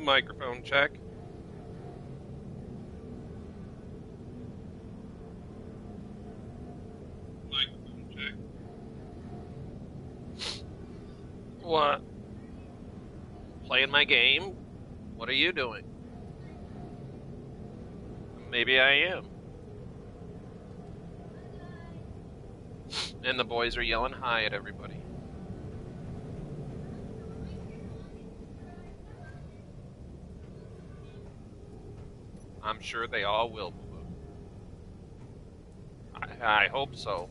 Microphone check. Microphone check. What? Playing my game? What are you doing? Maybe I am. And the boys are yelling hi at everybody. I'm sure they all will. I hope so.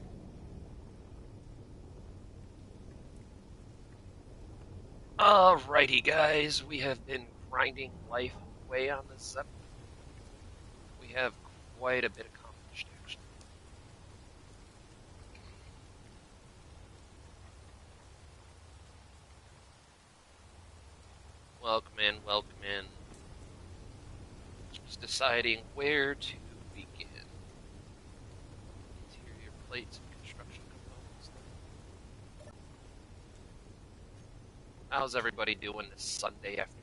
Alrighty, guys. We have been grinding life away on this Zeppelin. We have quite a bit accomplished, actually. Welcome in, welcome in. Just deciding where to begin. Interior plates and construction components. How's everybody doing this Sunday afternoon?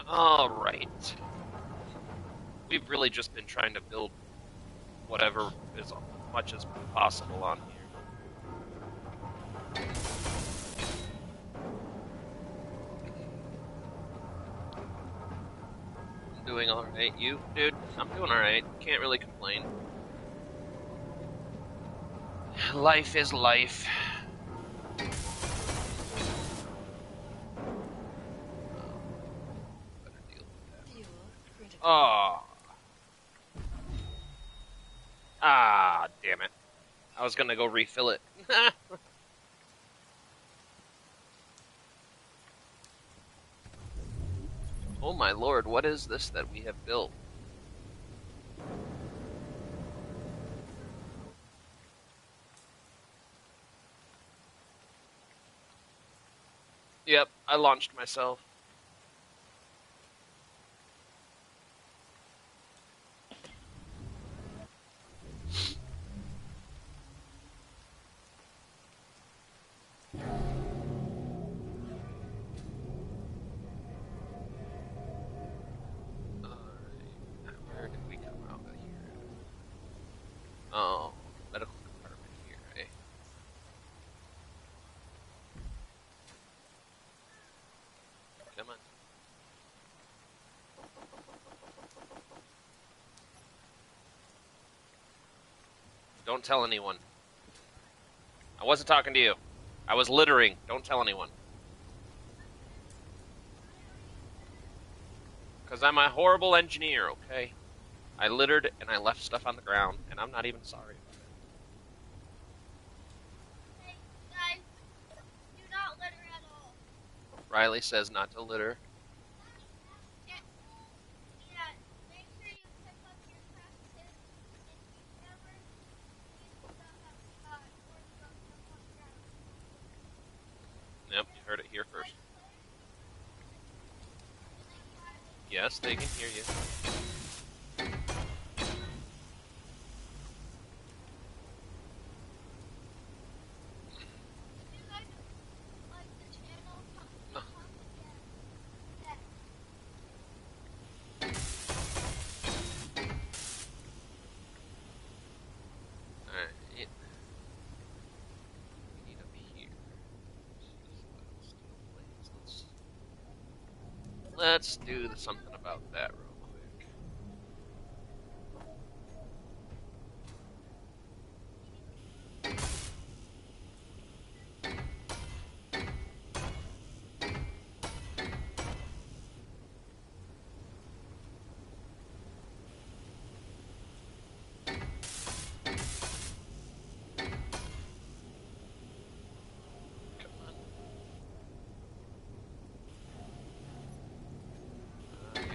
Alright. We've really just been trying to build whatever is as much as possible on here. I'm doing alright. You, dude? I'm doing alright. Can't really complain. Life is life. Oh. Ah, damn it. I was gonna go refill it. Oh my lord, what is this that we have built? Yep, I launched myself. Where did we come out of here? Oh, medical compartment here, eh? Come on. Don't tell anyone. I wasn't talking to you. I was littering. Don't tell anyone. Because I'm a horrible engineer, okay? I littered and I left stuff on the ground, and I'm not even sorry about it. Hey, guys, do not litter at all. Riley says not to litter. Yeah, make sure you pick up your trash can and you never leave stuff outside or throw stuff on the ground. Yep, you heard it here first. Yes, they can hear you. Let's do something about that real quick.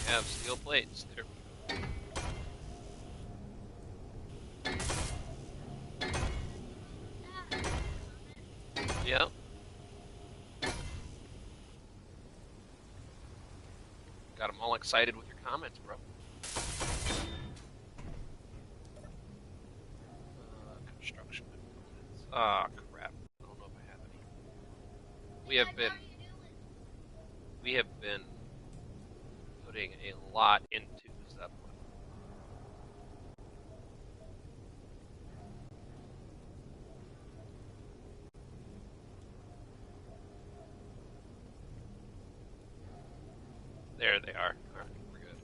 have steel plates. There we go. Yep. Got them all excited with your comments, bro. Construction implements. Ah, crap. I don't know if I have any. We have been putting a lot into Zeppelin. There they are. All right, we're good.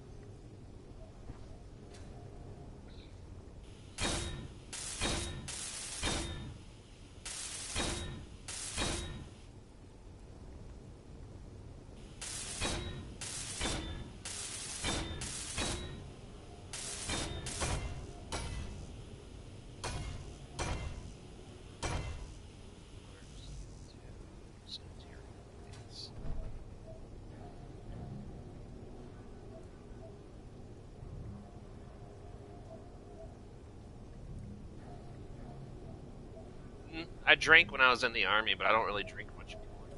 I drank when I was in the army, but I don't really drink much anymore.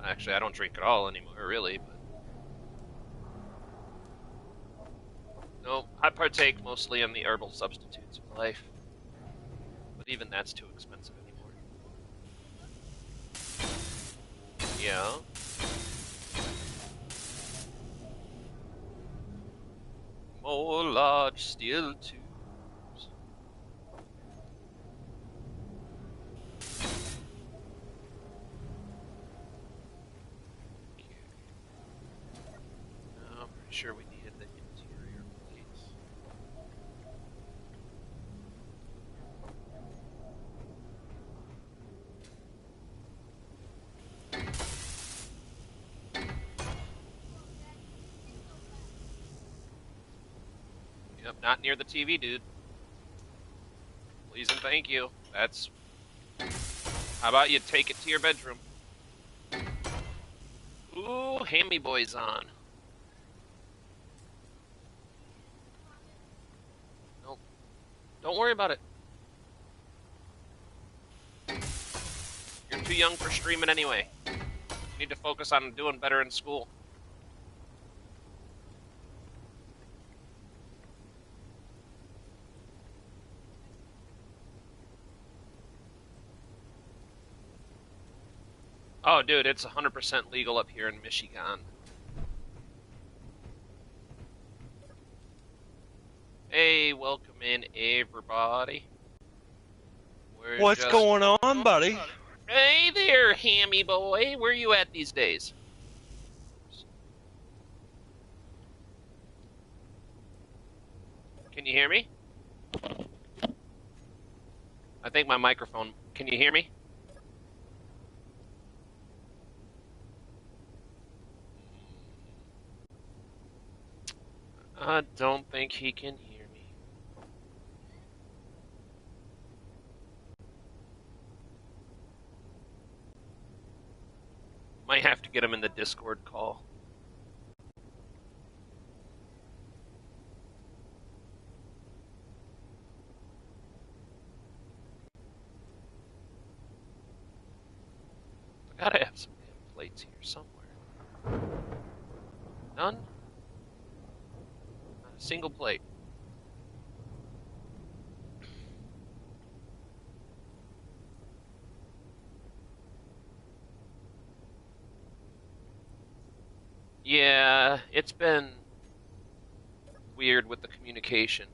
Actually, I don't drink at all anymore, really. But no, I partake mostly in the herbal substitutes of life. But even that's too expensive anymore. Yeah. More large steel tubes. Okay. I'm pretty sure we needed the interior plates. Yep, not near the TV, dude. Please and thank you. That's. How about you take it to your bedroom? Ooh, Hammy Boy's on. Nope. Don't worry about it. You're too young for streaming anyway. You need to focus on doing better in school. Oh, dude, it's 100% legal up here in Michigan. Hey, welcome in, everybody. What's going on, buddy? Hey there, Hammy Boy. Where you at these days? Can you hear me? I think my microphone... Can you hear me? I don't think he can hear me. Might have to get him in the Discord call. I gotta have some damn plates here somewhere. None? Not a single plate. Yeah, it's been weird with the communication.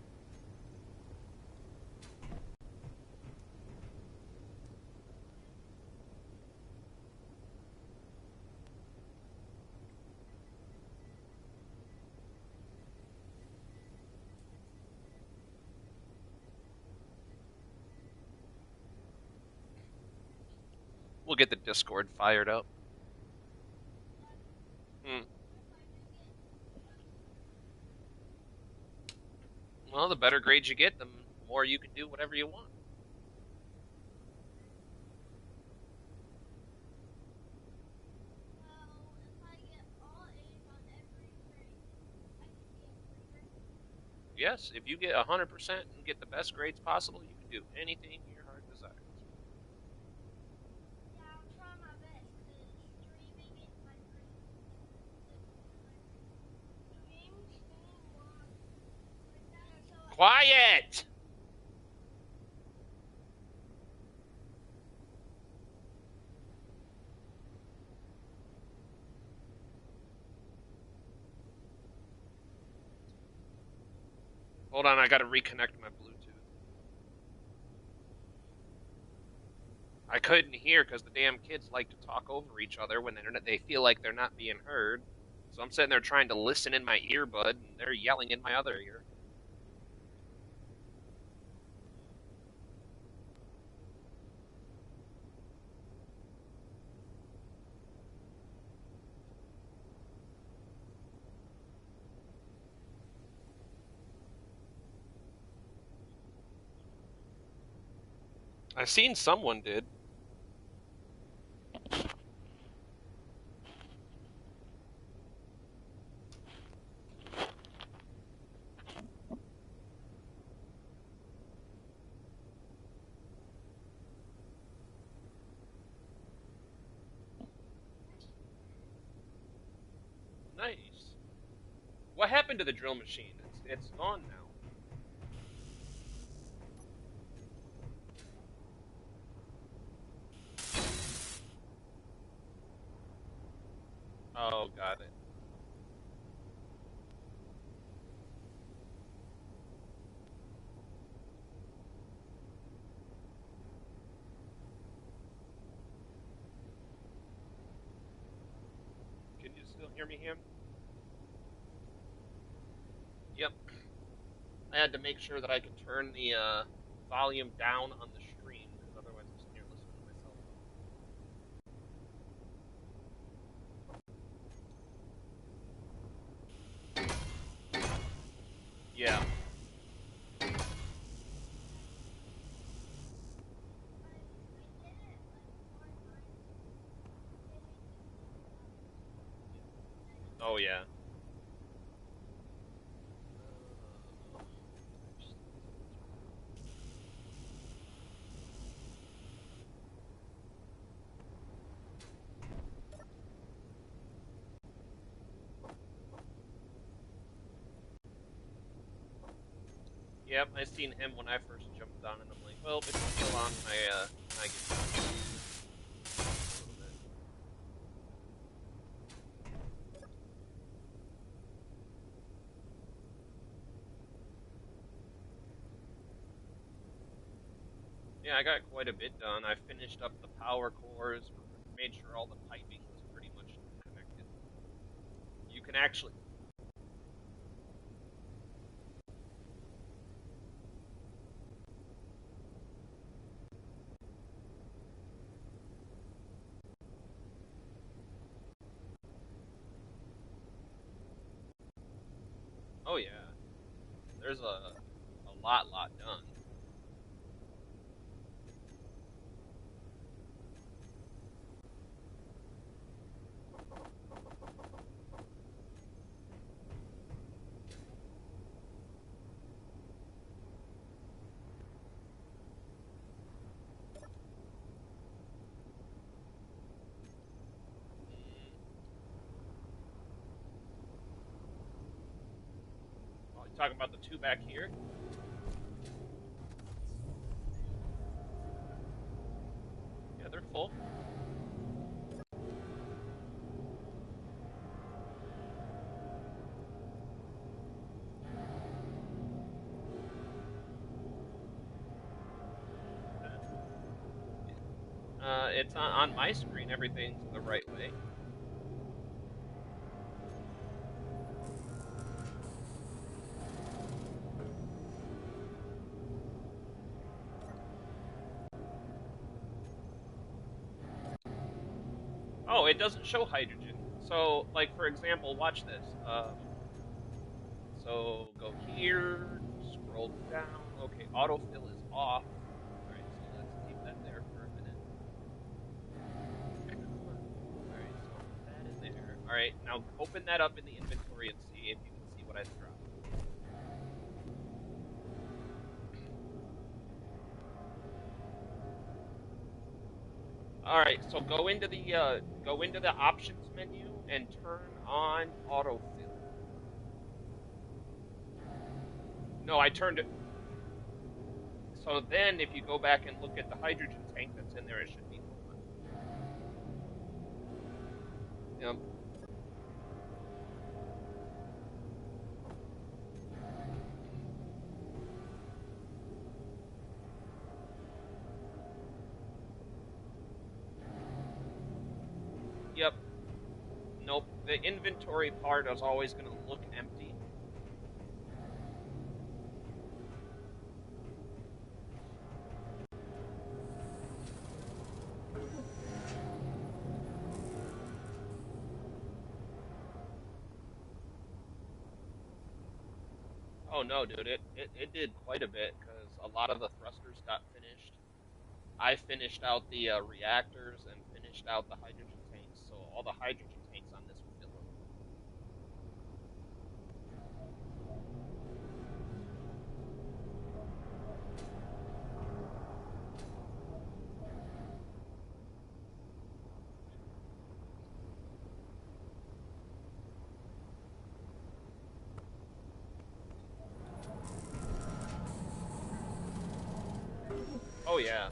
We'll get the Discord fired up. Well, the better grades you get, the more you can do whatever you want. Yes, if you get 100% and get the best grades possible, you can do anything your heart desires. Yeah, I'll try my best, because streaming is my dream. Stream, watch. So Quiet! Hold on, I gotta reconnect my Bluetooth. I couldn't hear because the damn kids like to talk over each other when they feel like they're not being heard. So I'm sitting there trying to listen in my earbud, and they're yelling in my other ear. I seen someone did. Nice. What happened to the drill machine? It's gone now. Oh, got it. Can you still hear me, Ham? Yep. I had to make sure that I could turn the volume down on the stream, because otherwise I'm sitting here listening to myself. Yeah. Oh, yeah. Yep, I seen him when I first jumped on, and I'm like, well, it's still on when I get done. Yeah, I got quite a bit done. I finished up the power cores, made sure all the piping was pretty much connected. You can actually... Oh, yeah. There's a lot done. Oh, you talking about the two back here? Yeah, they're full. It's on my screen. Everything's the right way. Oh, it doesn't show hydrogen. So, like, for example, watch this. So, go here, scroll down. Okay, autofill is off. Alright, so let's leave that there for a minute. Alright, so put that in there. Alright, now open that up in the inventory and see if you can see what I dropped. All right, so go into the options menu and turn on autofill. No, I turned it. So then, if you go back and look at the hydrogen tank that's in there, it should be on. Yep. Yep. Nope. The inventory part is always going to look empty. Oh no, dude, it did quite a bit because a lot of the thrusters got finished. I finished out the reactors and finished out the hydrogen tanks, so all the hydrogen tanks on this will fill up. Oh yeah,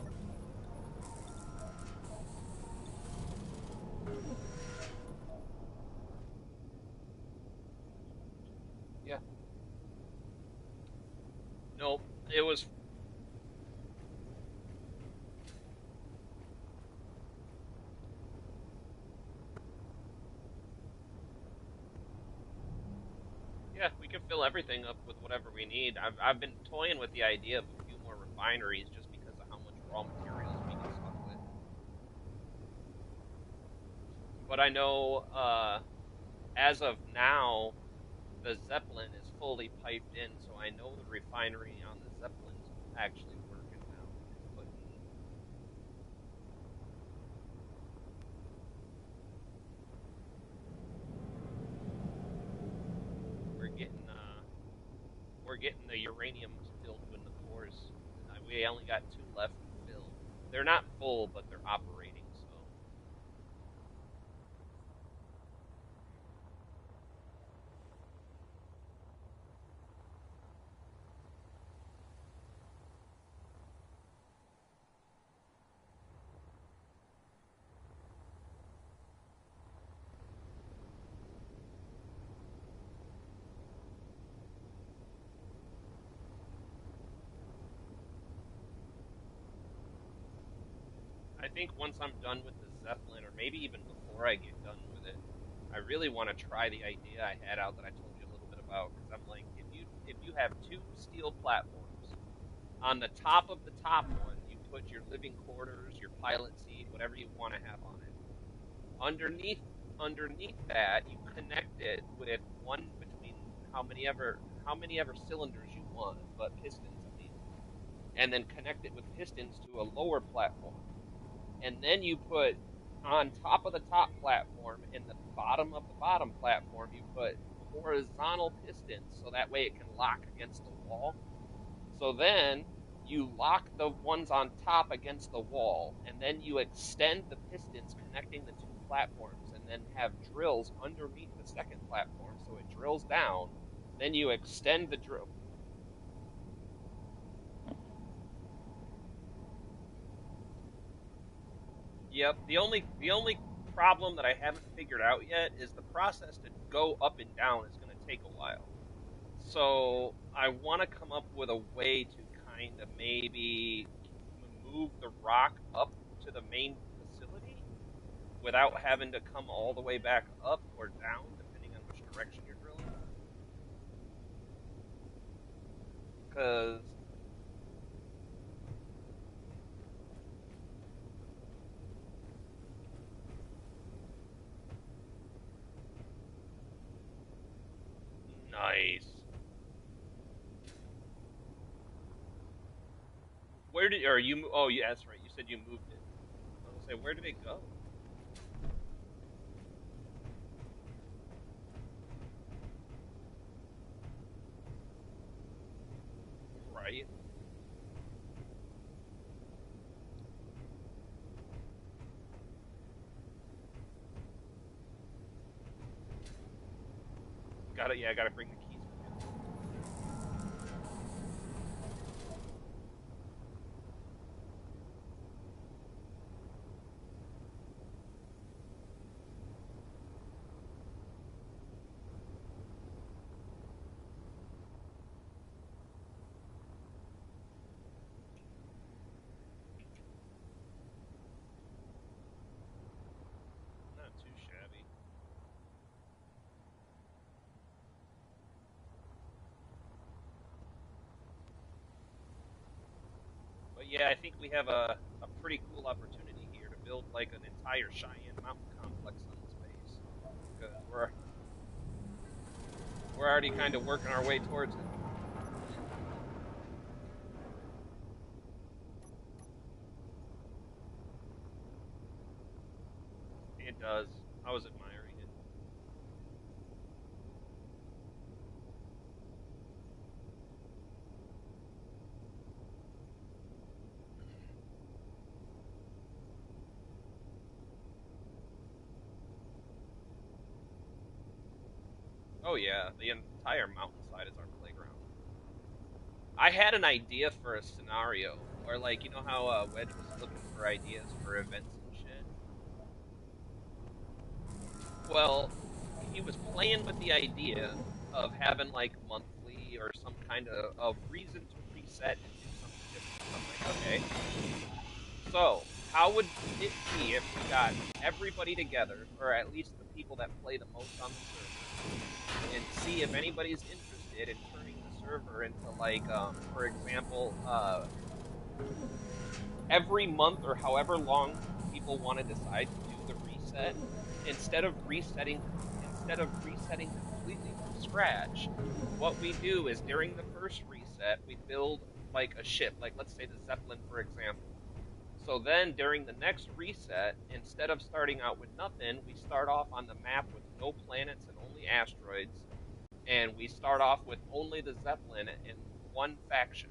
yeah. Nope, it was. Yeah, we can fill everything up with whatever we need. I've been toying with the idea of a few more refineries just because of how much raw materials we get stuck with. But I know, as of now, the Zeppelin is fully piped in, so I know the refinery on the Zeppelin's actually working now. It's putting, we're getting we're getting the uranium filled in the cores. We only got two left to fill. They're not full, but they're operating. So I think once I'm done with the Zeppelin, or maybe even before I get done with it, I really want to try the idea I had out that I told you a little bit about. Because I'm like, if you have two steel platforms, on the top of the top one, you put your living quarters, your pilot seat, whatever you want to have on it. Underneath underneath that, you connect it with one between how many ever cylinders you want, but pistons I mean, and then connect it with pistons to a lower platform. And then you put on top of the top platform and the bottom of the bottom platform, you put horizontal pistons so that way it can lock against the wall. So then you lock the ones on top against the wall, and then you extend the pistons connecting the two platforms, and then have drills underneath the second platform so it drills down. Then you extend the drill. Yep. The only problem that I haven't figured out yet is the process to go up and down is going to take a while. So I want to come up with a way to kind of maybe move the rock up to the main facility without having to come all the way back up or down, depending on which direction you're drilling. Because nice. Where did or you? Oh, yeah, that's right. You said you moved it. I was gonna say, where did it go? Right. gotta bring the keys with you. Not too shabby. But yeah, I think we have a pretty cool opportunity here to build like an entire Cheyenne mountain complex on this base. Because we're already kind of working our way towards it. It does. I was admiring it. Oh yeah, the entire mountainside is our playground. I had an idea for a scenario where, like, you know how Wedge was looking for ideas for events and shit. Well, he was playing with the idea of having like monthly or some kind of reason to reset and do something different. So I'm like, okay, so how would it be if we got everybody together, or at least the people that play the most on the server, and see if anybody's interested in turning the server into like, for example, every month or however long people want to decide to do the reset, instead of resetting completely from scratch, what we do is during the first reset we build like a ship, like let's say the Zeppelin for example. So then during the next reset, instead of starting out with nothing, we start off on the map with no planets and only asteroids, and we start off with only the Zeppelin in one faction,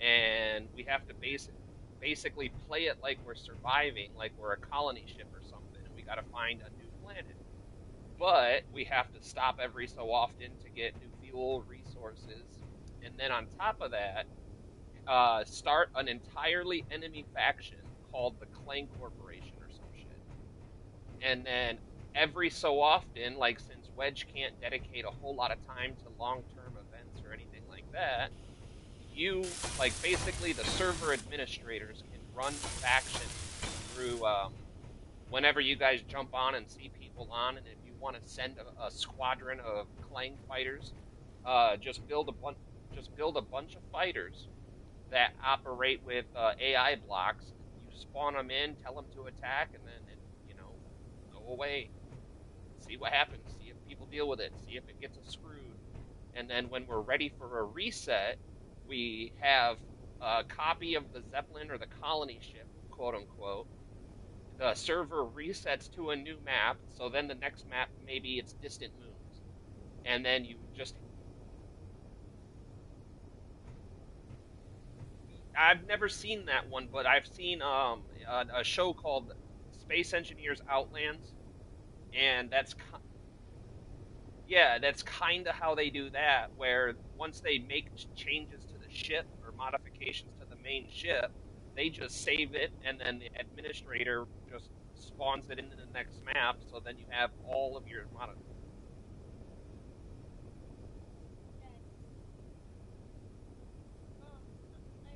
and we have to basically play it like we're surviving, like we're a colony ship or something, and we got to find a new planet. But we have to stop every so often to get new fuel, resources, and then on top of that, start an entirely enemy faction called the Clang Corporation or some shit. And then every so often, like since Wedge can't dedicate a whole lot of time to long-term events or anything like that, you, like basically the server administrators can run factions through whenever you guys jump on and see people on, and if you want to send a squadron of Clang fighters, just build a bunch of fighters that operate with AI blocks. You spawn them in, tell them to attack, and then go away. See what happens. See if people deal with it. See if it gets us screwed. And then when we're ready for a reset, we have a copy of the Zeppelin or the colony ship, quote unquote. The server resets to a new map, so then the next map maybe it's distant moons, and then you just. I've never seen that one, but I've seen a show called Space Engineers Outlands, and that's kind of how they do that. Where once they make changes to the ship or modifications to the main ship, they just save it, and then the administrator just spawns it into the next map. So then you have all of your I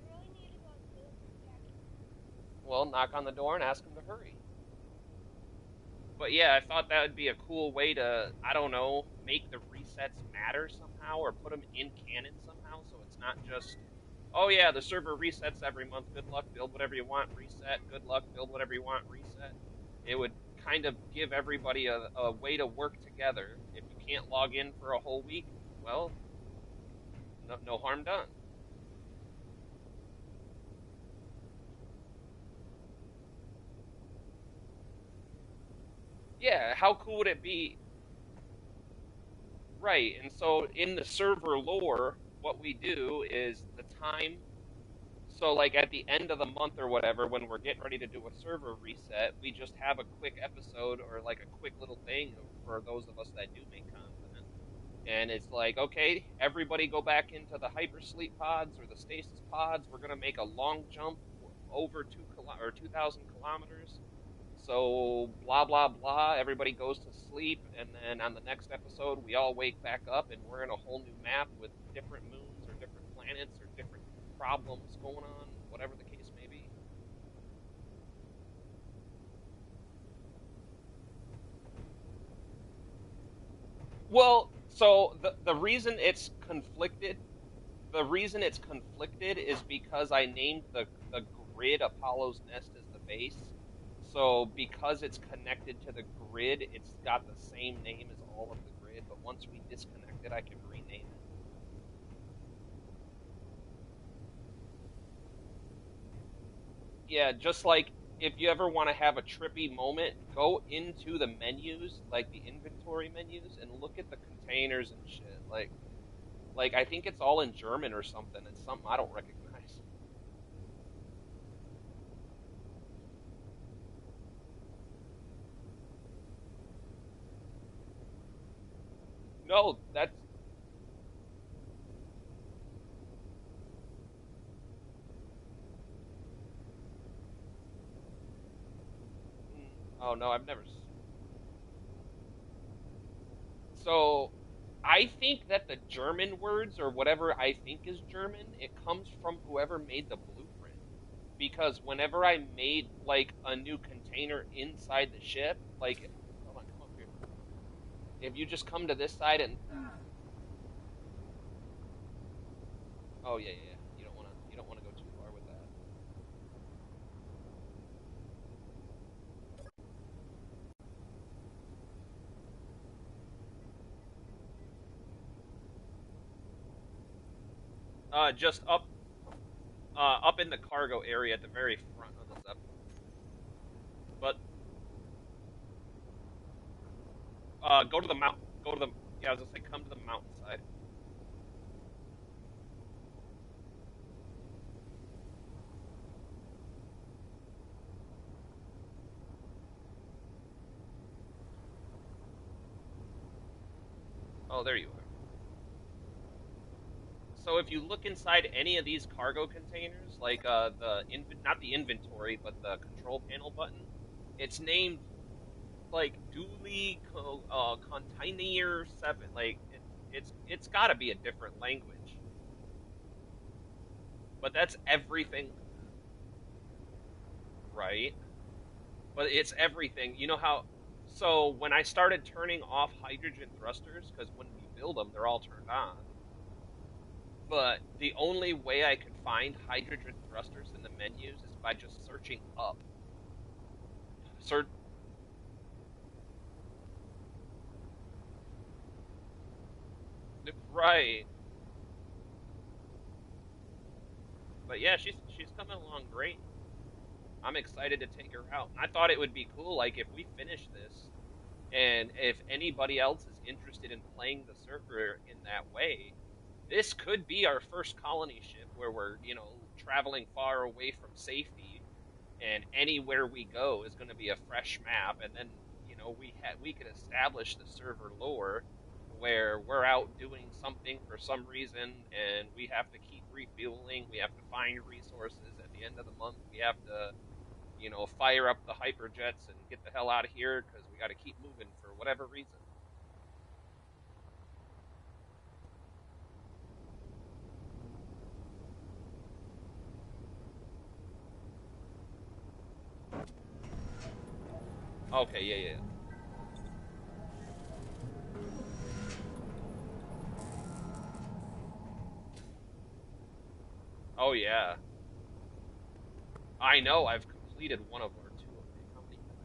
really need to go too. Well, knock on the door and ask them to hurry. But yeah, I thought that would be a cool way to, I don't know, make the resets matter somehow, or put them in canon somehow, so it's not just, oh yeah, the server resets every month, good luck, build whatever you want, reset, good luck, build whatever you want, reset. It would kind of give everybody a way to work together. If you can't log in for a whole week, well, no harm done. Yeah, how cool would it be? Right, and so in the server lore, what we do is the time. So, like at the end of the month or whatever, when we're getting ready to do a server reset, we just have a quick episode or like a quick little thing for those of us that do make content. And it's like, okay, everybody go back into the hypersleep pods or the stasis pods. We're gonna make a long jump over 2,000 kilometers. So blah blah blah. Everybody goes to sleep, and then on the next episode, we all wake back up, and we're in a whole new map with different moons or different planets or different problems going on, whatever the case may be. Well, so the reason it's conflicted, the reason it's conflicted is because I named the grid Apollo's Nest as the base. So because it's connected to the grid, it's got the same name as all of the grid. But once we disconnect it, I can rename it. Yeah, just like if you ever want to have a trippy moment, go into the menus, like the inventory menus, and look at the containers and shit. Like I think it's all in German or something. It's something I don't recognize. No, that's oh no, I've never. So I think that the German words or whatever I think is German, it comes from whoever made the blueprint. Because whenever I made like a new container inside the ship, like hold on, come up here. If you just come to this side and oh yeah, yeah, yeah. You don't wanna go too far with that. Just up in the cargo area at the very front of the Zeppelin. But go to the mount. Go to the yeah. I was gonna say come to the mountainside. Oh, there you are. So if you look inside any of these cargo containers, like not the inventory, but the control panel button, it's named like Dually Container 7. Like it's got to be a different language, but that's everything, right? But it's everything. You know how? So when I started turning off hydrogen thrusters, because when we build them, they're all turned on. But the only way I could find hydrogen thrusters in the menus is by just searching up. Search right. But yeah, she's coming along great. I'm excited to take her out. I thought it would be cool, like if we finish this, and if anybody else is interested in playing the server in that way, this could be our first colony ship where we're, traveling far away from safety, and anywhere we go is going to be a fresh map, and then, we could establish the server lore where we're out doing something for some reason, and we have to keep refueling, we have to find resources at the end of the month, we have to, fire up the hyperjets and get the hell out of here because we got to keep moving for whatever reason. Okay, yeah, yeah. Oh yeah. I know. I've completed one of our two. How many have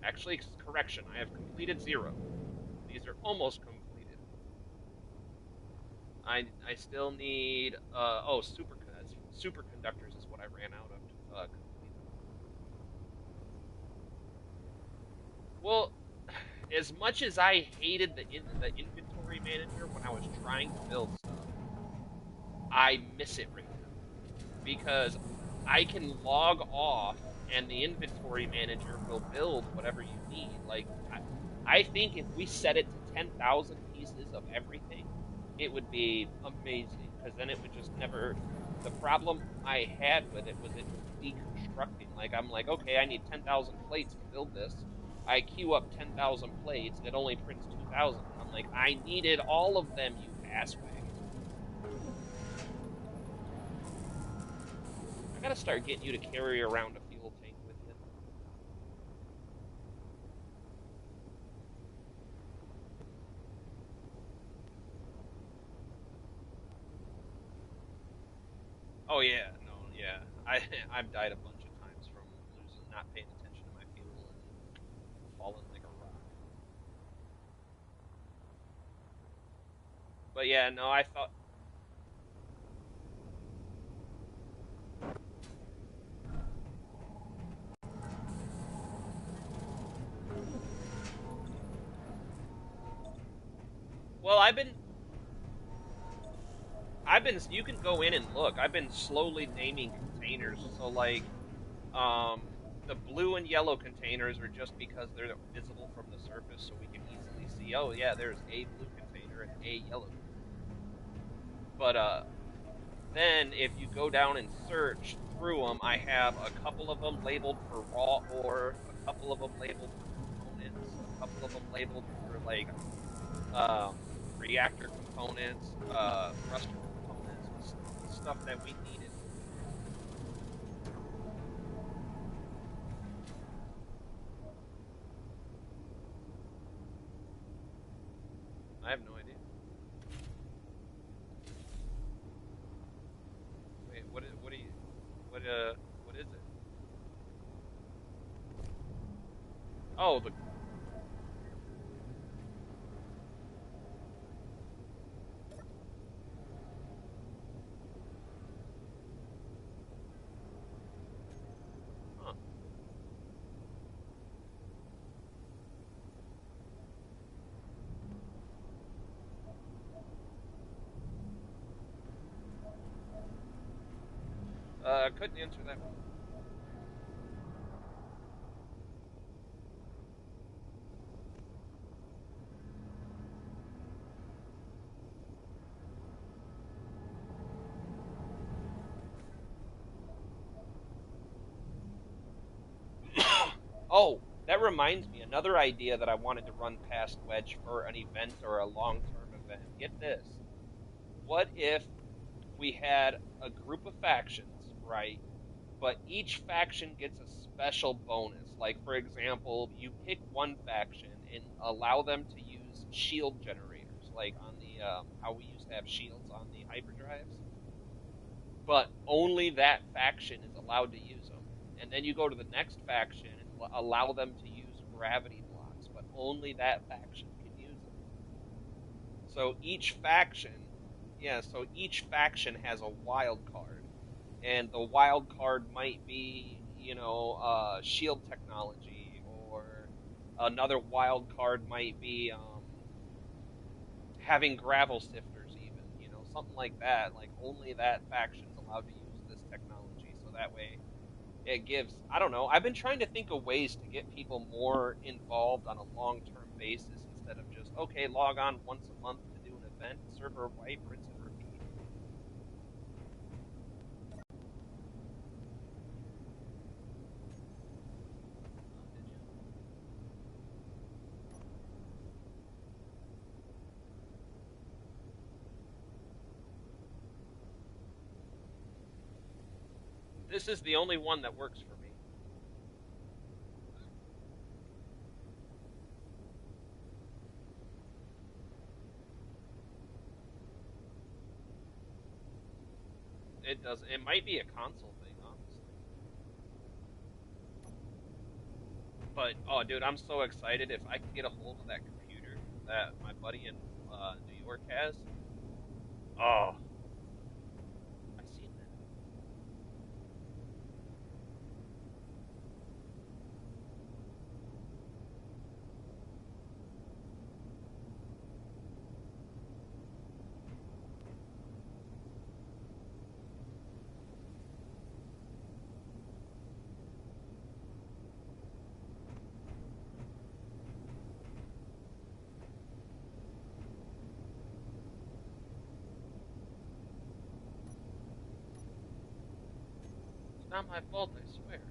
I? Actually, correction. I have completed zero. These are almost completed. I still need superconductors is what I ran out of to complete. Well, as much as I hated the inventory manager when I was trying to build stuff, I miss it right now because I can log off and the inventory manager will build whatever you need. Like I think if we set it to 10,000 pieces of everything, it would be amazing because then it would just never. The problem I had with it was it was deconstructing. Like I'm like, okay, I need 10,000 plates to build this. I queue up 10,000 plates and it only prints 2,000. I'm like, I needed all of them, you asswag. I gotta start getting you to carry around a fuel tank with you. Oh yeah, no, yeah. I've died a bunch of times from losing, not paying attention to my fuel and falling like a rock. But yeah, no, I thought. Well, you can go in and look. I've been slowly naming containers. So like, um, the blue and yellow containers are just because they're visible from the surface, so we can easily see. Oh yeah, there's a blue container and a yellow container. But then if you go down and search through them, I have a couple of them labeled for raw ore, a couple of them labeled for components, a couple of them labeled for like um, reactor components, thruster components, stuff that we needed. I have no idea. Wait, what do you what is it? Oh, the huh. Couldn't answer that one. Oh, that reminds me, another idea that I wanted to run past Wedge for an event or a long-term event. Get this. What if we had a group of factions, right? But each faction gets a special bonus. Like, for example, you pick one faction and allow them to use shield generators, like on the how we used to have shields on the hyperdrives. But only that faction is allowed to use them. And then you go to the next faction and allow them to use gravity blocks, but only that faction can use them. So each faction, yeah, so each faction has a wild card, and the wild card might be, shield technology, or another wild card might be having gravel sifters, even, something like that. Like only that faction's allowed to use this technology, so that way it gives. I don't know. I've been trying to think of ways to get people more involved on a long-term basis instead of just okay, log on once a month to do an event, server wipe, rinse and repeat. Did you? This is the only one that works for me. It does. It might be a console thing, honestly. But oh, dude, I'm so excited if I can get a hold of that computer that my buddy in New York has. Oh, I seen that. Not my fault, I swear.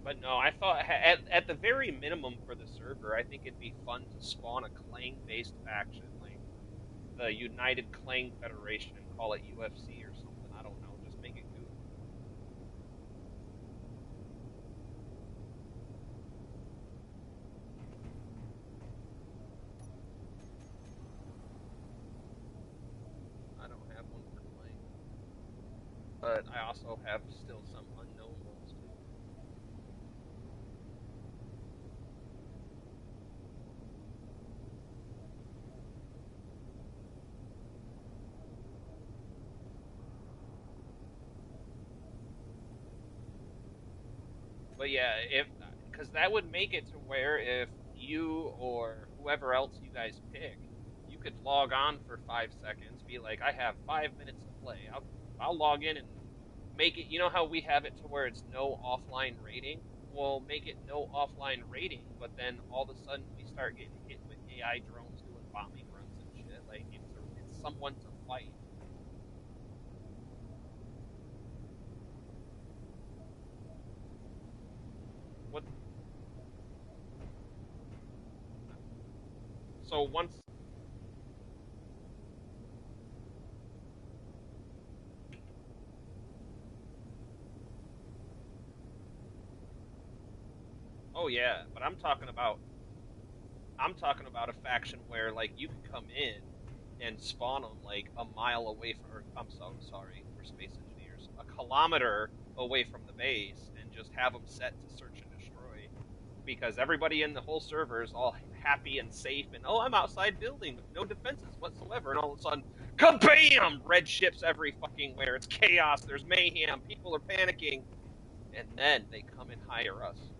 But no, I thought at the very minimum for the server, I think it'd be fun to spawn a Clang-based faction, like the United Clang Federation, and call it UFC or something. I don't know, just make it goofy. I don't have one for Clang, but I also have still some unknown ones too. But yeah, if because that would make it to where if you or whoever else you guys pick, you could log on for 5 seconds, be like, I have 5 minutes to play. I'll log in and make it. You know how we have it to where it's no offline rating? Well, make it no offline rating, but then all of a sudden we start getting hit with AI drones doing bombing runs and shit. Like it's someone to fight. What? So once Oh yeah, but I'm talking about a faction where like you can come in and spawn them like a mile away from, or I'm so sorry, we're space engineers, a kilometer away from the base, and just have them set to search and destroy, because everybody in the whole server is all happy and safe, and oh, I'm outside building with no defenses whatsoever, and all of a sudden, kabam! Red ships every fucking where. It's chaos. There's mayhem. People are panicking, and then they come and hire us.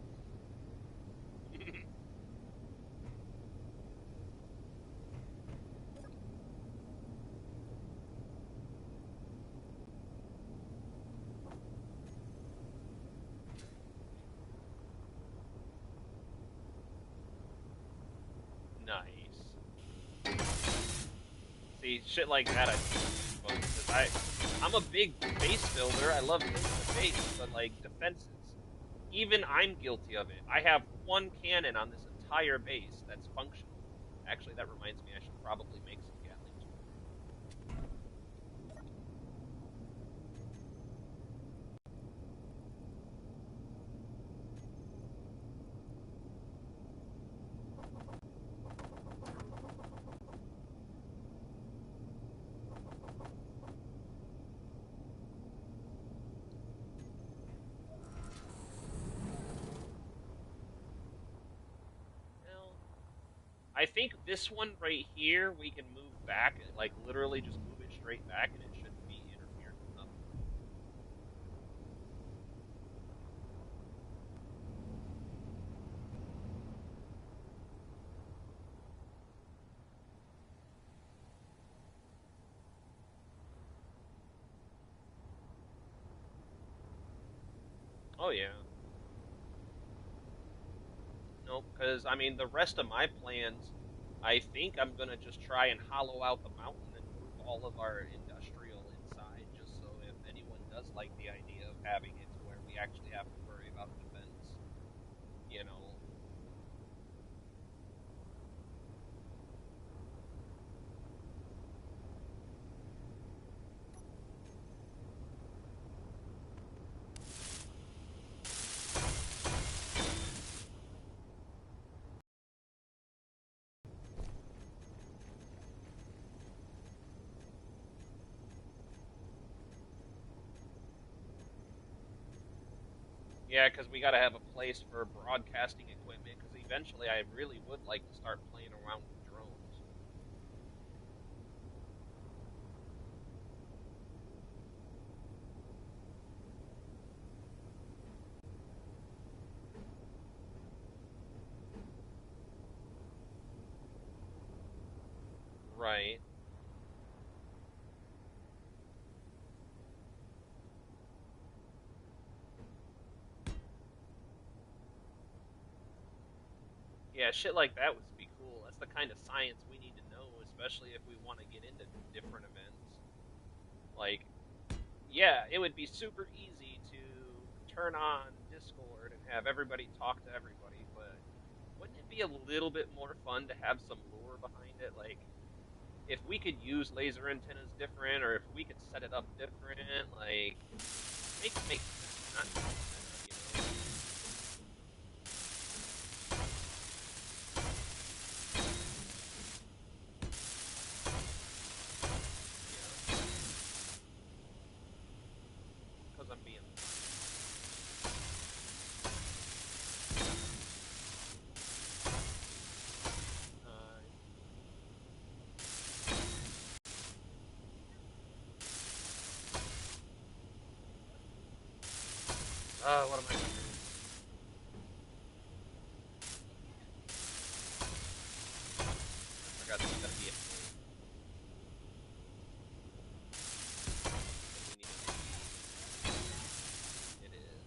Nice. See, shit like that I think is fun, because I'm a big base builder. I love building a base, but like defenses, even I'm guilty of it. I have one cannon on this entire base that's functional. Actually, that reminds me, I should probably make some Gatlings. Well, I think this one right here we can move back, like literally just move it straight back, and it shouldn't be interfered with nothing. Oh yeah. Nope, because I mean the rest of my plans, I think I'm gonna just try and hollow out the mountain and move all of our industrial inside, just so if anyone does like the idea of having it to where we actually have to worry about defense, you know. Yeah, because we gotta have a place for broadcasting equipment, because eventually I really would like to start playing around with drones. Right. Yeah, shit like that would be cool. That's the kind of science we need to know, is especially if we want to get into different events. Like, yeah, it would be super easy to turn on Discord and have everybody talk to everybody, but wouldn't it be a little bit more fun to have some lore behind it? Like, if we could use laser antennas different, or if we could set it up different, like, make sense, not no sense, because I'm being what am I doing? I forgot there's gonna be a it is.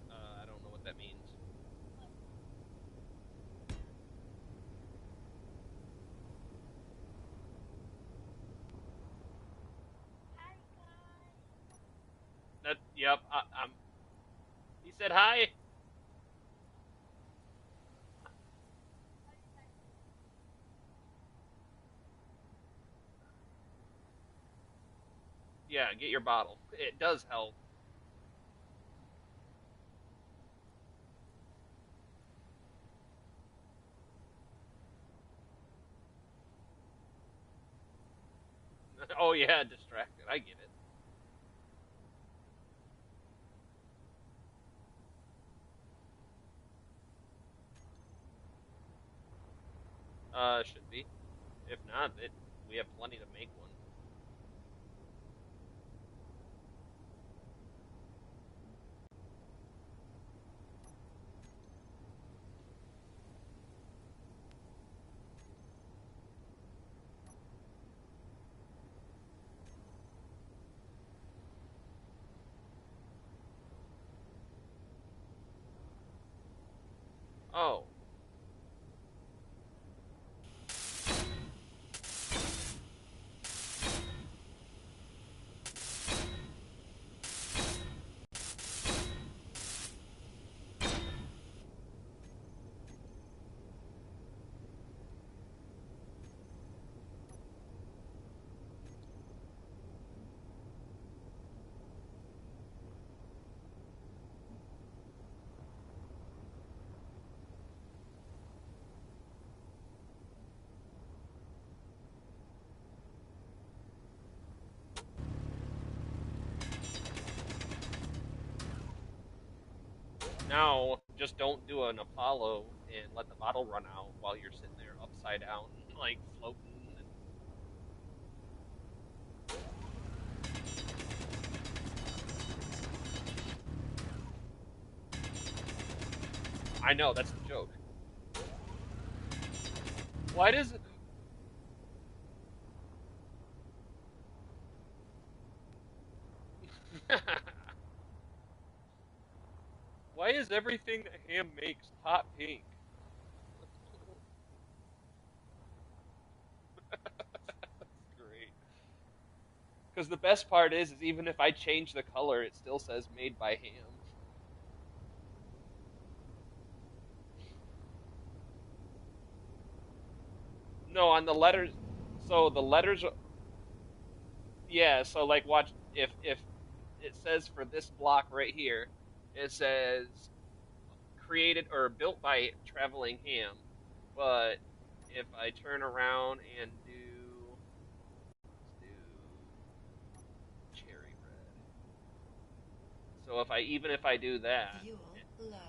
I don't know what that means. That, yep, I'm. He said hi. Yeah, get your bottle. It does help. Oh yeah, distracted. I get it. Should be. If not, we have plenty to make one. Oh. Now, just don't do an Apollo and let the bottle run out while you're sitting there upside down, like floating. I know, that's the joke. Why does it? Why is everything that Ham makes hot pink? Great. Because the best part is even if I change the color, it still says made by Ham. No, on the letters. So the letters. Yeah. So like, watch if it says for this block right here, it says created or built by Traveling Ham, but if I turn around and let's do cherry red. So if I even if I do that,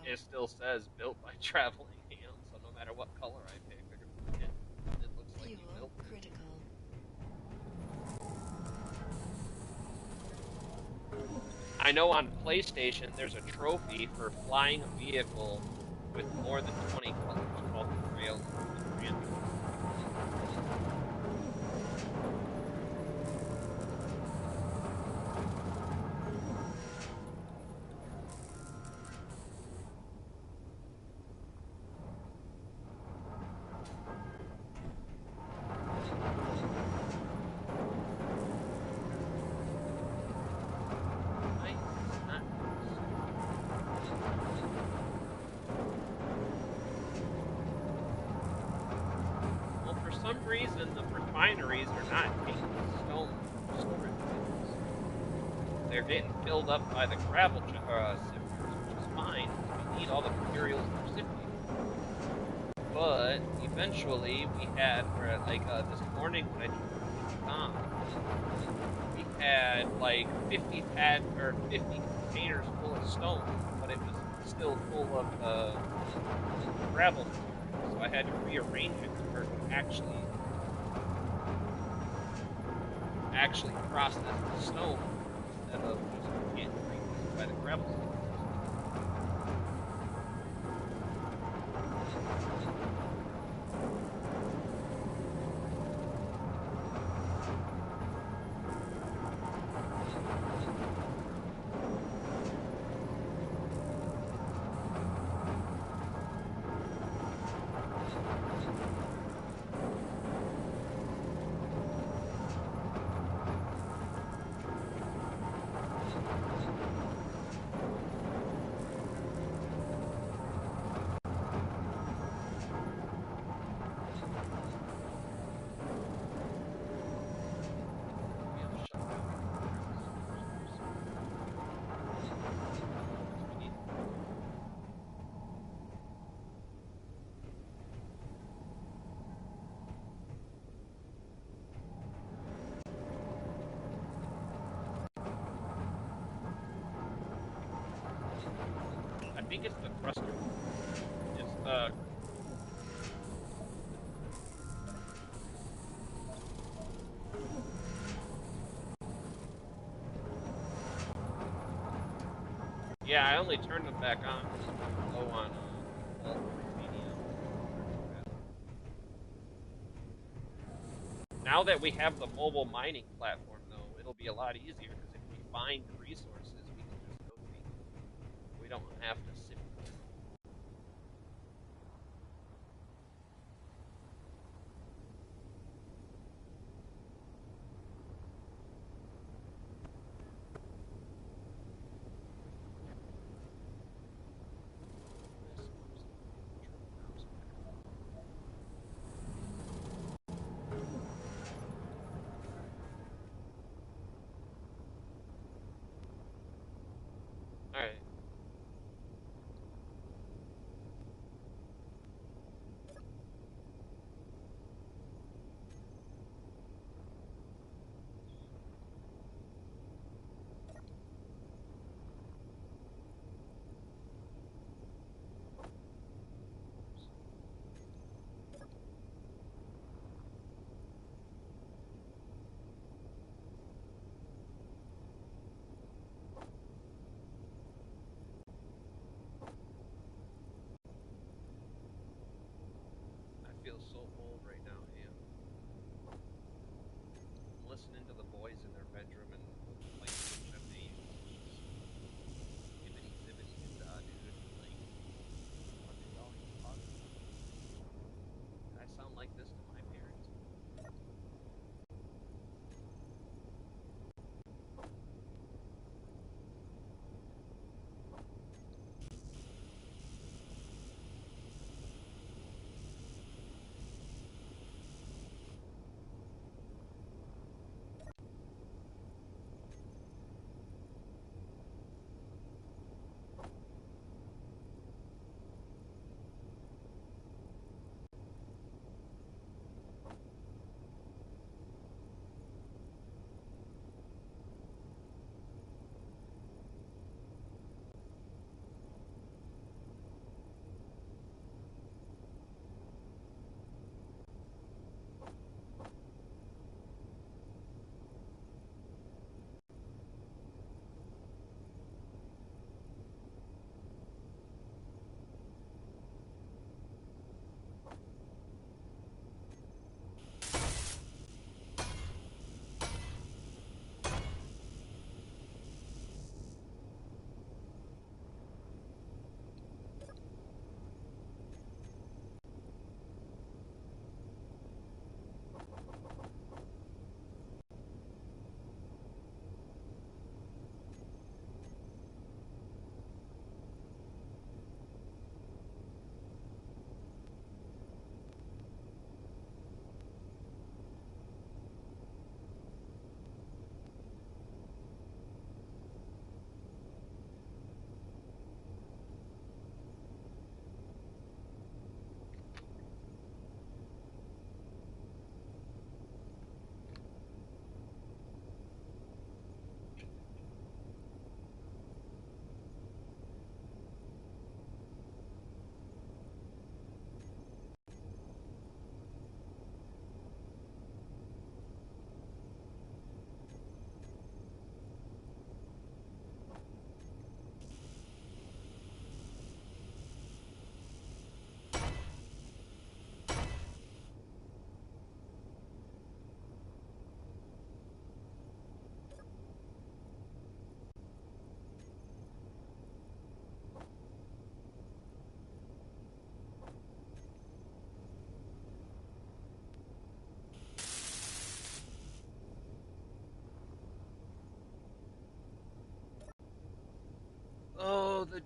it still says built by Traveling Ham. So no matter what color I pick, it looks like you built it. Critical. I know on PlayStation there's a trophy for flying a vehicle with more than 20 colors called the Grail. some reason, the refineries are not taking stone storage bins. They're getting filled up by the gravel sifters, which is fine because we need all the materials for sifting. But eventually, we had, this morning when I took on, we had like 50 containers full of stone, but it was still full of gravel. So I had to rearrange it to where it would actually process the stone instead of just getting replaced by the gravel. I think it's the thruster. It's the yeah. I only turned them back on because we were low on titanium. Now that we have the mobile mining platform, though, it'll be a lot easier because if we find resources, we can just go take them. We don't have to sift through them. All right.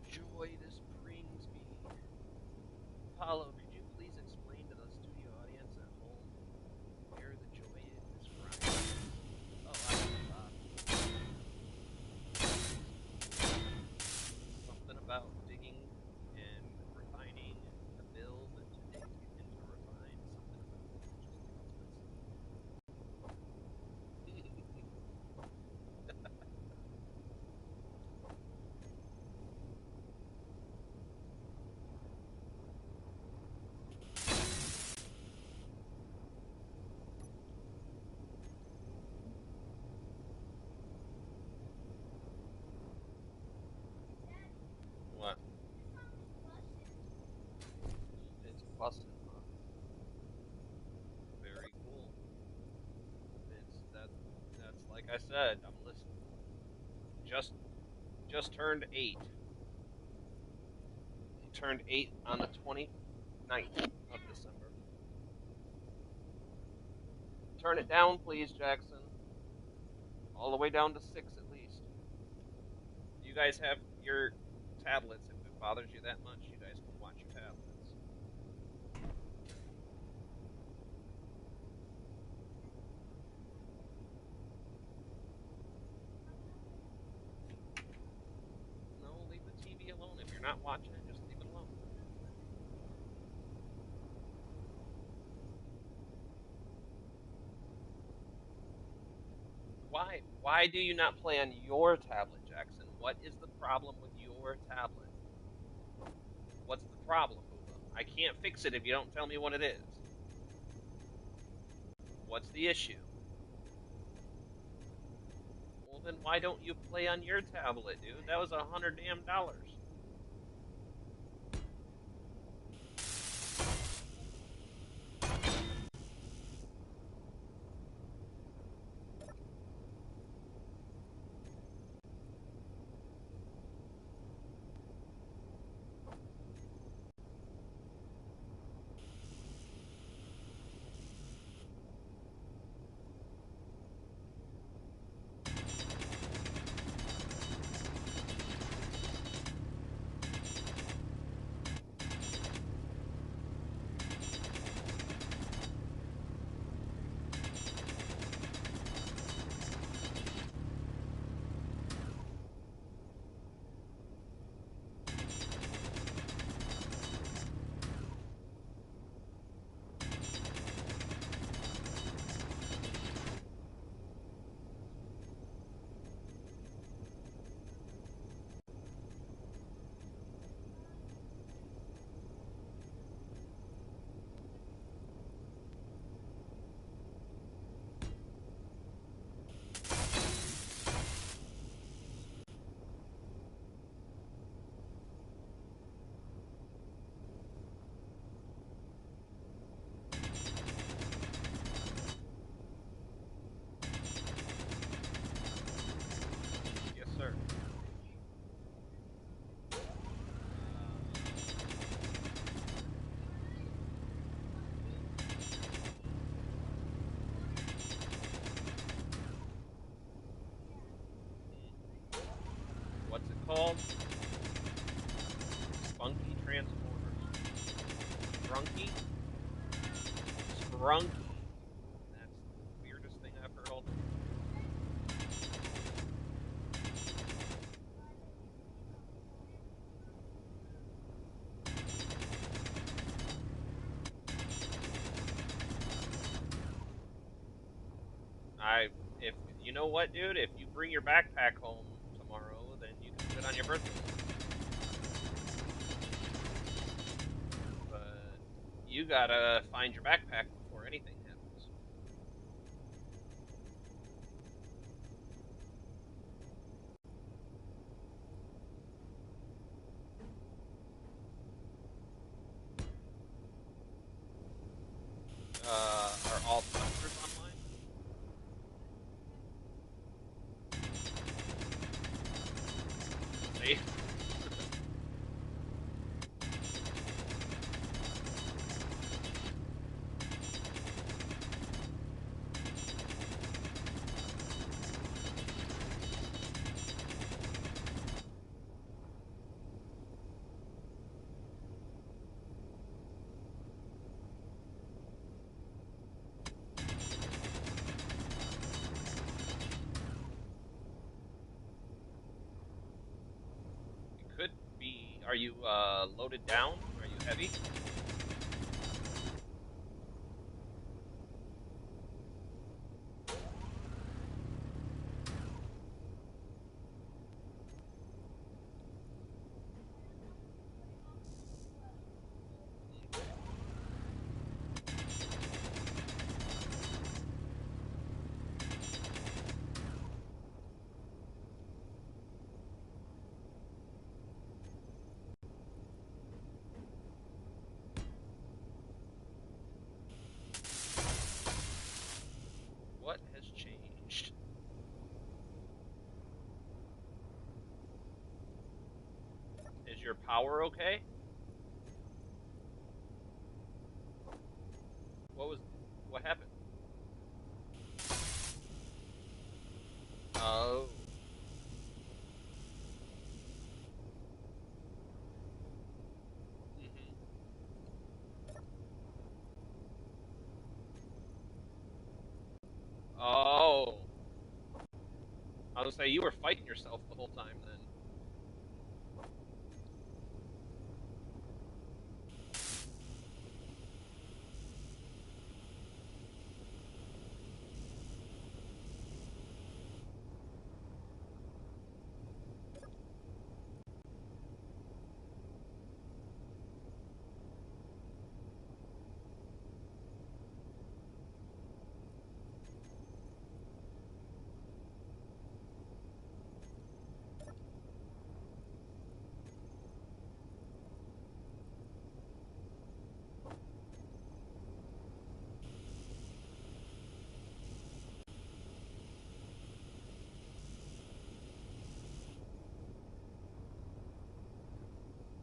joy this brings me. Apollo, could you please explain to the studio audience at home where the joy in this grind is? Oh, I don't know. Something about digging and refining to build, to dig and to refine. Something about it. What? It's busted, huh? Very cool. That's like I said, I'm listening. Just turned 8. He turned 8 on the 29th of December. Turn it down, please, Jackson. All the way down to 6 at least. You guys have your tablets. If it bothers you that much, you guys can watch your tablets. No, leave the TV alone. If you're not watching it, just leave it alone. Why? Why do you not play on your tablet, Jackson? What is the problem with your tablet? What's the problem, Booba? I can't fix it if you don't tell me what it is. What's the issue? Well, then why don't you play on your tablet, dude? That was $100 damn. Yes, sir. What's it called? Spunky Transformers. Sprunky? Sprunky. That's the weirdest thing I've heard all day. If you know what, dude, if you bring your backpack home tomorrow, then you can put it on your birthday list. But you gotta find your backpack before anything happens. Are all dumpsters online? See? Are you loaded down? Are you heavy? What has changed? Is your power okay? What happened? Oh. Hmm. Oh. I was gonna say you were fighting yourself the whole time then.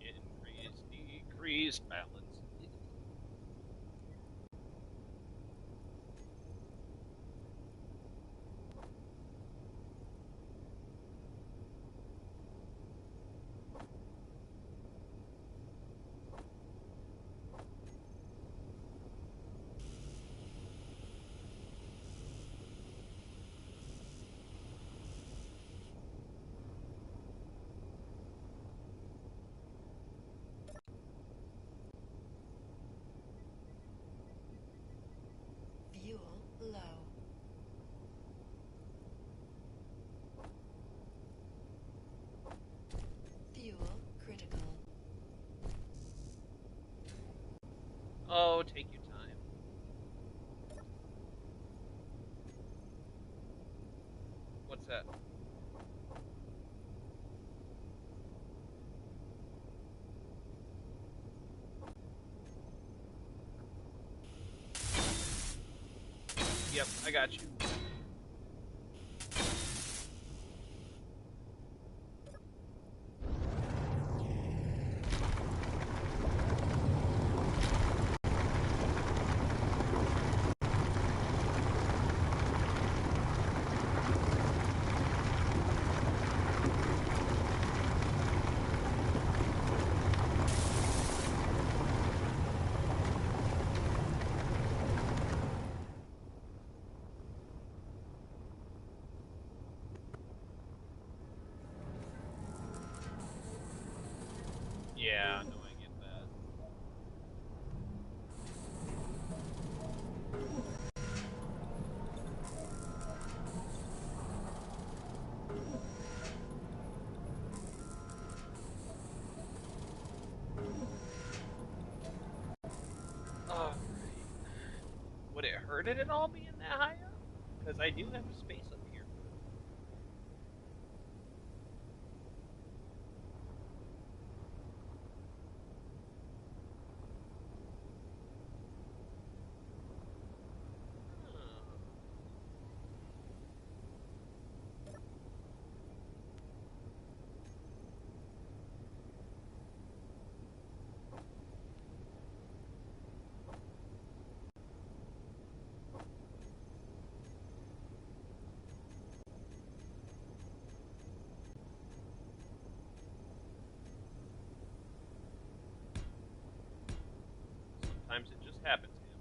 Increase, decrease, balance. Fuel low. Fuel critical. Oh, take your time. What's that? Yep, I got you. Yeah, no, I get that. Alright. Would it hurt it at all being that high up? Because I do have space up here. Oh. Sometimes it just happens, man.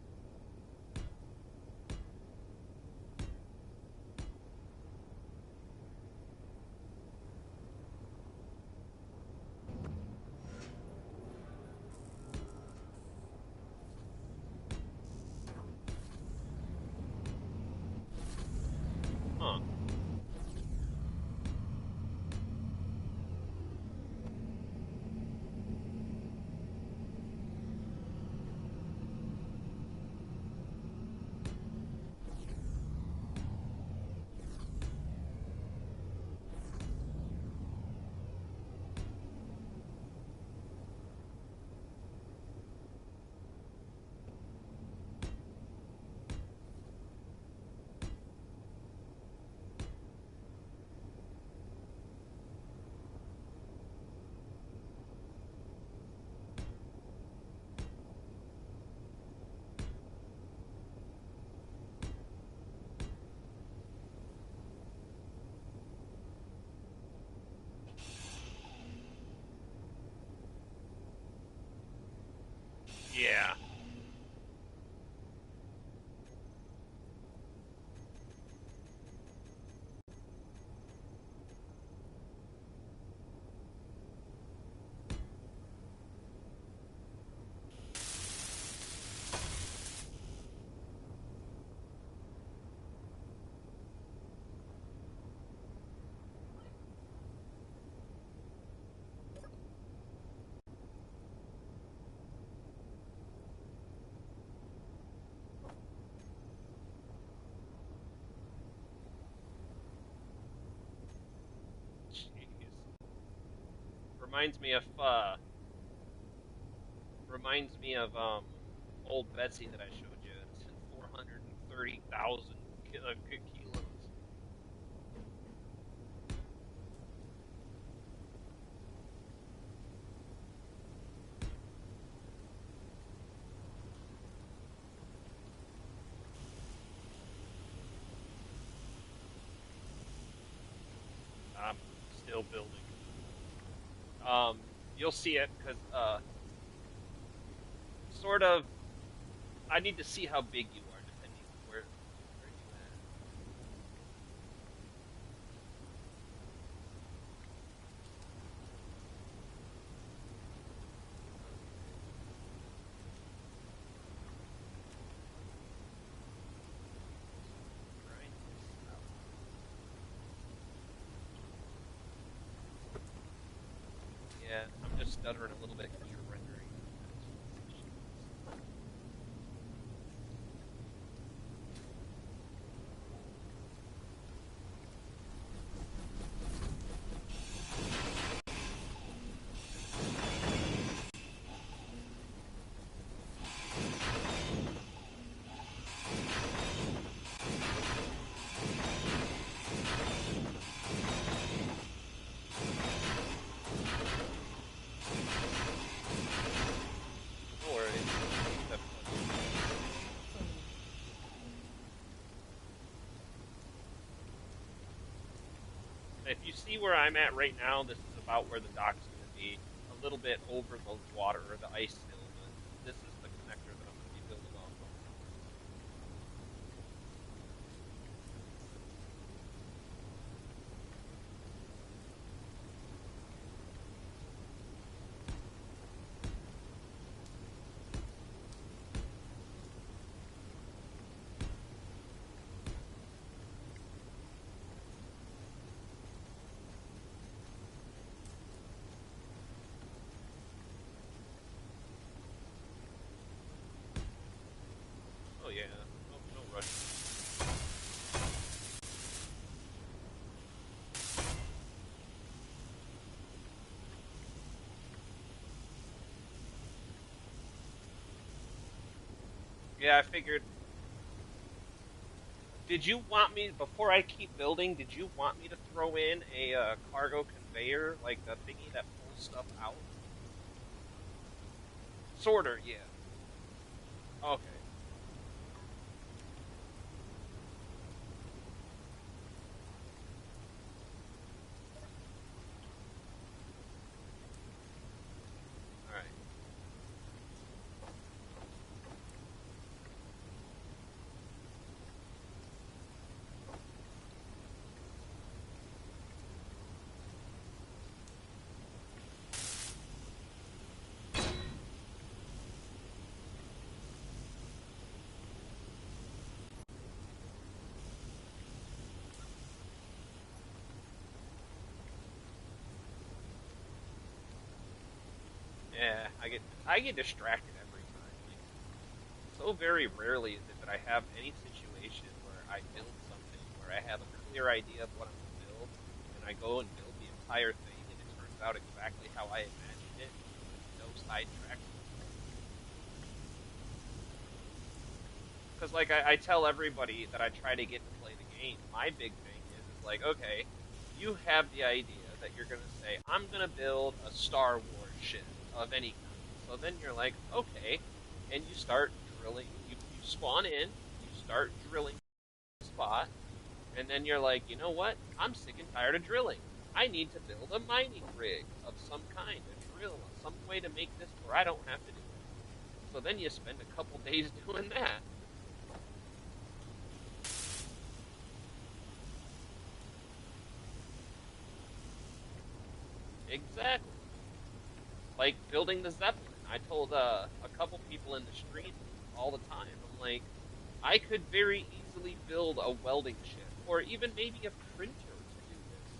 reminds me of old Betsy that I showed you. It's 430,000 kilos. I'm still building. You'll see it because sort of. I need to see how big you are, depending on where you at. Grind this out. Yeah, I'm just stuttering a little bit because you're rendering. No worries. That's fun. If you see where I'm at right now, this is about where the dock's going to be. A little bit over the water, or the ice still, but this is the connector that I'm going to be building off of. Oh yeah, no rush. Yeah, I figured. Did you want me, before I keep building, did you want me to throw in a cargo conveyor, like the thingy that pulls stuff out? Sorter, yeah. Okay. Alright. Yeah, I get distracted every time. Like, so very rarely is it that I have any situation where I build something where I have a clear idea of what I'm going to build, and I go and build the entire thing, and it turns out exactly how I imagined it, no sidetracks. Because like I tell everybody that I try to get to play the game, my big thing is like, okay, you have the idea that you're gonna say, I'm gonna build a Star Wars ship of any kind. So then you're like, okay, and you start drilling. You spawn in, you start drilling the spot, and then you're like, you know what? I'm sick and tired of drilling. I need to build a mining rig of some kind, a drill, some way to make this where I don't have to do it. So then you spend a couple days doing that. Exactly. Like building the Zeppelin. I told a couple people in the street all the time. I'm like, I could very easily build a welding ship, or even maybe a printer to do this.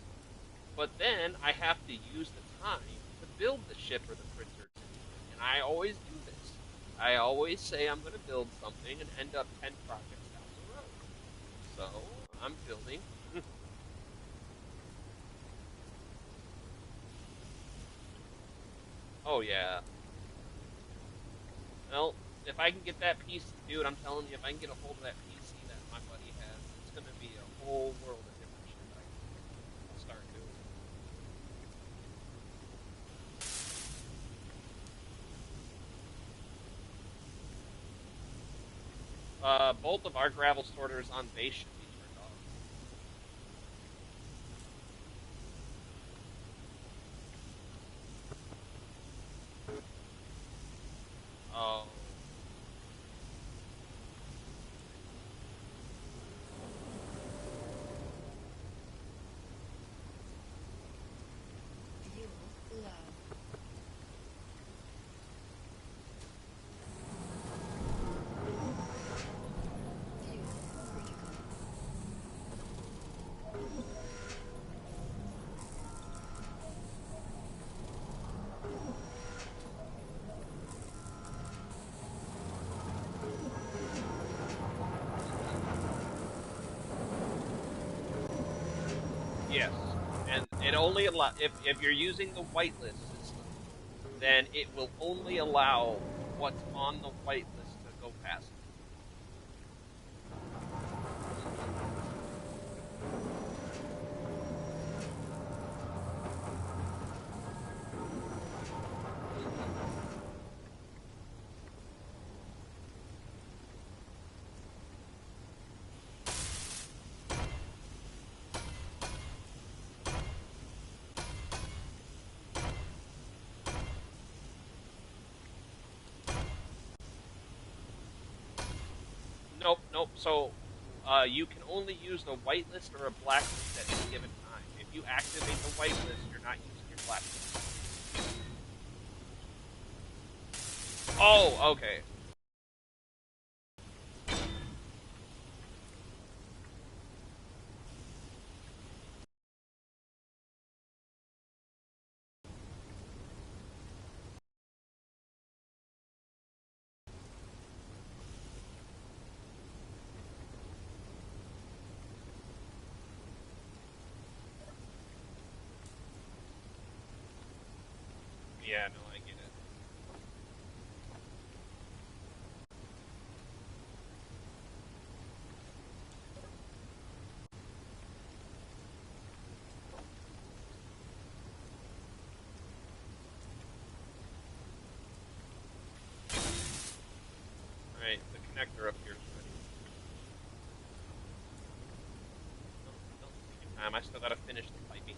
But then I have to use the time to build the ship or the printer to do it. And I always do this. I always say I'm going to build something and end up 10 projects down the road. So I'm building. Oh yeah. Well, if I can get that PC, dude, I'm telling you, if I can get a hold of that PC that my buddy has, it's gonna be a whole world of different shit I'll start doing. Both of our gravel sorters on base should be turned off. Oh, Fuel low. Fuel critical. yes. And it only allow if you're using the whitelist system, then it will only allow what's on the whitelist to go past. Nope, nope. So, you can only use the whitelist or a blacklist at any given time. If you activate the whitelist, you're not using your blacklist. Oh, okay. Yeah, no, I get it. Alright, the connector up here is ready. Don't take your time. I still gotta finish the piping.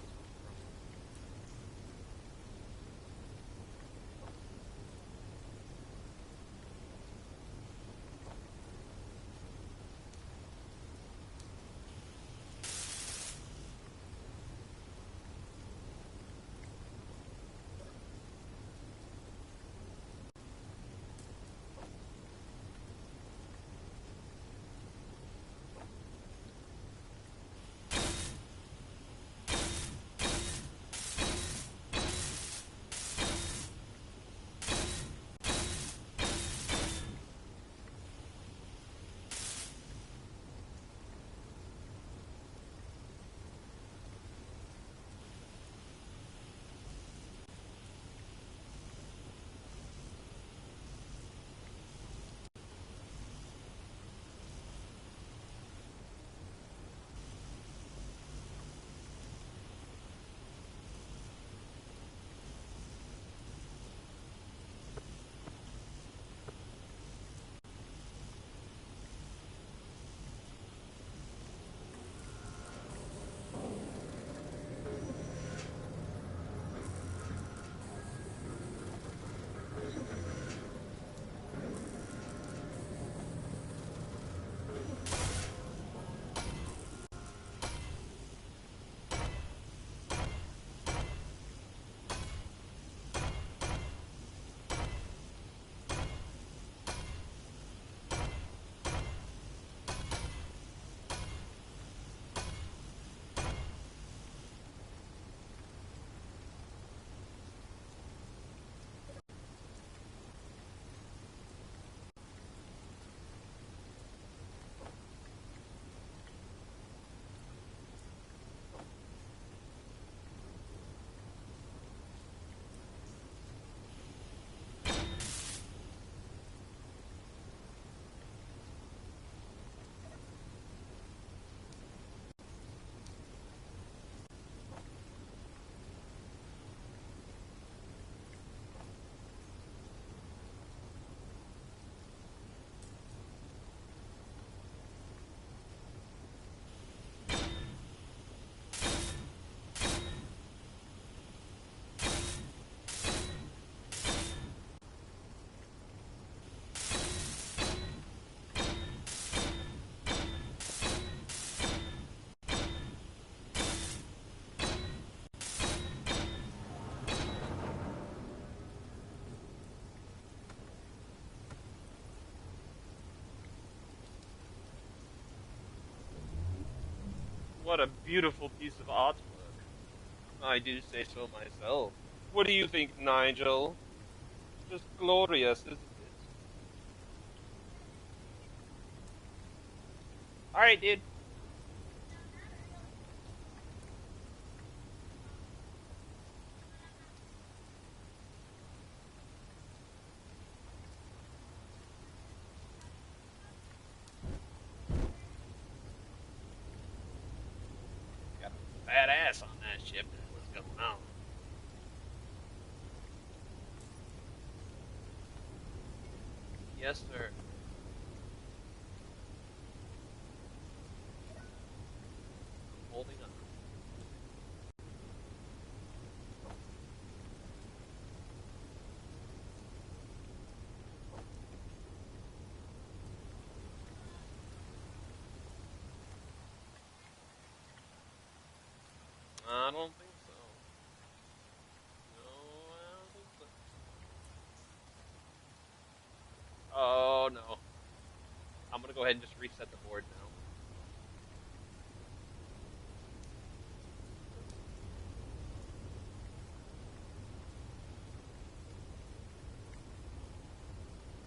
What a beautiful piece of artwork. I do say so myself. What do you think, Nigel? Just glorious, isn't it? Alright, dude. Got a fat ass on that ship. What's going on? Yes, sir. Holding on. I don't think so. No, I don't think so. Oh, no. I'm gonna go ahead and just reset the board now.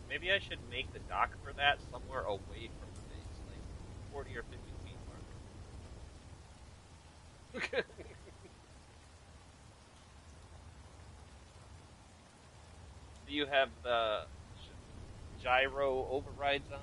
Maybe I should make the dock for that somewhere away from the base, like 40 or 50 feet farther. Do you have the gyro overrides on?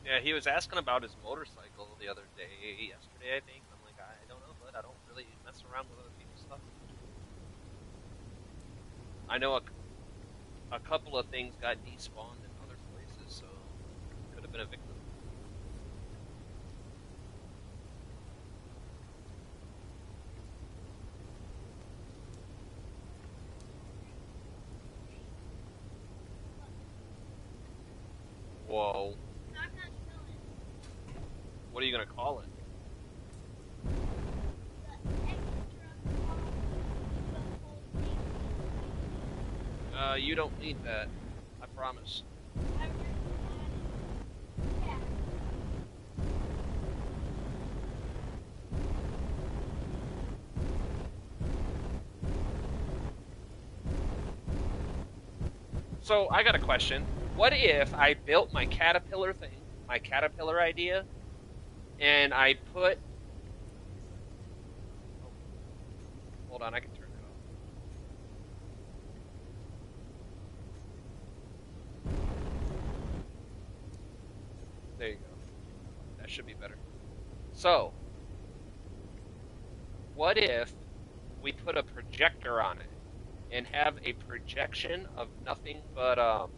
Yeah, he was asking about his motorcycle the other day, yesterday, I think. I'm like, I don't know, but I don't really mess around with other people's stuff. I know a couple of things got despawned in other places, so could have been a victim. Whoa. What are you gonna call it? You don't need that. I promise. So, I got a question. What if I built my caterpillar thing, my caterpillar idea, and I put... Oh, hold on, I can turn it off. There you go. That should be better. So, what if we put a projector on it and have a projection of nothing but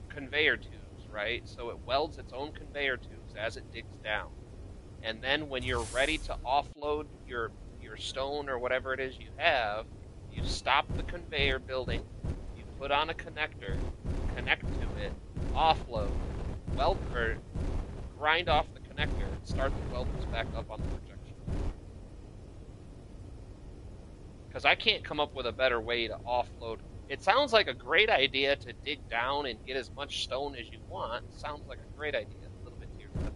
conveyor tubes, right? So it welds its own conveyor tubes as it digs down. And then when you're ready to offload your stone or whatever it is you have, you stop the conveyor building, you put on a connector, connect to it, offload, weld or grind off the connector, and start the welders back up on the projection. Because I can't come up with a better way to offload. It sounds like a great idea to dig down and get as much stone as you want. It sounds like a great idea. A little bit to your left.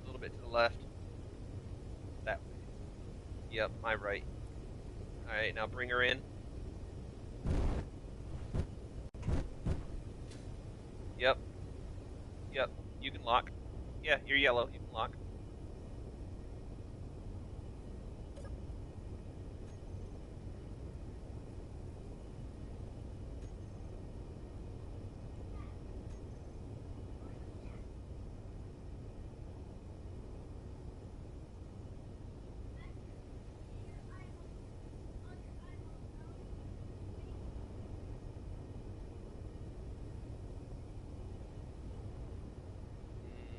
A little bit to the left. That way. Yep, my right. Alright, now bring her in. Yep. Yep. You can lock. Yeah, you're yellow. You can lock.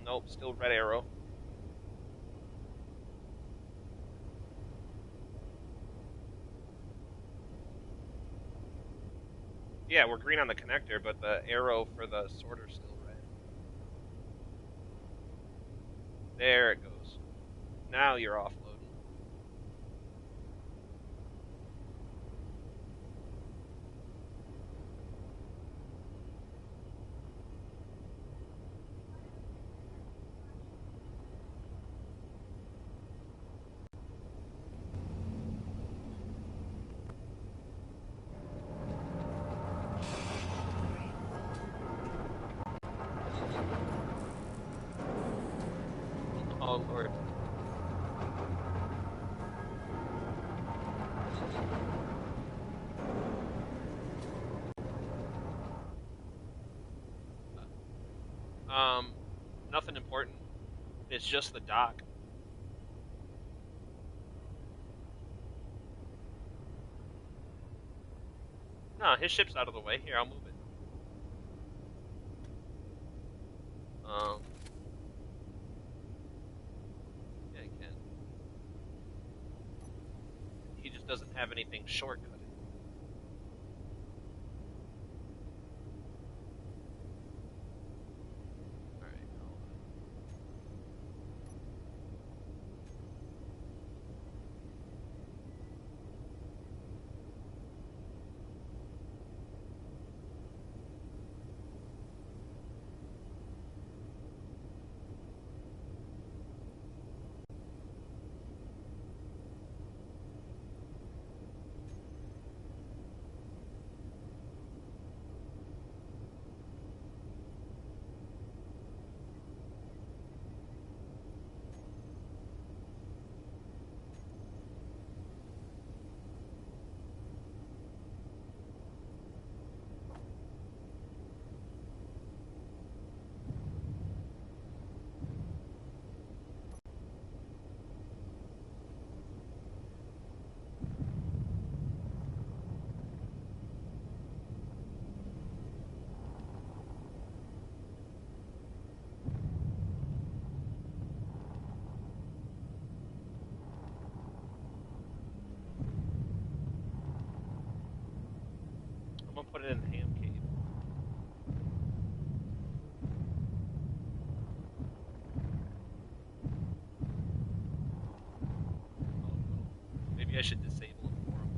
Nope, still red arrow. Yeah, we're green on the connector, but the arrow for the sorter's still red. There it goes. Now you're offloading. Oh, Lord. Nothing important. It's just the dock. No, his ship's out of the way. Here, I'll move it. Yeah, he can. He just doesn't have anything shortcutting. Alright, I'm gonna put it in the ham cave. Oh no. Maybe I should disable it for him.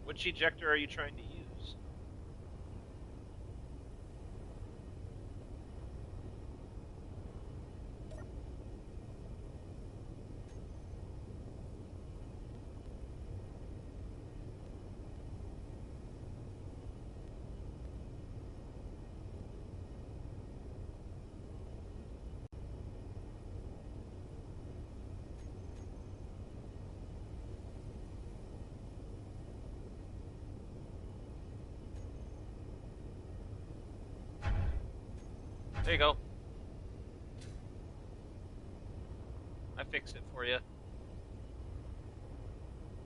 Which ejector are you trying to use? There you go. I fixed it for you.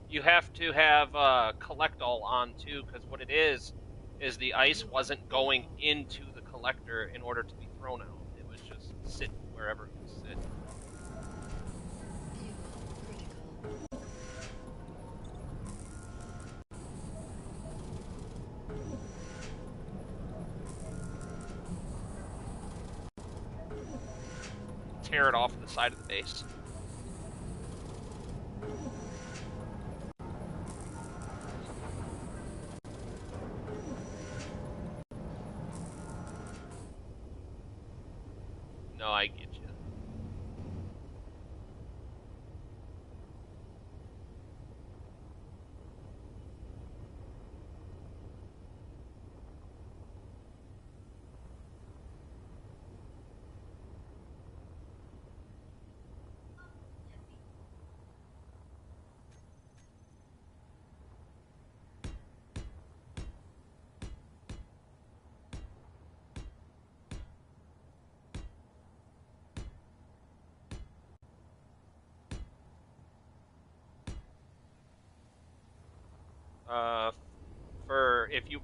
You have to have collect all on too, because what it is the ice wasn't going into the collector in order to be thrown out. It was just sitting wherever it was sitting. Tear it off the side of the base. No, I get you. Uh, for if you,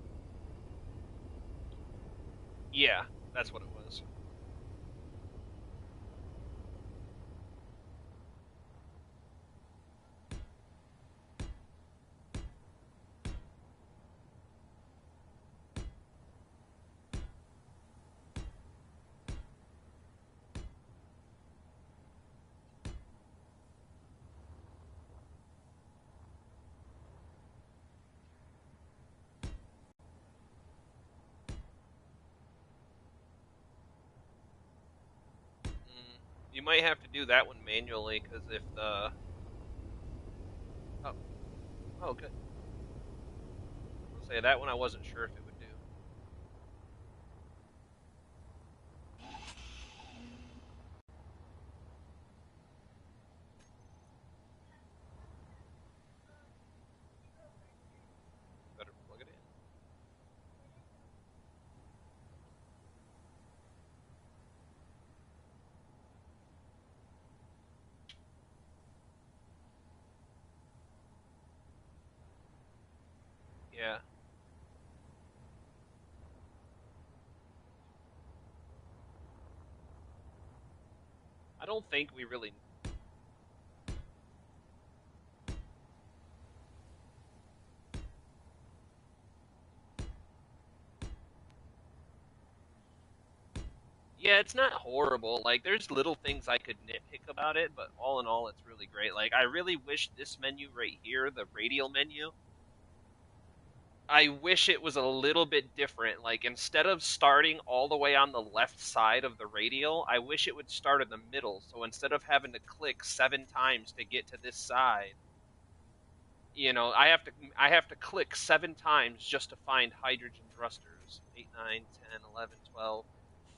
yeah, that's what it was. Mm, you might have to do that one manually because if the oh oh good, I'll say that one I wasn't sure if it would do. Better plug it in. Yeah, I don't think we really. Yeah, it's not horrible. Like, there's little things I could nitpick about it, but all in all, it's really great. Like, I really wish this menu right here, the radial menu, I wish it was a little bit different. Like, instead of starting all the way on the left side of the radial, I wish it would start in the middle. So instead of having to click 7 times to get to this side, I have to click 7 times just to find hydrogen thrusters. 8, 9, 10, 11, 12,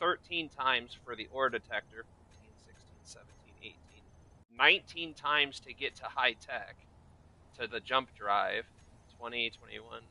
13 times for the ore detector. 15, 16, 17, 18, 19 times to get to high tech, to the jump drive. 20, 21.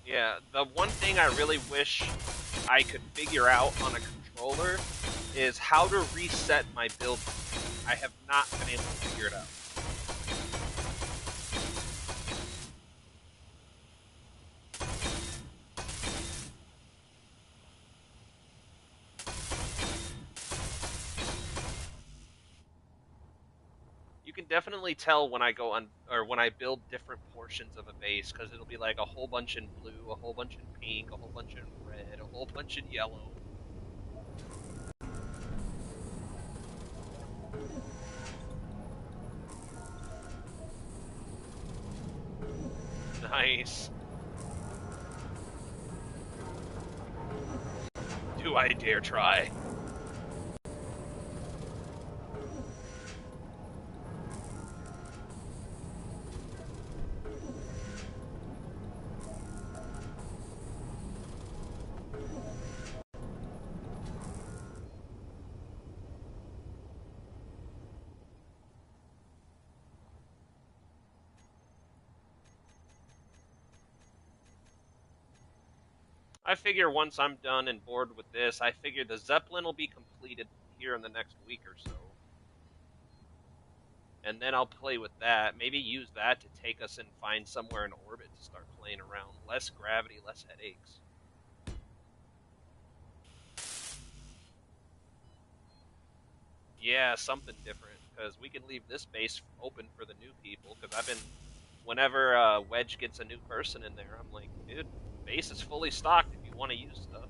Yeah, the one thing I really wish I could figure out on a controller is how to reset my build. I have not been able to figure it out. You can definitely tell when I go on or when I build different portions of a base because it'll be like a whole bunch in blue, a whole bunch in pink, a whole bunch in red, a whole bunch in yellow. Nice. Do I dare try? I figure once I'm done and bored with this, I figure the Zeppelin will be completed here in the next week or so. And then I'll play with that. Maybe use that to take us and find somewhere in orbit to start playing around. Less gravity, less headaches. Yeah, something different because we can leave this base open for the new people. Because whenever Wedge gets a new person in there, I'm like, dude, base is fully stocked if you want to use stuff.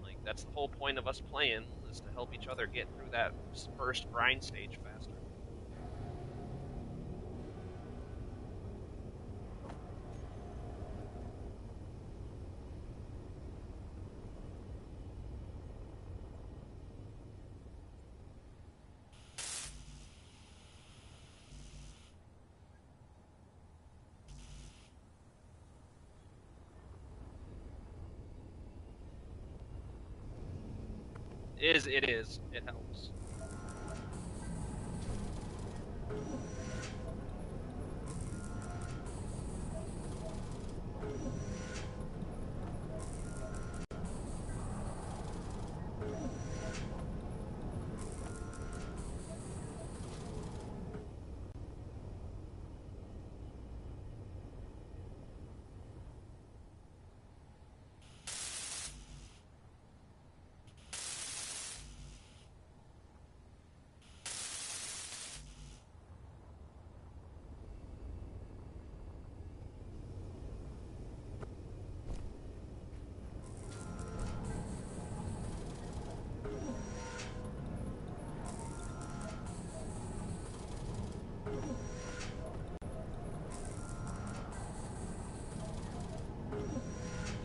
Like, that's the whole point of us playing, is to help each other get through that first grind stage faster. It is. It helps.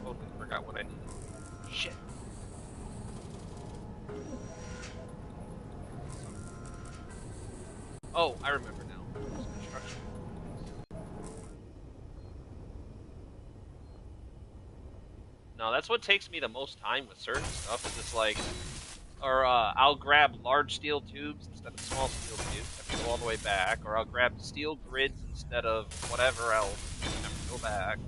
Totally forgot what I needed. Shit. Oh, I remember now. Construction. No, that's what takes me the most time with certain stuff. Is it's like, or I'll grab large steel tubes instead of small steel tubes. I have to go all the way back, or I'll grab steel grids instead of whatever else. I have to go back.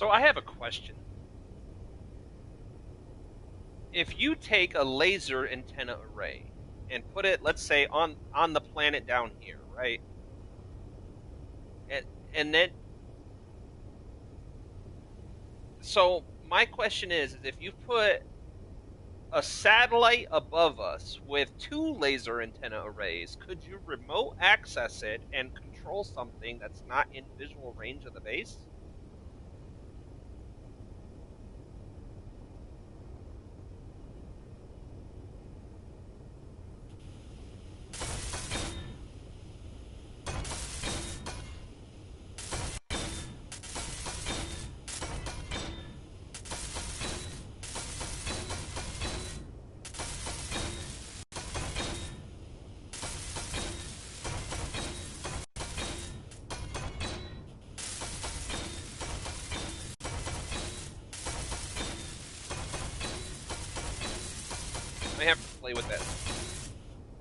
So I have a question. If you take a laser antenna array and put it, let's say, on the planet down here, right? And and then, so my question is if you put a satellite above us with two laser antenna arrays, could you remote access it and control something that's not in visual range of the base? I have to play with that.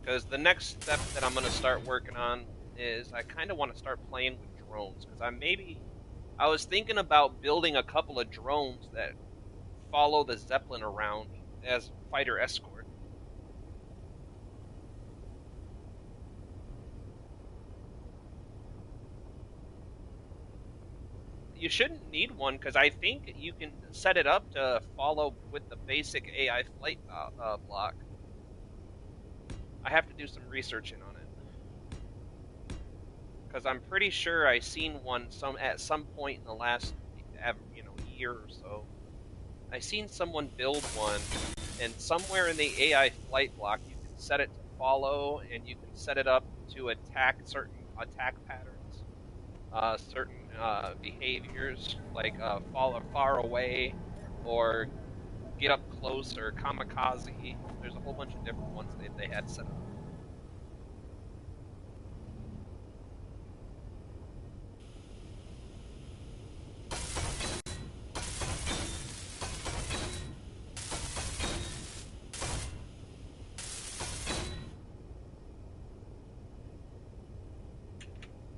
Because the next step that I'm going to start working on is I kind of want to start playing with drones. Because I was thinking about building a couple of drones that follow the Zeppelin around as fighter escort. You shouldn't need one because I think you can set it up to follow with the basic AI flight block. I have to do some researching on it because I'm pretty sure I seen one at some point in the last year or so. I seen someone build one, and somewhere in the AI flight block you can set it to follow, and you can set it up to attack certain attack patterns, certain behaviors like fall far away or get up close or kamikaze. There's a whole bunch of different ones they had set up.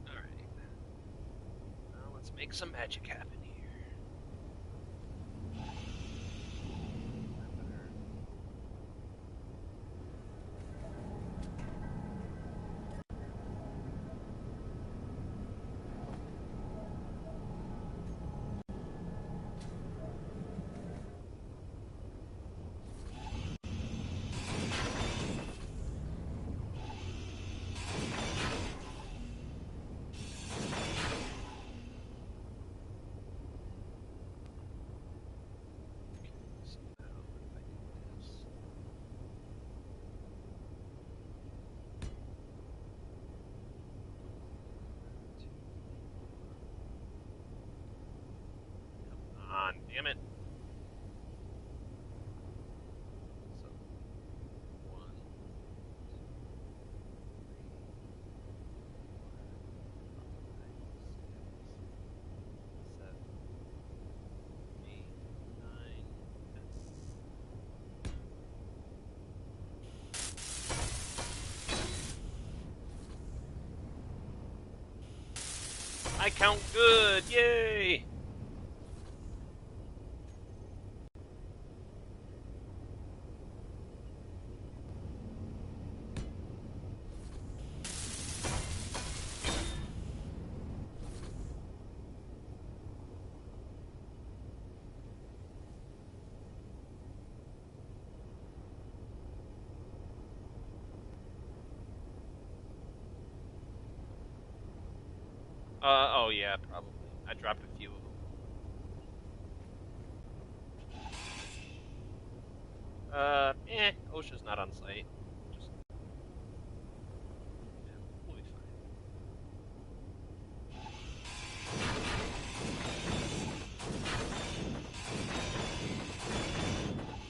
Alright. Now let's make some magic happen here. Damn it. So, 1, 2, 3, 4, 5, 6, 7, 8, 9, 10. I count good! Yay! Oh yeah, probably. I dropped a few of them. OSHA's not on site. Just, yeah, we'll be fine.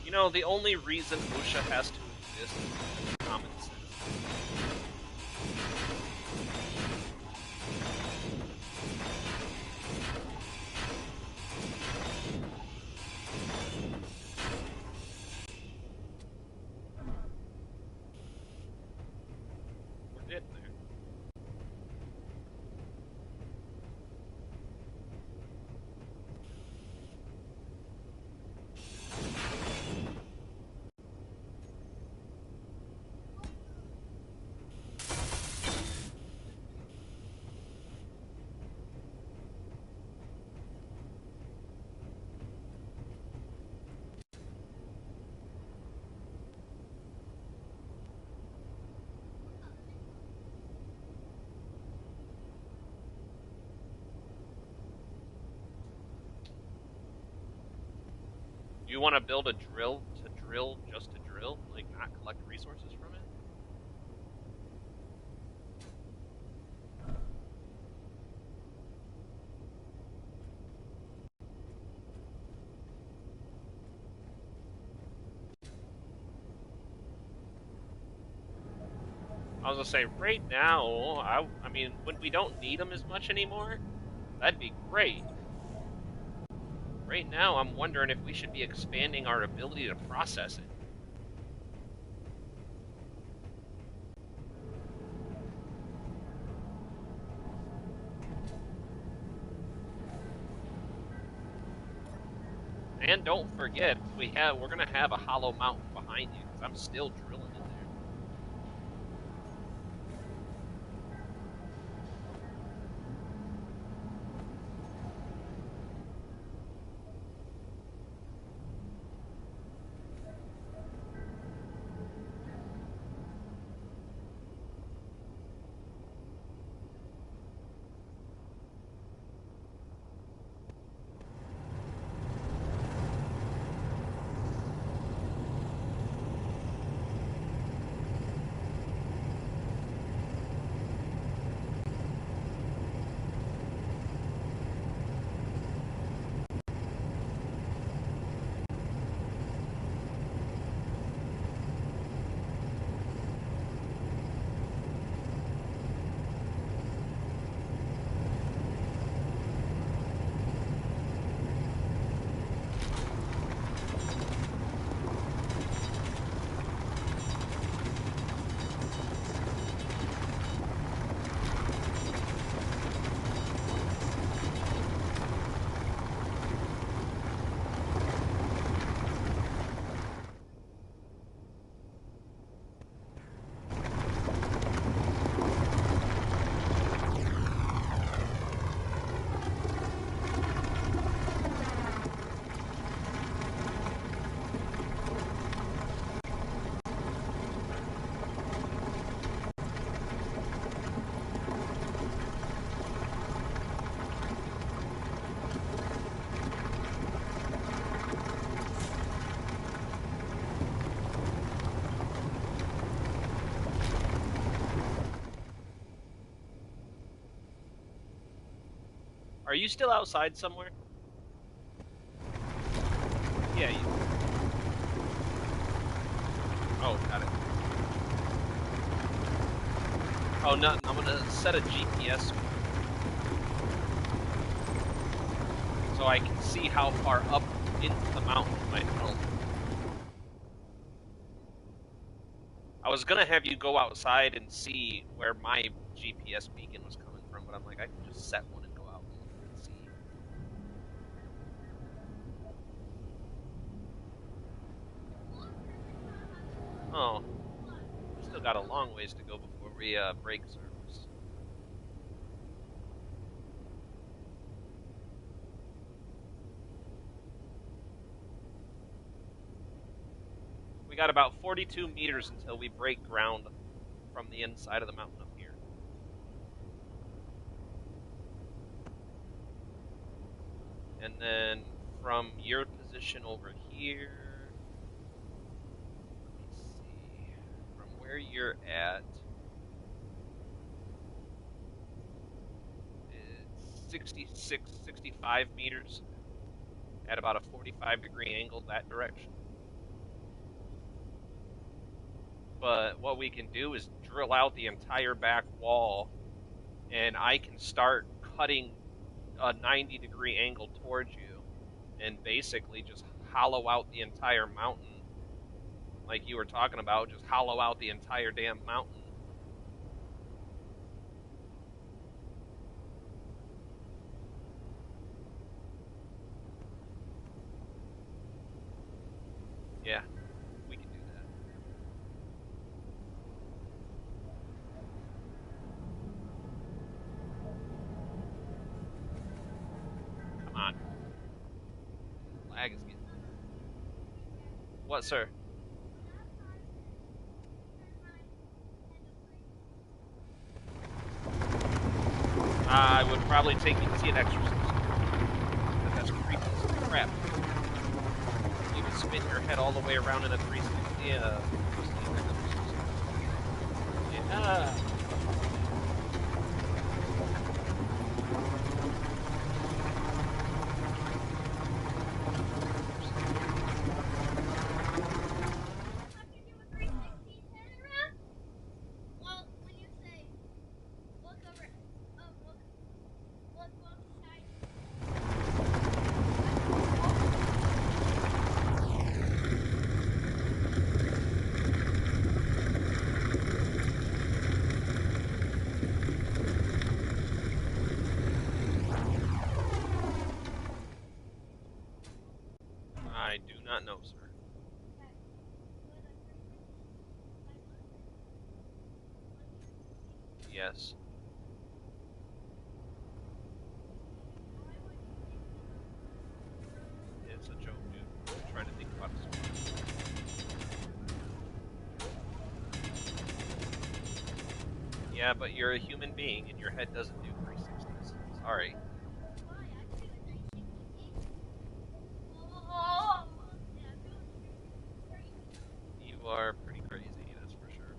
You know, the only reason OSHA has to exist is common sense. We're getting there. Do you want to build a drill just to drill, like not collect resources from it? I was gonna say, right now, I mean, when we don't need them as much anymore, that'd be great. Right now, I'm wondering if we should be expanding our ability to process it. And don't forget, we're gonna have a hollow mountain behind you, because I'm still drilling in there. Are you still outside somewhere? Yeah. Oh, got it. Oh, no, I'm gonna set a GPS so I can see how far up into the mountain might help. I was gonna have you go outside and see where my GPS beacon was coming from, but I'm like, I can just set one and go out and see. Oh, we still got a long ways to go before we break service. We got about 42 meters until we break ground from the inside of the mountain up here. And then from your position over here, let me see, from where you're at, it's 66, 65 meters at about a 45-degree angle that direction. But what we can do is drill out the entire back wall, and I can start cutting a 90-degree angle towards you, and basically just hollow out the entire mountain, like you were talking about, just hollow out the entire damn mountain. Yeah, we can do that. Come on. Lag is getting... What, sir? I would probably take you to see an exorcist. But that's creepy as crap. Even spin your head all the way around in a 360. Yeah. Well, when you say look over, look both sides. I do not know, sir. Yes. It's a joke, dude. I'm trying to think about this one. Yeah, but you're a human being and your head doesn't do 360s. Sorry. You are pretty crazy, that's for sure.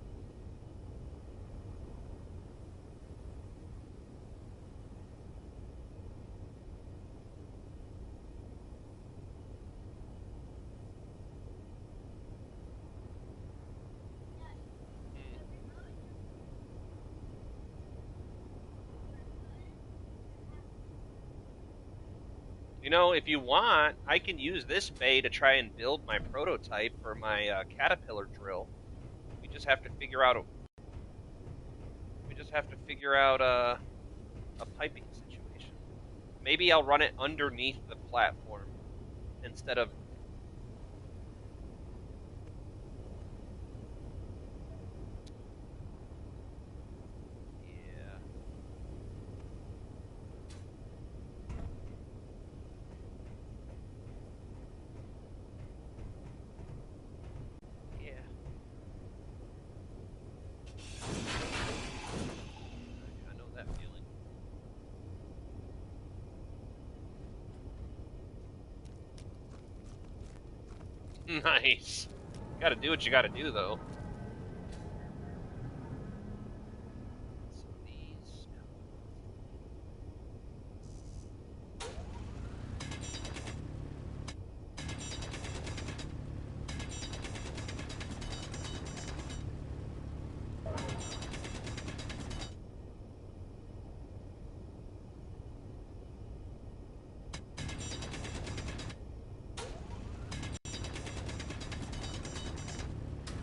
You know, if you want, I can use this bay to try and build my prototype for my caterpillar drill. We just have to figure out a piping situation. Maybe I'll run it underneath the platform instead of. Yeah. Yeah. I know that feeling. Nice. Gotta do what you gotta do, though. So these.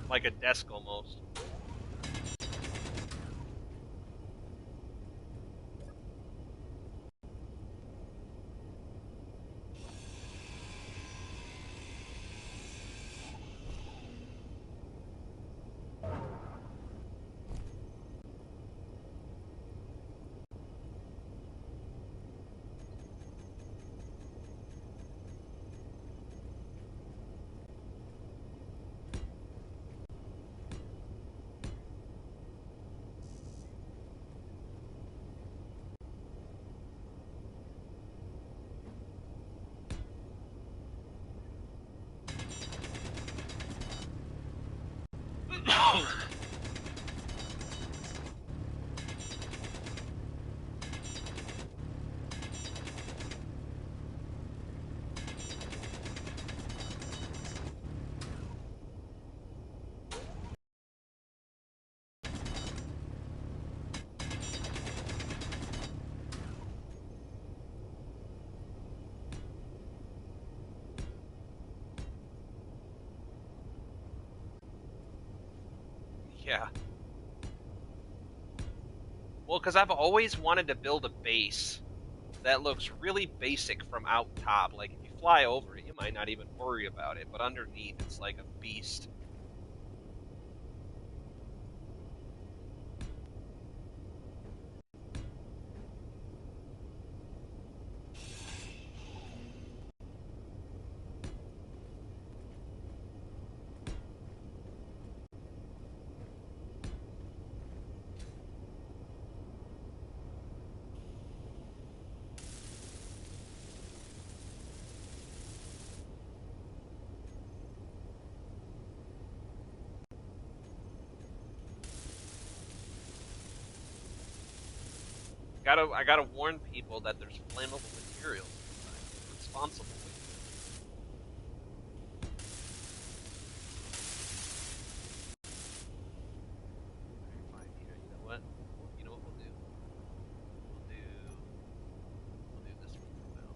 Like a desk almost. Yeah. Well, because I've always wanted to build a base that looks really basic from out top. Like, if you fly over it, you might not even worry about it, but underneath, it's like a beast. I gotta warn people that there's flammable materials inside. Be responsible with it. Fine, here. You know what? You know what we'll do? We'll do this one for now.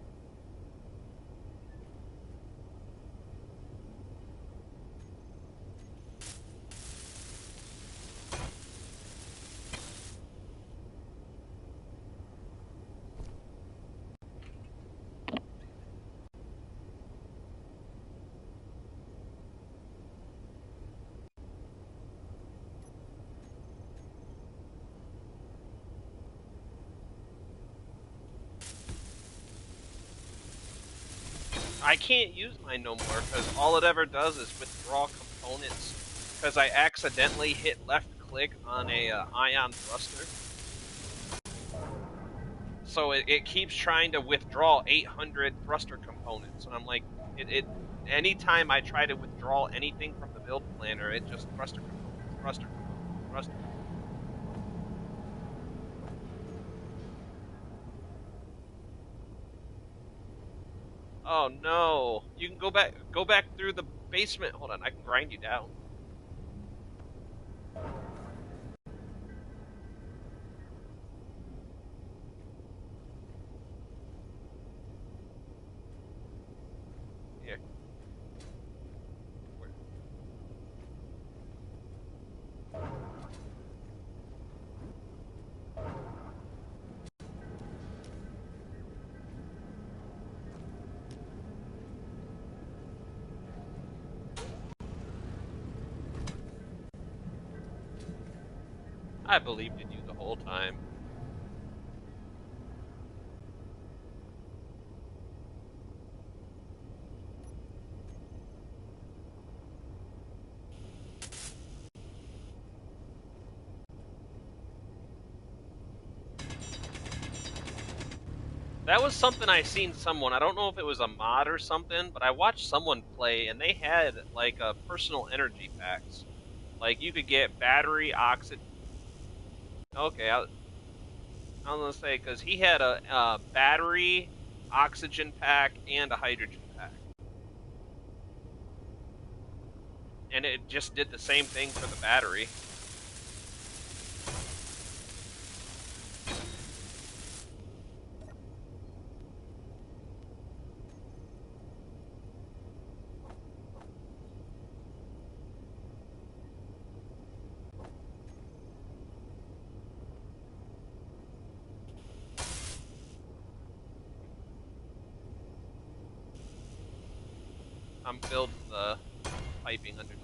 I can't use mine no more because all it ever does is withdraw components. Because I accidentally hit left click on a ion thruster, so it keeps trying to withdraw 800 thruster components, and I'm like, anytime I try to withdraw anything from the build planner, it just thruster components, thruster components, thruster. Oh no! You can go back through the basement. Hold on, I can grind you down. Here. Where? I believed in you the whole time. That was something I seen someone. I don't know if it was a mod or something, but I watched someone play, and they had like a personal energy packs. Like you could get battery, oxygen. Okay, I was gonna say because he had a battery, oxygen pack, and a hydrogen pack, and it just did the same thing for the battery. I'm building the piping underneath.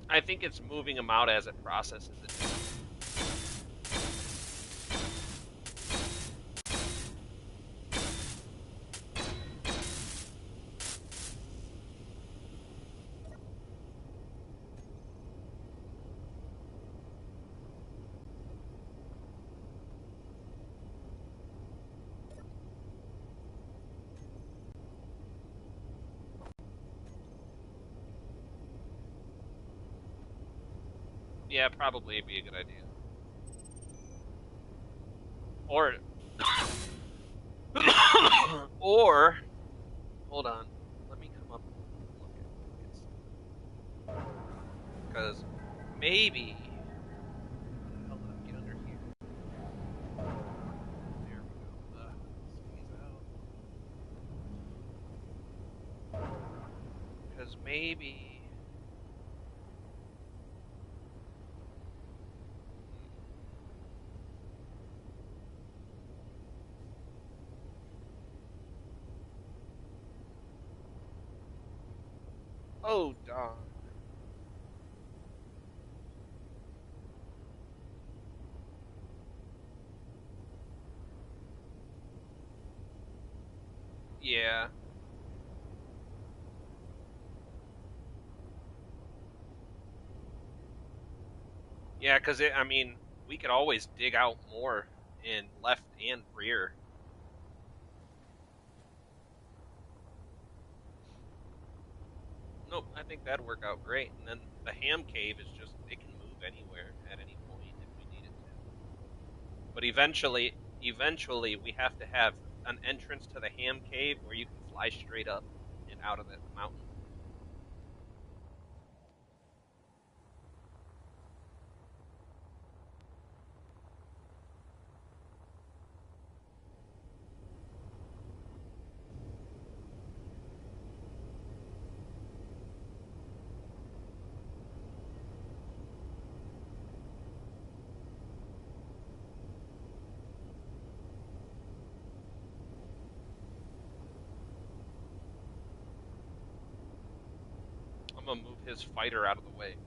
I think it's moving them out as it processes it. Yeah, probably it'd be a good idea. Or, or, hold on. Let me come up and look at this. Because maybe. How the hell did I get under here? There we go. Squeeze out. maybe. Oh, darn. Yeah. Yeah, because I mean, we could always dig out more in left and rear. Nope, I think that'd work out great. And then the ham cave is just, it can move anywhere at any point if we need it to. But eventually, we have to have an entrance to the ham cave where you can fly straight up and out of the mountain. I'm gonna move his fighter out of the way.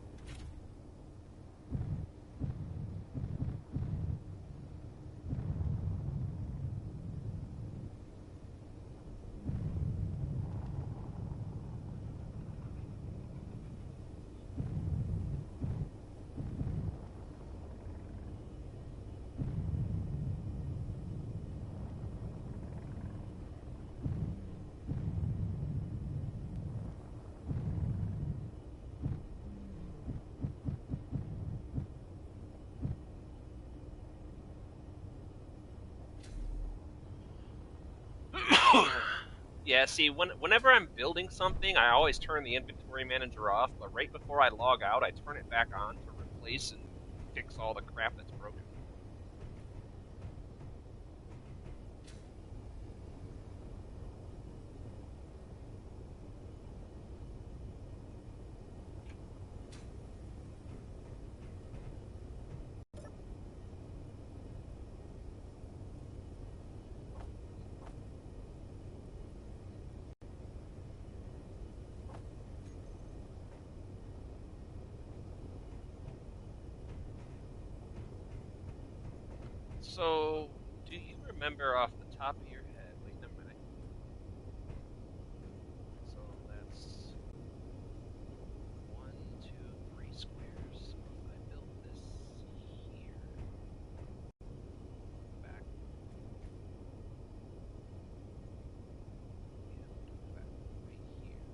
Yeah, see, whenever I'm building something, I always turn the inventory manager off, but right before I log out, I turn it back on to replace and fix all the crap that's broken. So, do you remember off the top of your head? Wait, never mind. So that's 1, 2, 3 squares. So if I build this here, back, and back right here.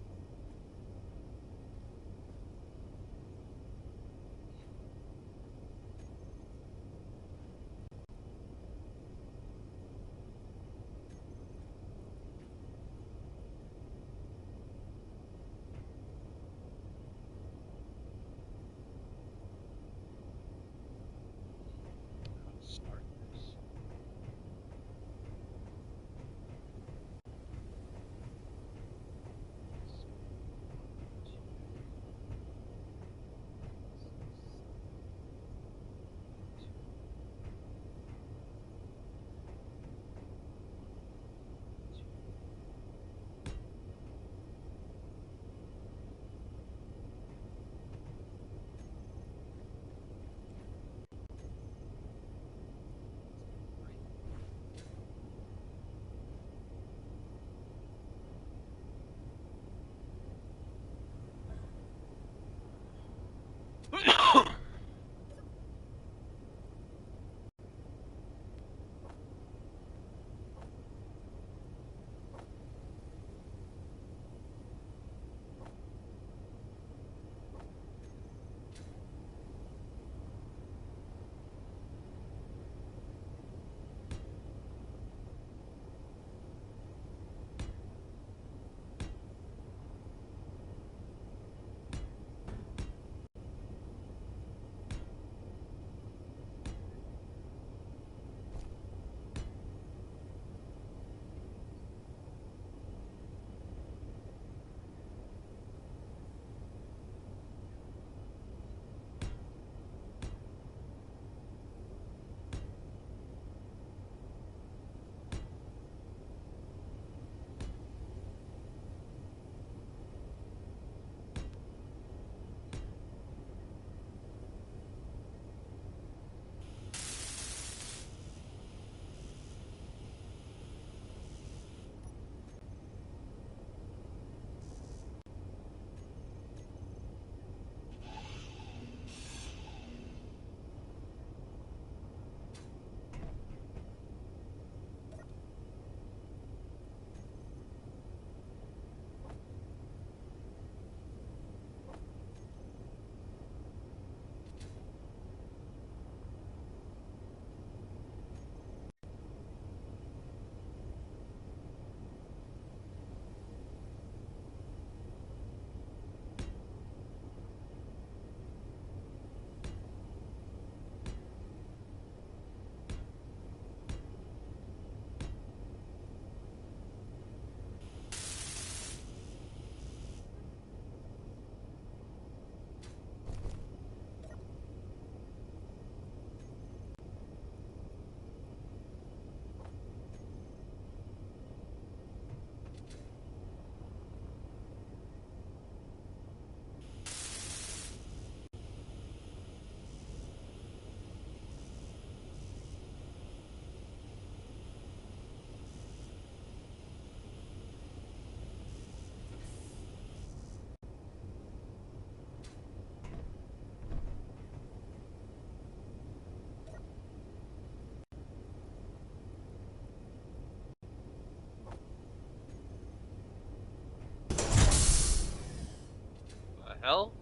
hell?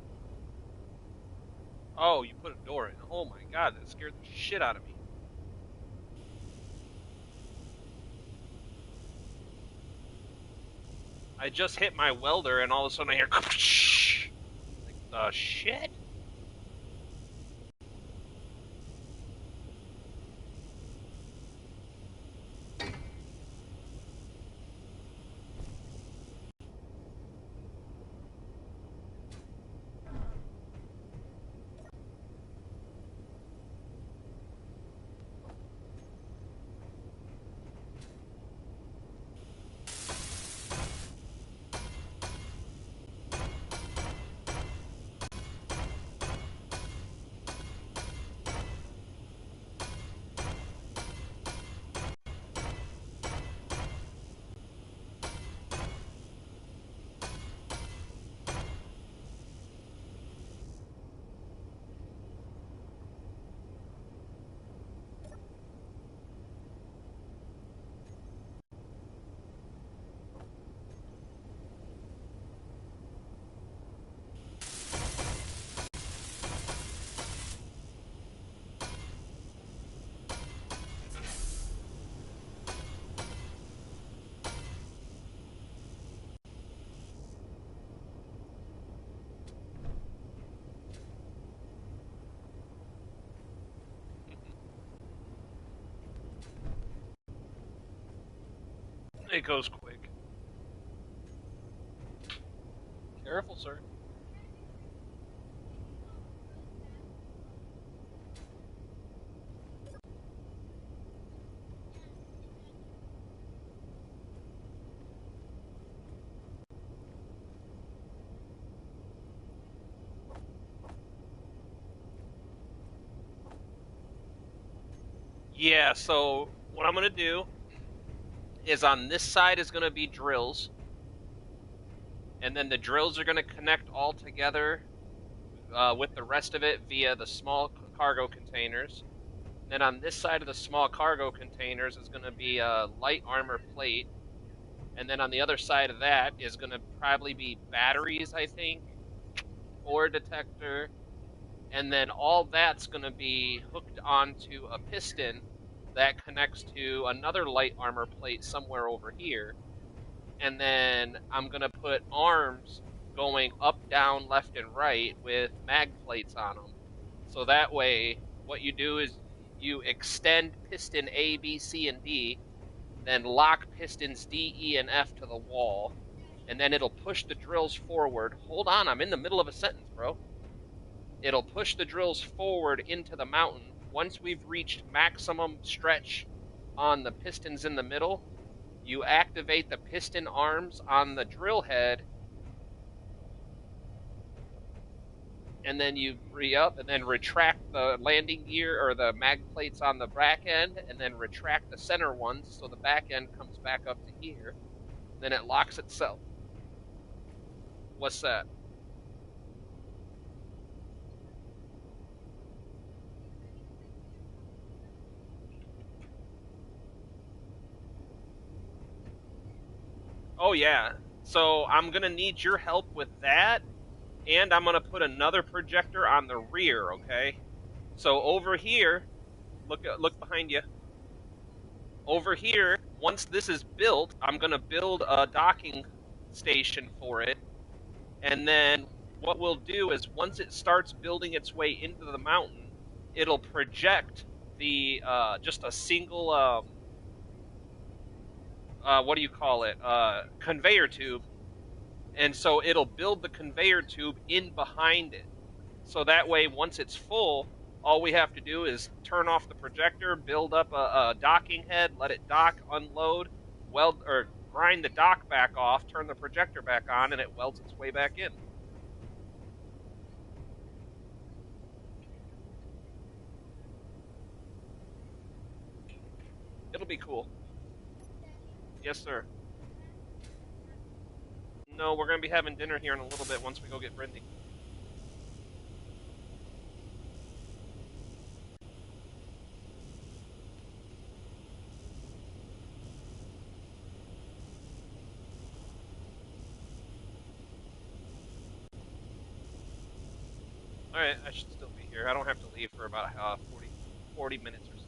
Oh, you put a door in. Oh my god, that scared the shit out of me. I just hit my welder and all of a sudden I hear like the shit? It goes quick. Careful, sir. Yeah, so what I'm gonna do is on this side is gonna be drills, and then the drills are gonna connect all together with the rest of it via the small cargo containers. Then on this side of the small cargo containers is gonna be a light armor plate, and then on the other side of that is gonna probably be batteries, I think, ore detector, and then all that's going to be hooked onto a piston that connects to another light armor plate somewhere over here. And then I'm going to put arms going up, down, left, and right with mag plates on them. So that way, what you do is you extend piston A, B, C, and D, then lock pistons D, E, and F to the wall, and then it'll push the drills forward. Hold on, I'm in the middle of a sentence, bro. It'll push the drills forward into the mountain. Once we've reached maximum stretch on the pistons in the middle, you activate the piston arms on the drill head, and then you re-up and then retract the landing gear or the mag plates on the back end, and then retract the center ones so the back end comes back up to here. Then it locks itself. What's that? Oh yeah. So I'm gonna need your help with that, and I'm gonna put another projector on the rear. Okay. So over here, look behind you. Over here, once this is built, I'm gonna build a docking station for it, and then what we'll do is once it starts building its way into the mountain, it'll project the just a single what do you call it, conveyor tube, and so it'll build the conveyor tube in behind it. So that way, once it's full, all we have to do is turn off the projector, build up a docking head, let it dock, unload, weld or grind the dock back off, turn the projector back on, and it welds its way back in. It'll be cool. Yes, sir. No, we're going to be having dinner here in a little bit once we go get Brindy. Alright, I should still be here. I don't have to leave for about 40 minutes or so.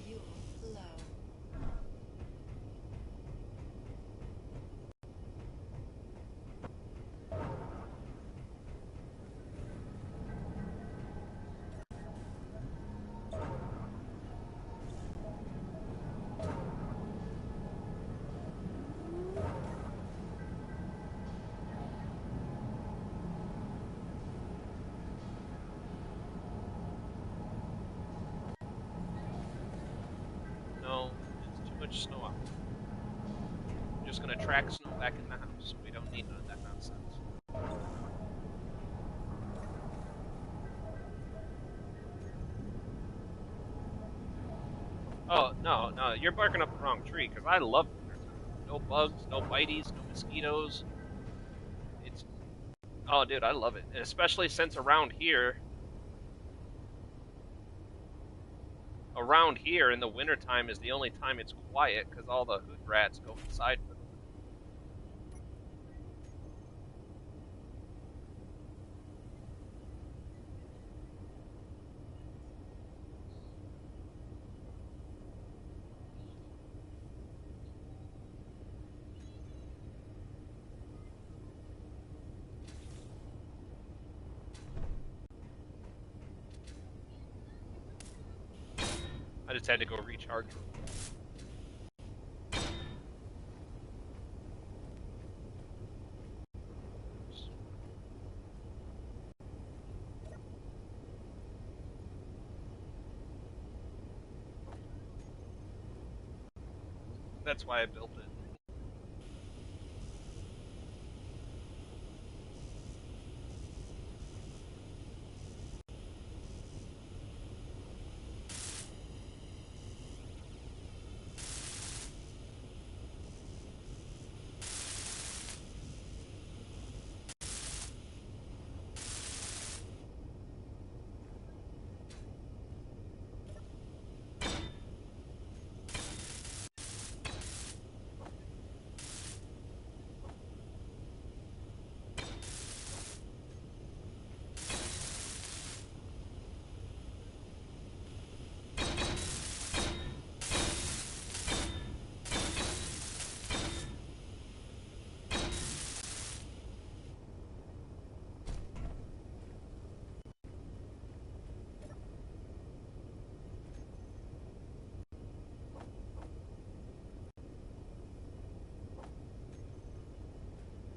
Fuel low. No, it's too much snow out. I'm just gonna track snow back in the house. We don't need none of that nonsense. Oh, no, no, you're barking up the wrong tree, because I love wintertime. No bugs, no bites, no mosquitoes. It's, oh, dude, I love it. And especially since around here in the wintertime is the only time it's quiet, because all the hood rats go inside for the I just had to go recharge. That's why I built it.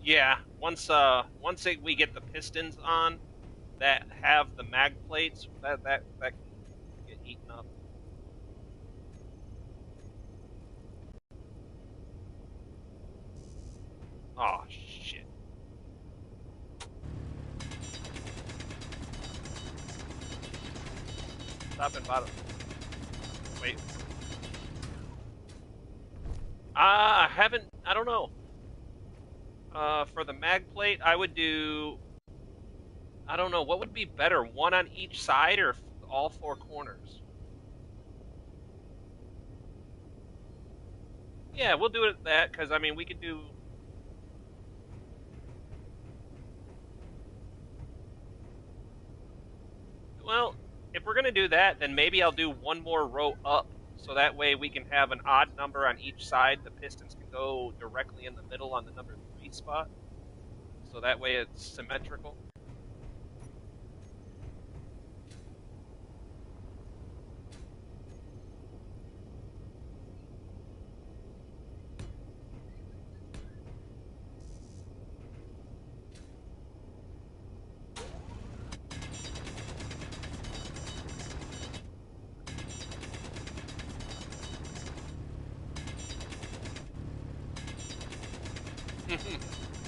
Yeah, once we get the pistons on that have the mag plates, that can get eaten up. Oh shit! Top and bottom. Wait. I haven't. I don't know. For the mag plate, I would do. I don't know. What would be better, one on each side or all four corners? Yeah, we'll do it at that because I mean we could do. Well, if we're gonna do that, then maybe I'll do one more row up, so that way we can have an odd number on each side. The pistons can go directly in the middle on the number 3 spot, so that way it's symmetrical.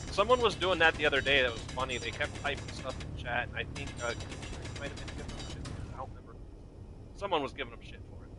Someone was doing that the other day. That was funny. They kept typing stuff in chat, and I think Killstreak might have been giving them shit for it. I don't remember. Someone was giving them shit for it.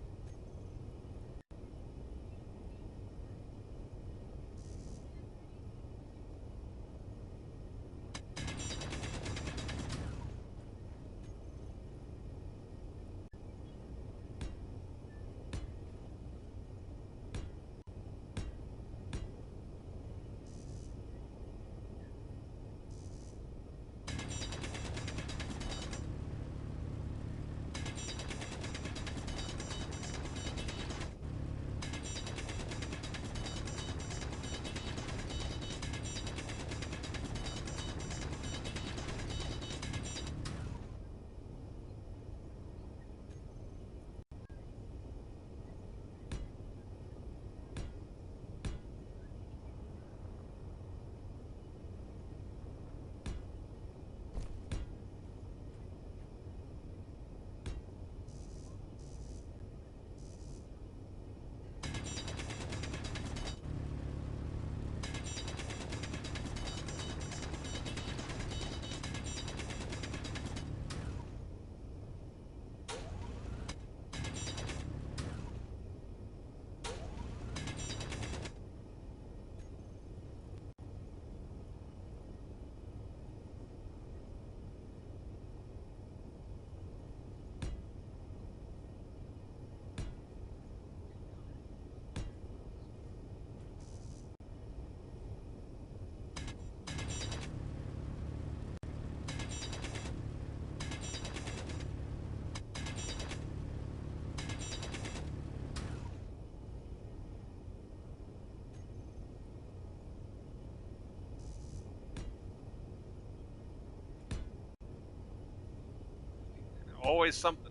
Always something.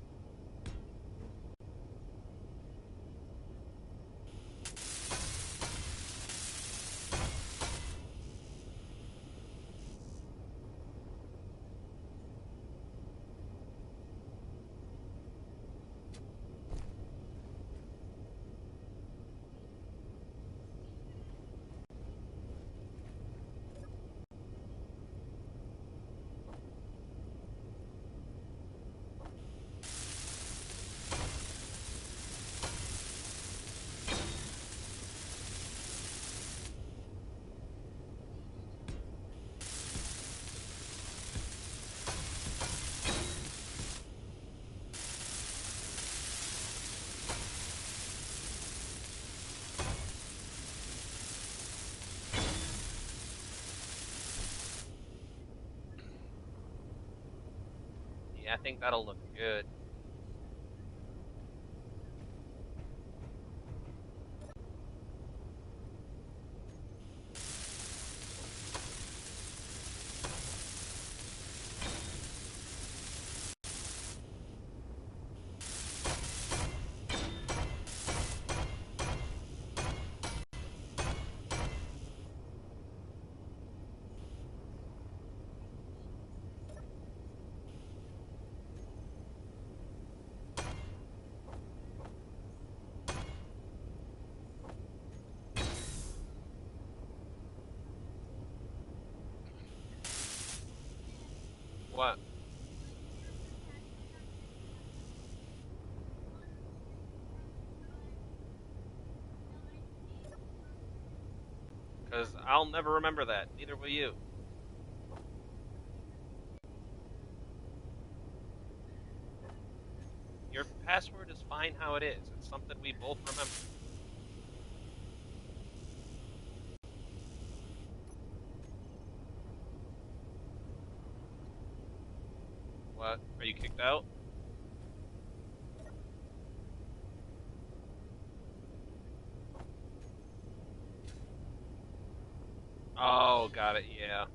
Yeah, I think that'll look good. What? Because I'll never remember that. Neither will you. Your password is fine how it is. It's something we both remember. What? Are you kicked out? Oh, got it. Yeah.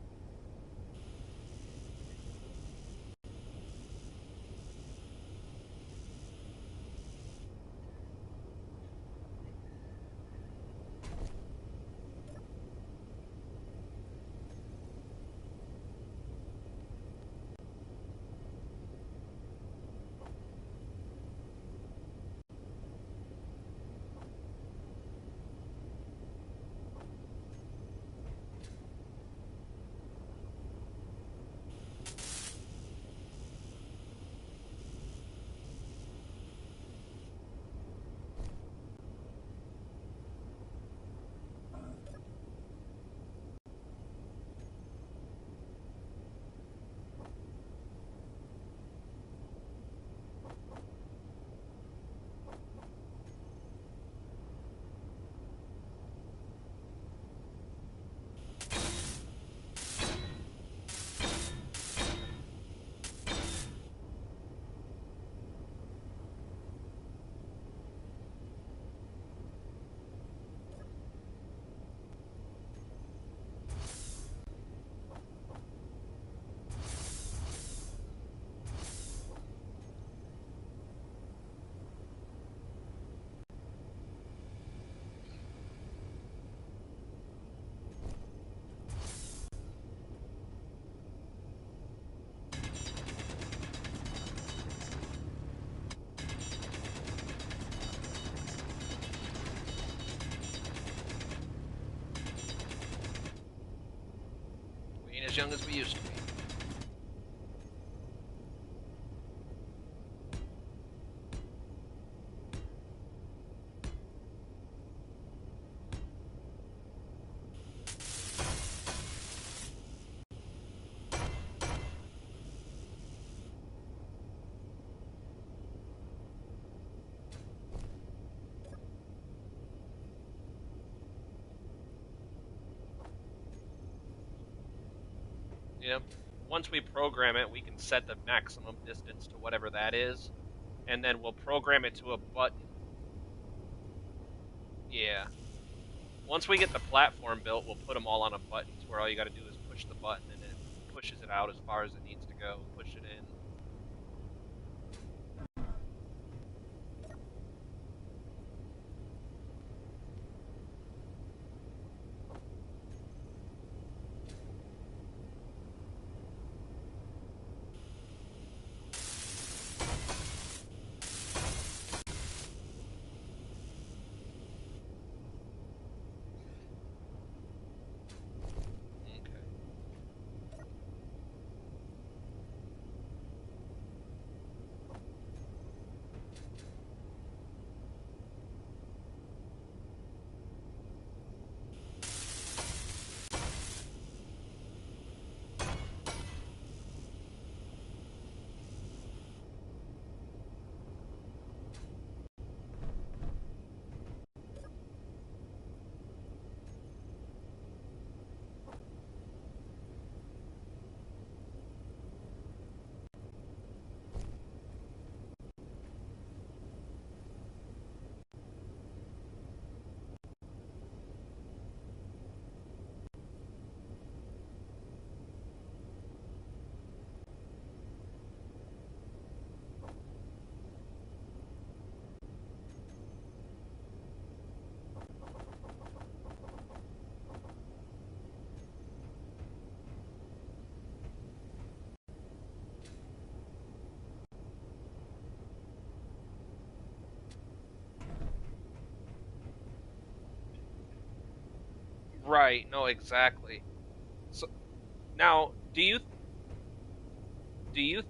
young as we used to be. Yep. Once we program it, we can set the maximum distance to whatever that is, and then we'll program it to a button. Yeah. Once we get the platform built, we'll put them all on a button where all you got to do is push the button and it pushes it out as far as it needs to go. Push it in. Okay. Right. No, exactly. So now, do you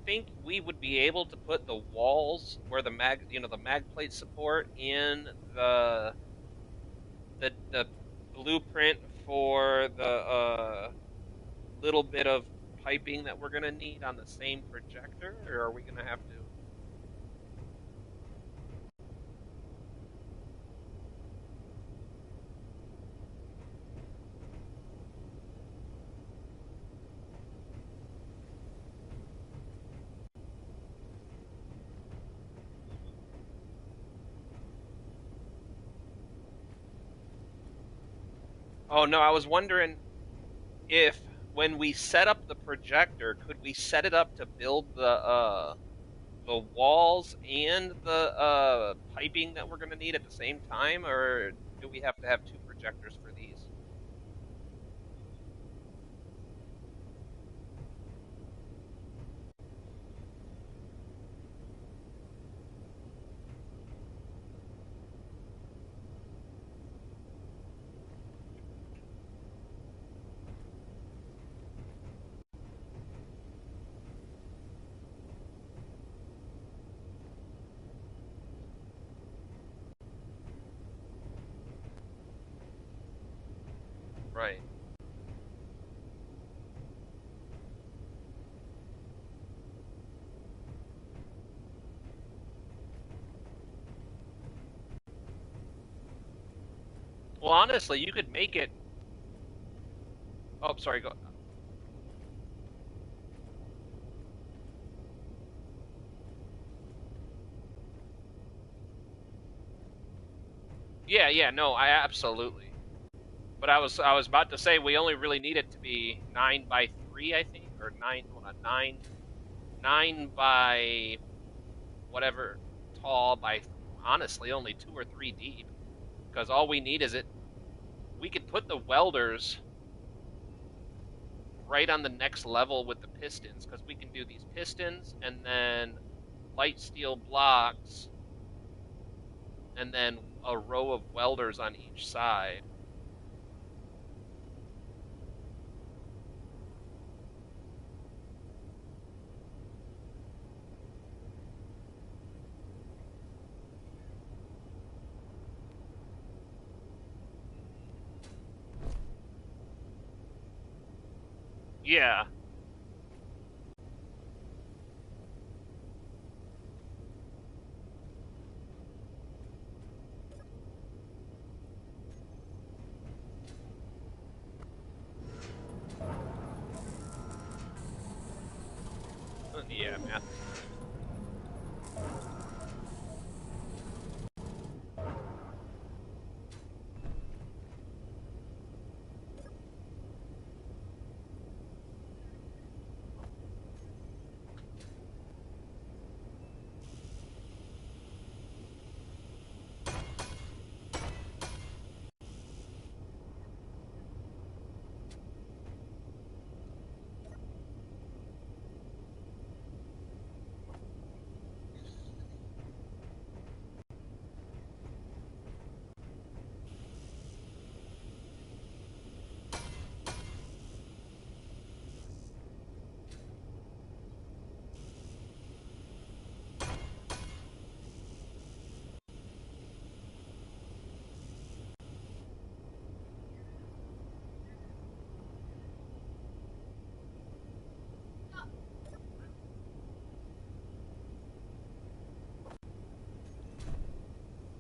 think we would be able to put the walls where the mag plate support in the blueprint for the little bit of piping that we're gonna need on the same projector, or are we gonna have to? Oh no, I was wondering if when we set up the projector, could we set it up to build the walls and the piping that we're gonna need at the same time, or do we have to have two projectors for these? Right. Well, honestly, you could make it. Oh, sorry. Go. Yeah, yeah. No, I absolutely. But I was about to say we only really need it to be 9 by 3, I think, or nine. Hold on, 9 by whatever tall by honestly only 2 or 3 deep, because all we need is it. We could put the welders right on the next level with the pistons, because we can do these pistons and then light steel blocks and then a row of welders on each side. Yeah. Yeah, math is good.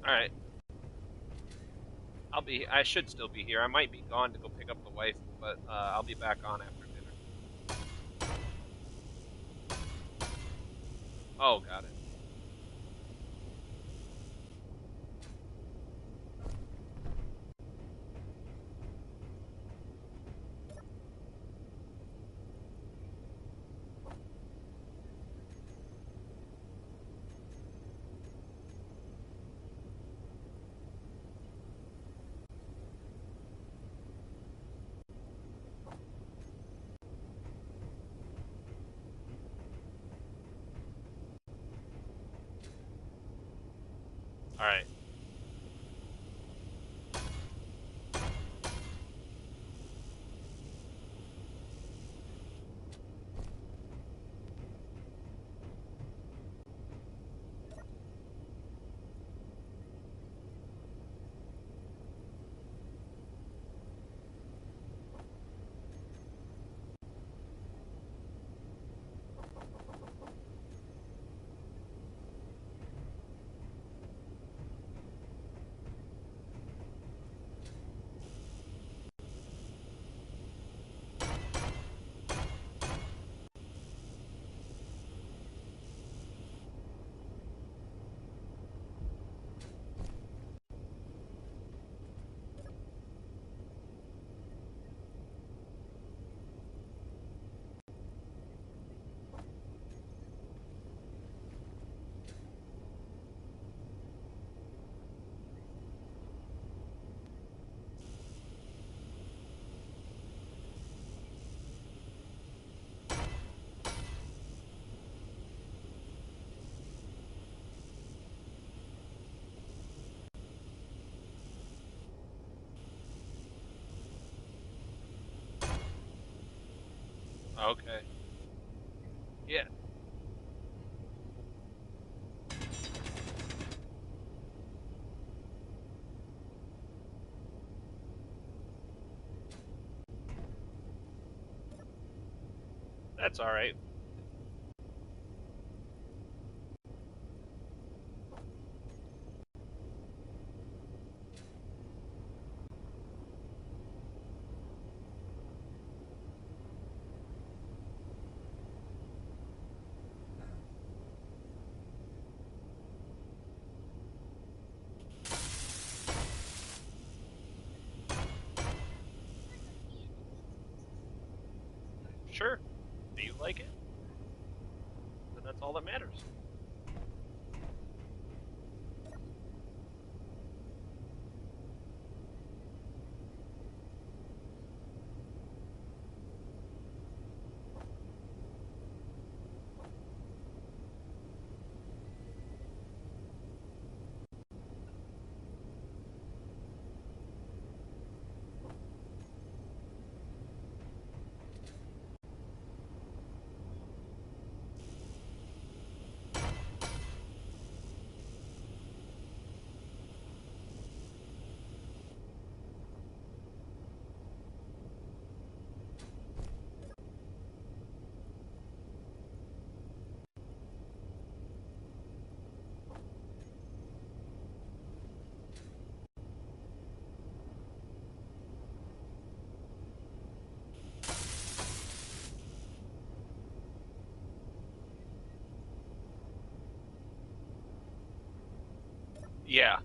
All right. I should still be here. I might be gone to go pick up the wife, but I'll be back on after dinner. Oh, got it. All right. Okay. Yeah. That's all right. Sure. Do you like it? Then that's all that matters. Yeah.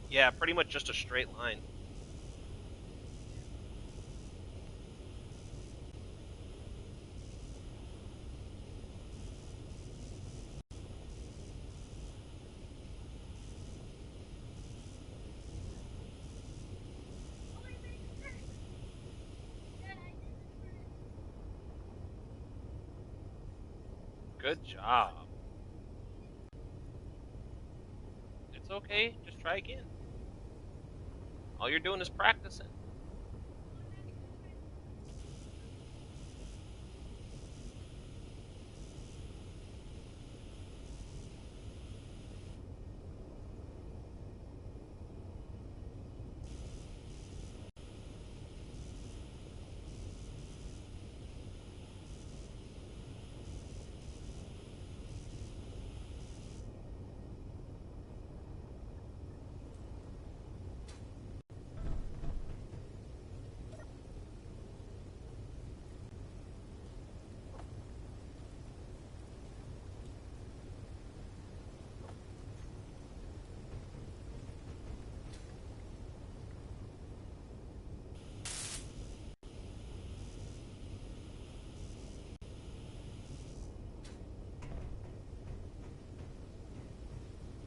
Yeah, pretty much just a straight line. Good job. It's okay. Just try again. All you're doing is practicing.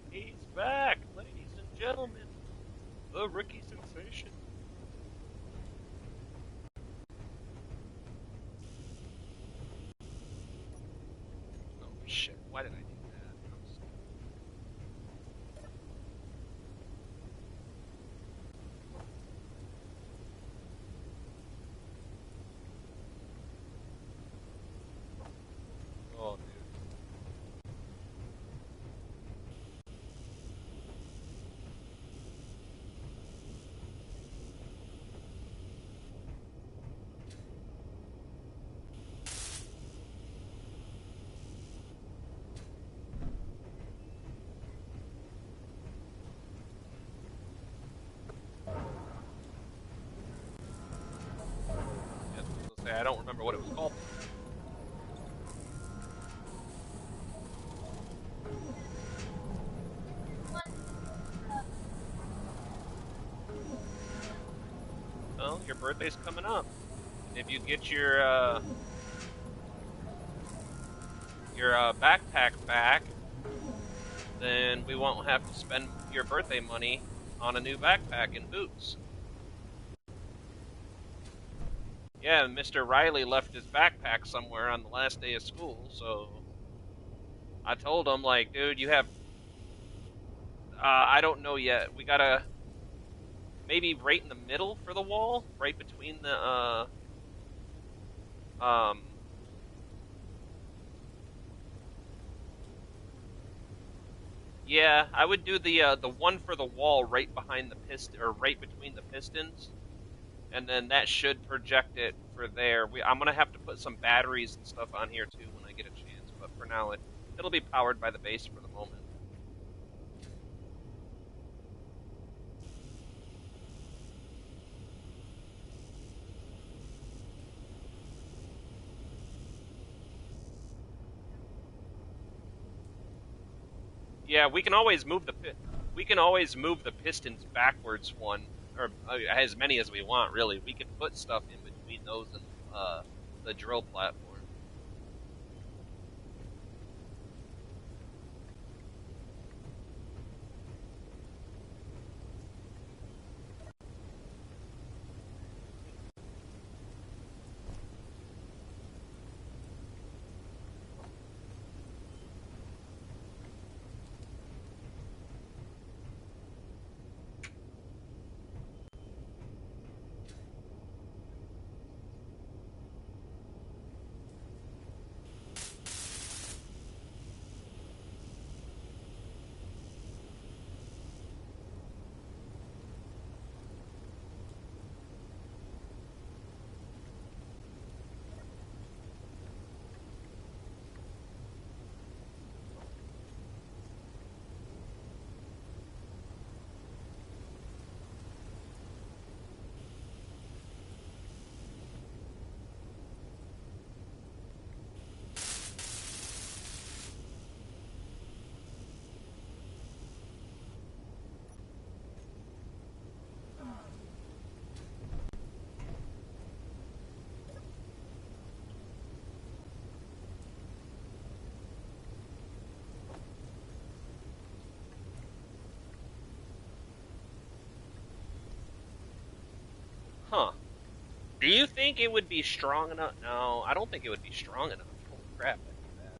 He's back, ladies and gentlemen. The rookie sensation. Oh shit! Why did I do that? I'm stupid. Oh, dude. Yes, I was gonna say I don't remember what it was called. Well, your birthday's coming up. If you get your backpack back, then we won't have to spend your birthday money on a new backpack and boots. Yeah, Mr. Riley left his backpack somewhere on the last day of school, so I told him, like, dude, you have. I don't know yet. We gotta. maybe right in the middle for the wall, right between the um. Yeah, I would do the one for the wall right behind the piston or right between the pistons, and then that should project it for there. I'm gonna have to put some batteries and stuff on here too when I get a chance, but for now it'll be powered by the base for the moment. Yeah, we can always move the pistons backwards one or as many as we want. Really, we could put stuff in between those and the drill platform. Huh. Do you think it would be strong enough? No, I don't think it would be strong enough. Holy crap, that'd be bad.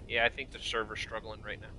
Yeah, I think the server's struggling right now.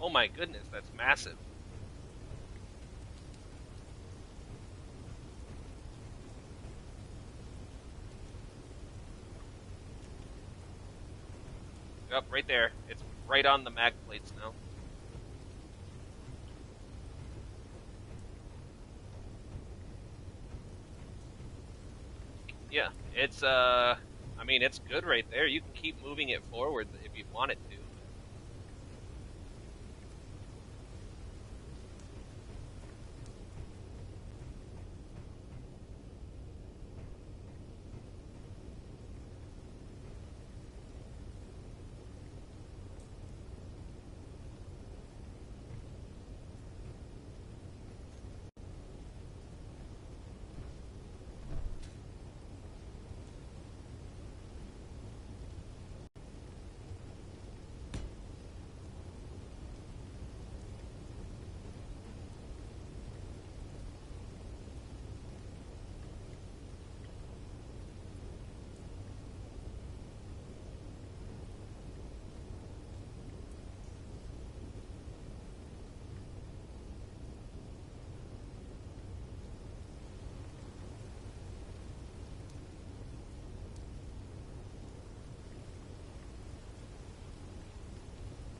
Oh my goodness, that's massive. Yep, right there. It's right on the mag plates now. Yeah, it's I mean, it's good right there. You can keep moving it forward if you want it to.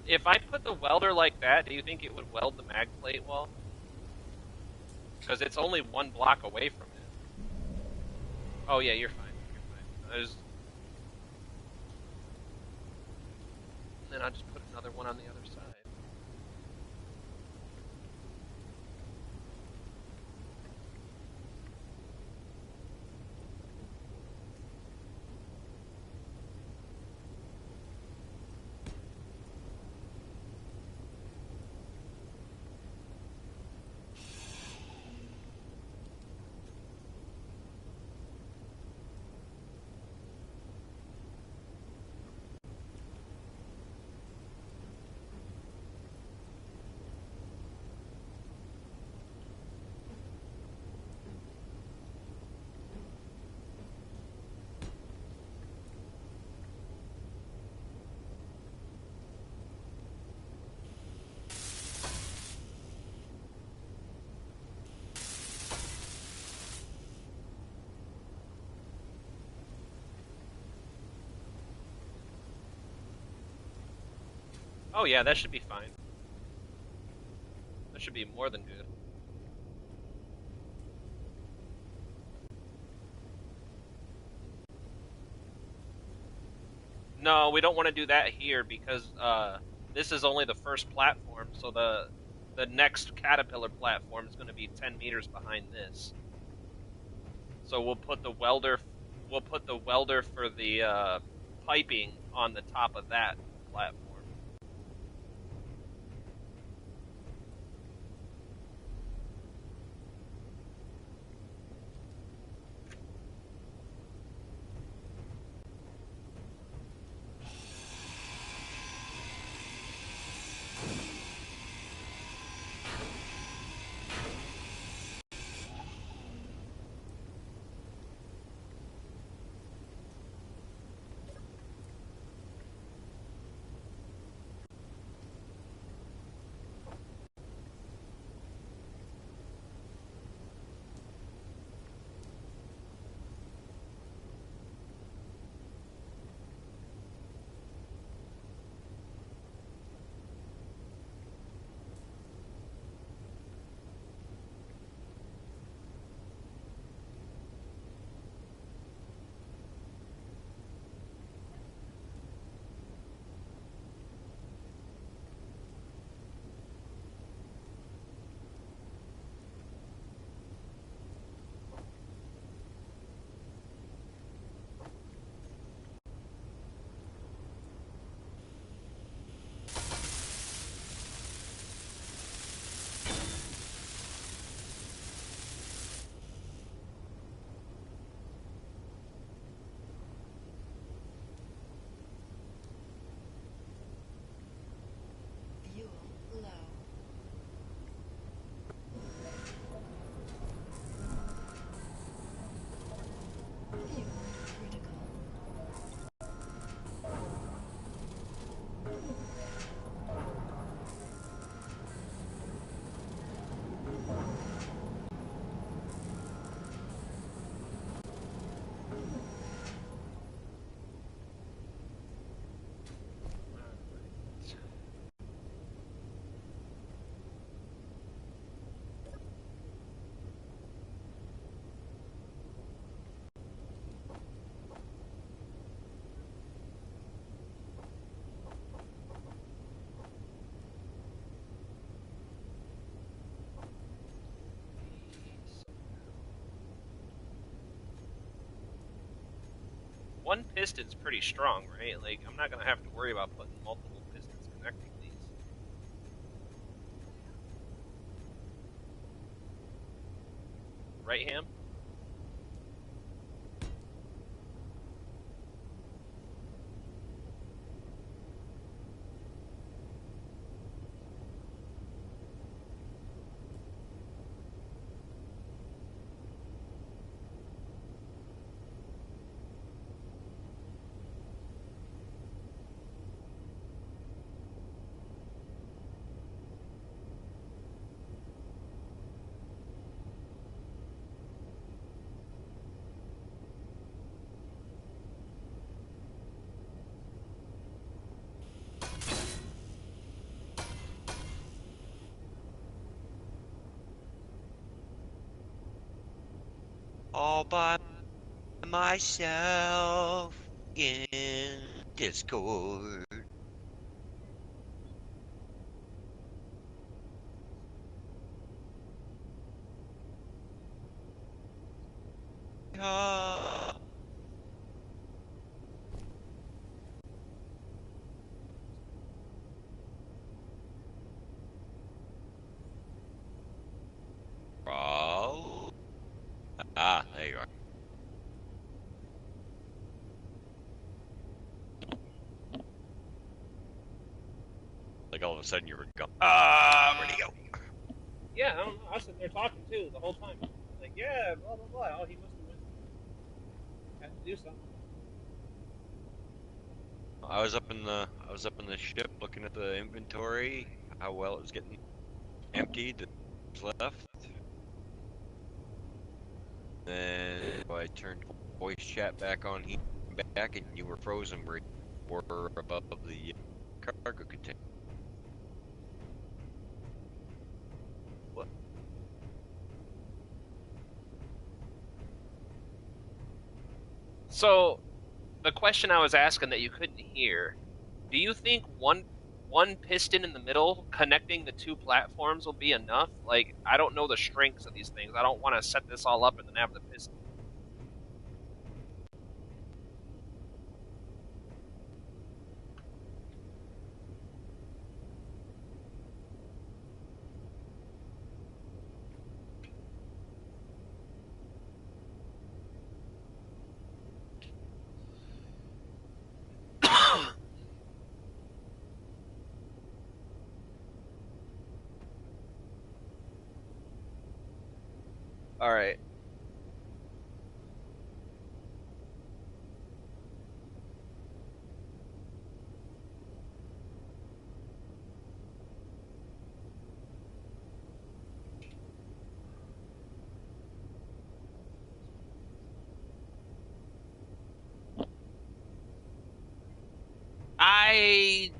If I put the welder like that, do you think it would weld the mag plate well? Because it's only one block away from it. Oh yeah, you're fine. You're fine. And then I'll just put another one on the other side. Oh yeah, that should be fine. That should be more than good. No, we don't want to do that here because this is only the first platform, so the next Caterpillar platform is going to be 10 meters behind this. So we'll put the welder for the piping on the top of that platform. one piston's pretty strong, right? Like, I'm not gonna have to worry about putting multiple pistons connecting these. Right, Ham? All by myself in Discord. Ah. Oh. Ah, there you are. Like all of a sudden you were gone. Ah, where'd he go? Yeah, I don't know. I was sitting there talking too the whole time. Like, yeah, blah blah blah. Oh, he must have had to do something. I was up in the ship looking at the inventory, how well it was getting emptied, that was left. Then I turned voice chat back on, he came back, and you were frozen where you were above the cargo container. What? So, the question I was asking that you couldn't hear, do you think one piston in the middle connecting the two platforms will be enough? Like, I don't know the strengths of these things. I don't want to set this all up and then have the piston. All right. I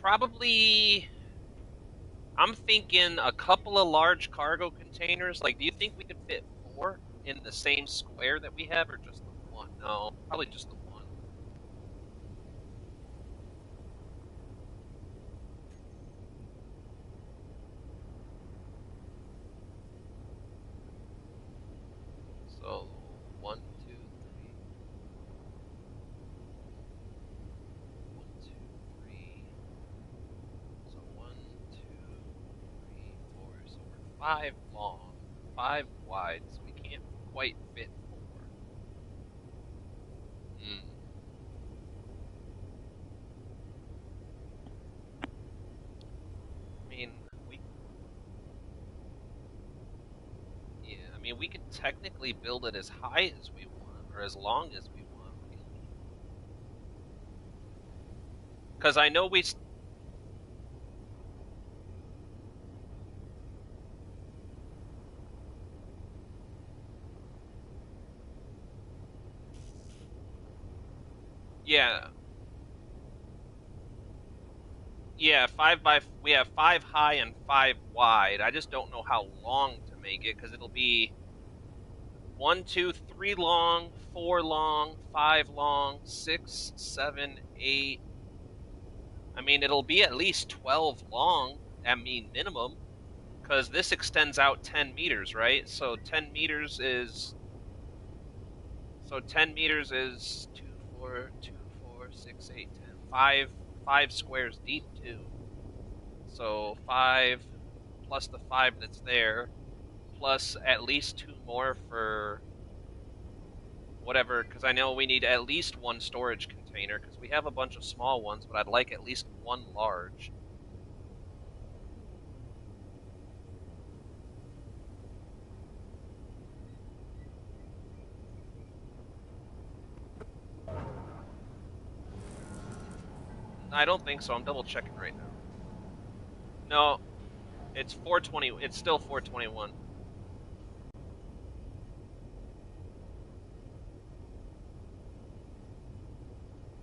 probably I'm thinking a couple of large cargo containers. Like, do you think we could fit 4 in the same square that we have, or just the one? No, probably just the one. So, 1, 2, 3. 1, 2, 3. So 1, 2, 3, 4. So we're 5 long, 5 wide. So we can't quite fit 4. Hmm. I mean, we could technically build it as high as we want, or as long as we want, really. Because I know we. Yeah. Yeah, we have 5 high and 5 wide. I just don't know how long to make it, because it'll be 1, 2, 3 long, 4 long, 5 long, 6, 7, 8. I mean, it'll be at least 12 long, minimum, because this extends out 10 meters, right? So 10 meters is 2, 4, 4, 2, 4, 6, 8, 10. Five squares deep, too. So 5 plus the 5 that's there, plus at least 2 more for whatever, because I know we need at least one storage container, because we have a bunch of small ones, but I'd like at least one large. I don't think so. I'm double checking right now. No, it's 420. It's still 421.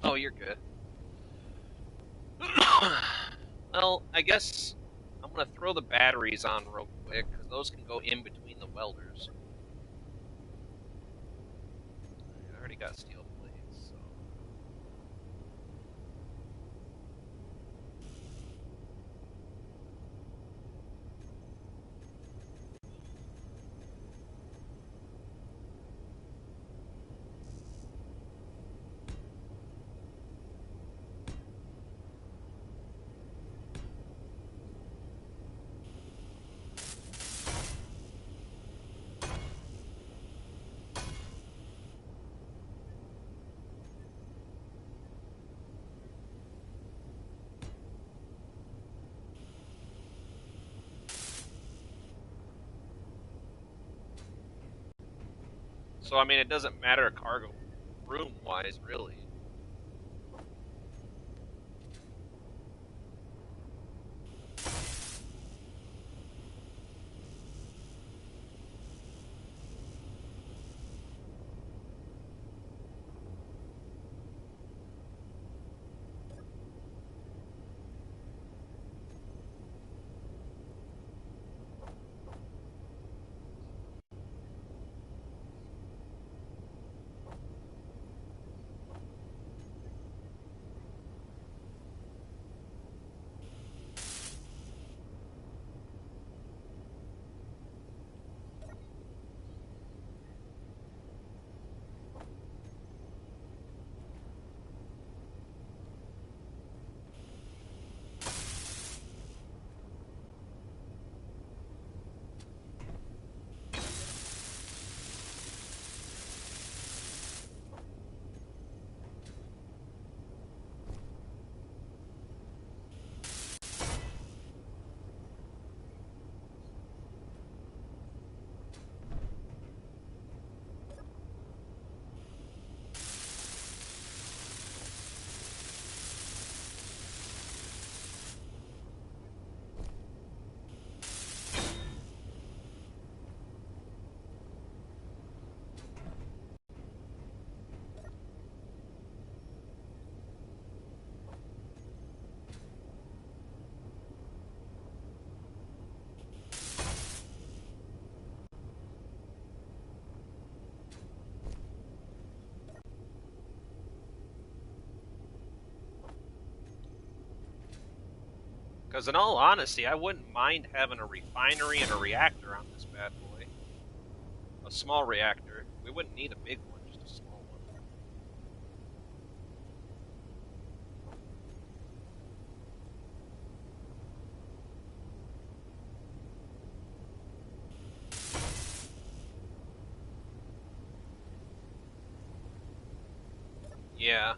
Oh, you're good. Well, I guess I'm gonna throw the batteries on real quick, because those can go in between the welders. I already got steel plates, so. So, I mean, it doesn't matter cargo room-wise, really. Because in all honesty, I wouldn't mind having a refinery and a reactor on this bad boy. A small reactor. We wouldn't need a big one, just a small one. Yeah.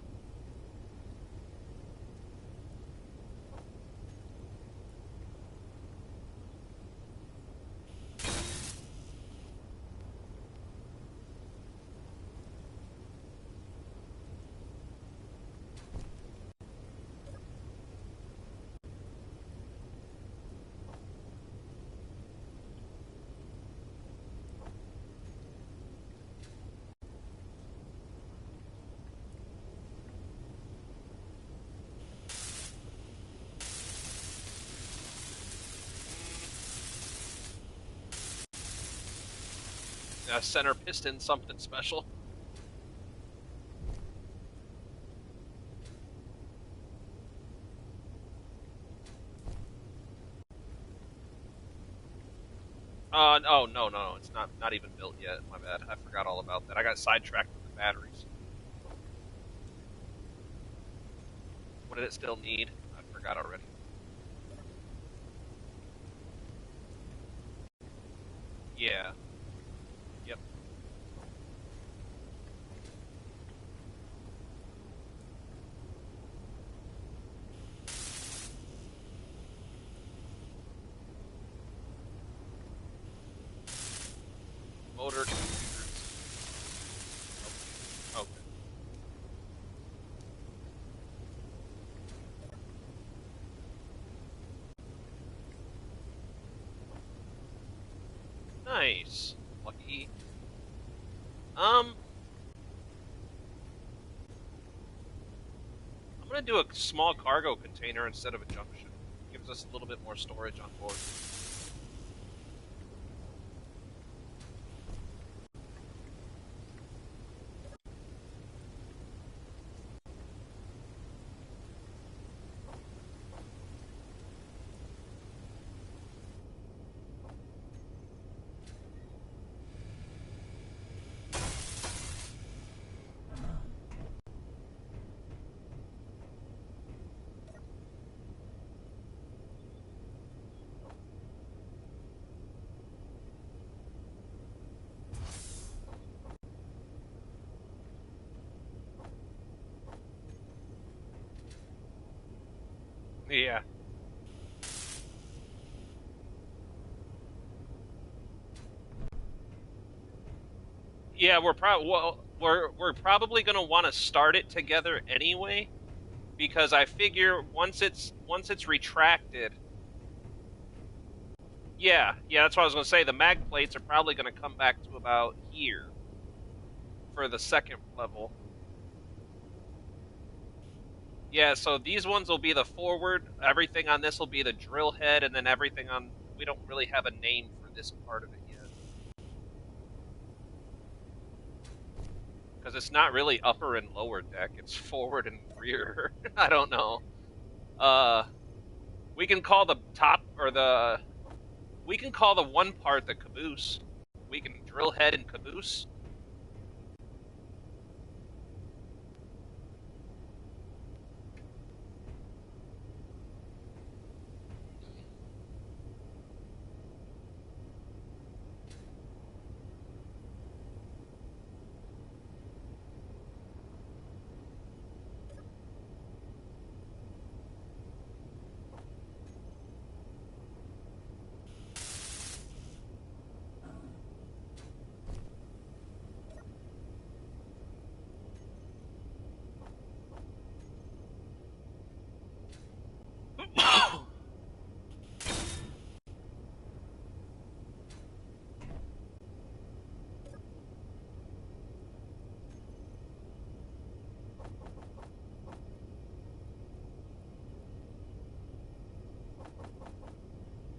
Center piston, something special. Oh, no, it's not even built yet. My bad. I forgot all about that. I got sidetracked with the batteries. What did it still need? I forgot already. Yeah. Yep. Motor computers. Okay. Nice. Lucky. I'm gonna do a small cargo container instead of a junction. Gives us a little bit more storage on board. Yeah. Yeah, we're probably gonna want to start it together anyway, because I figure once it's retracted. Yeah, that's what I was gonna say. The mag plates are probably gonna come back to about here for the second level. Yeah, so these ones will be the forward. Everything on this will be the drill head, and then everything on. We don't really have a name for this part of it yet, because it's not really upper and lower deck. It's forward and rear. I don't know. Uh, we can call the top or the. We can call the one part the caboose. We can drill head and caboose.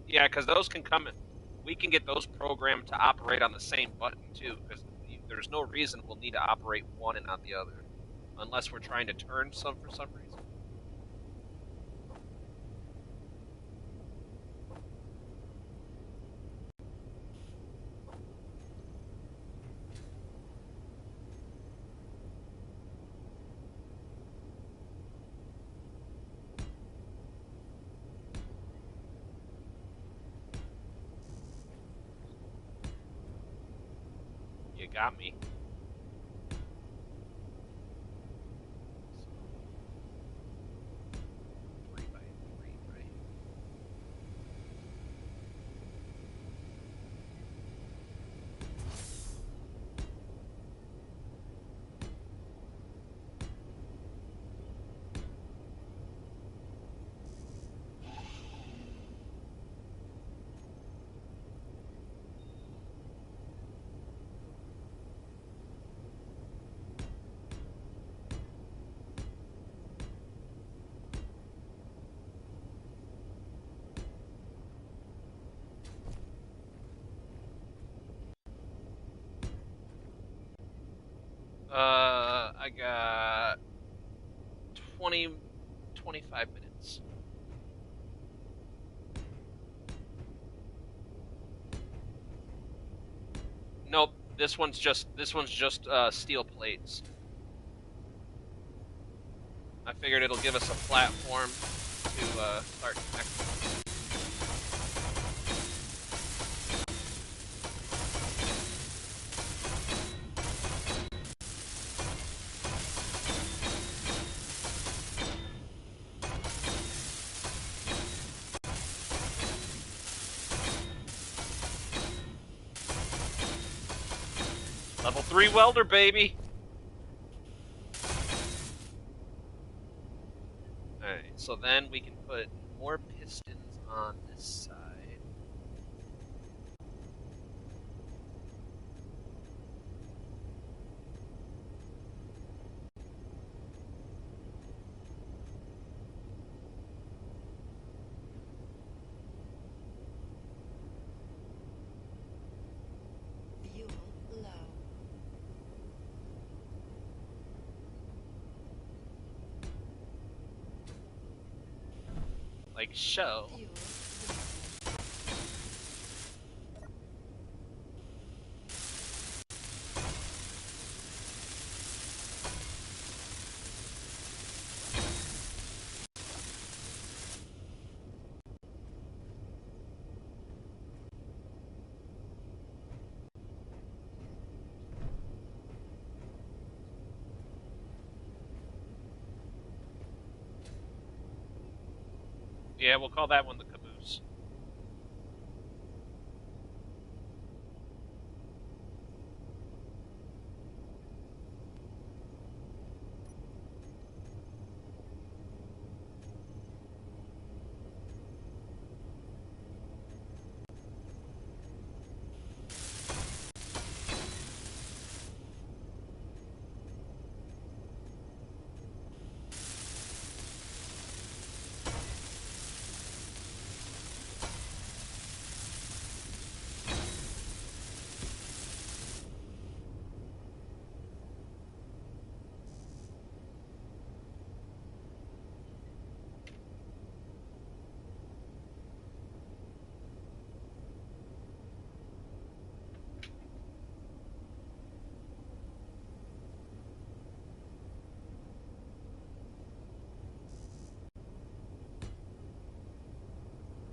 Yeah, because those can come. We can get those programmed to operate on the same button too. Because there's no reason we'll need to operate one and not the other, unless we're trying to turn some for some reason. You got me. So, 3x3, right? I got 20, 25 minutes. Nope. This one's just steel plates. I figured it'll give us a platform to start connecting. Level 3 welder, baby! Alright, so then we can put more pistons on this side. Fuel low. Like so. Fuel depleted. Yeah, we'll call that one the caboose.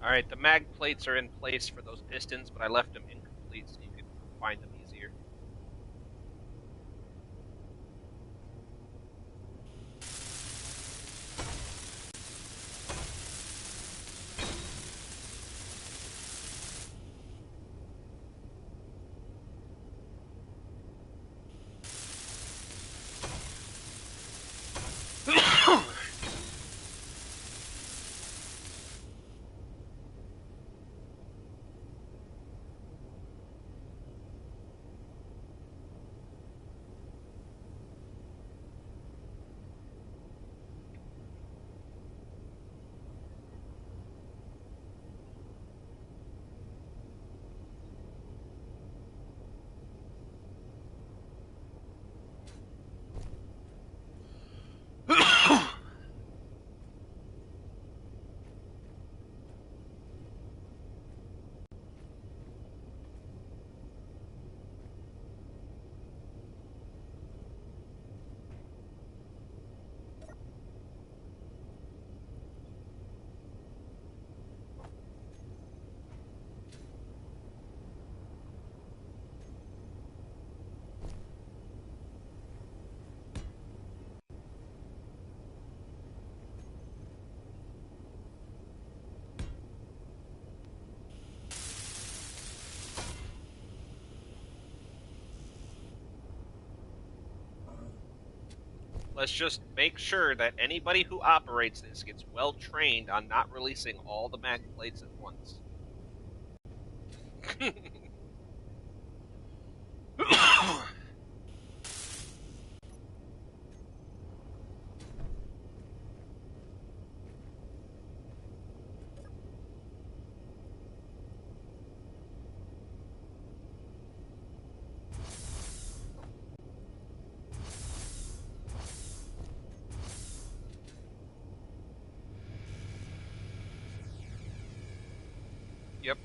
Alright, the mag plates are in place for those pistons, but I left them incomplete so you can find them easier. Let's just make sure that anybody who operates this gets well trained on not releasing all the mag plates at once. Yep.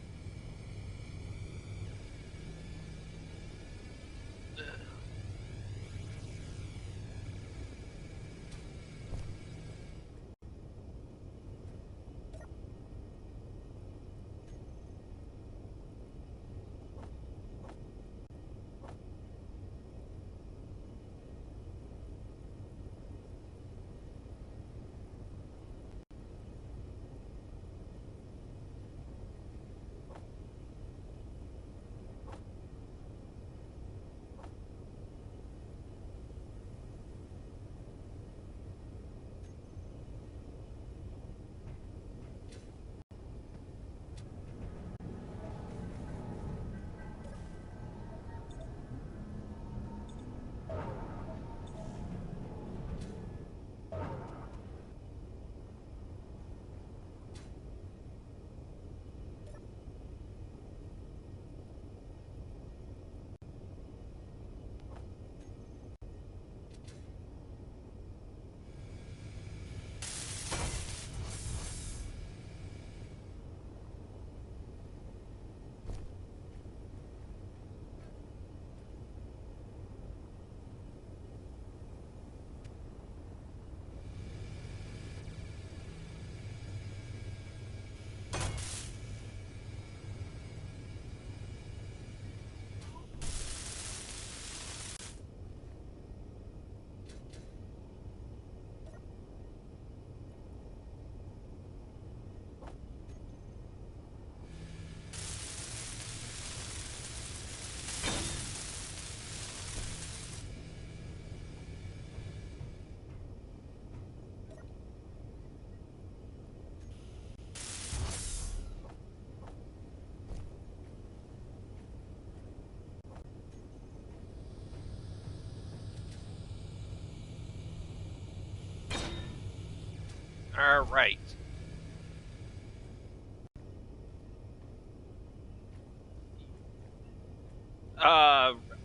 All right.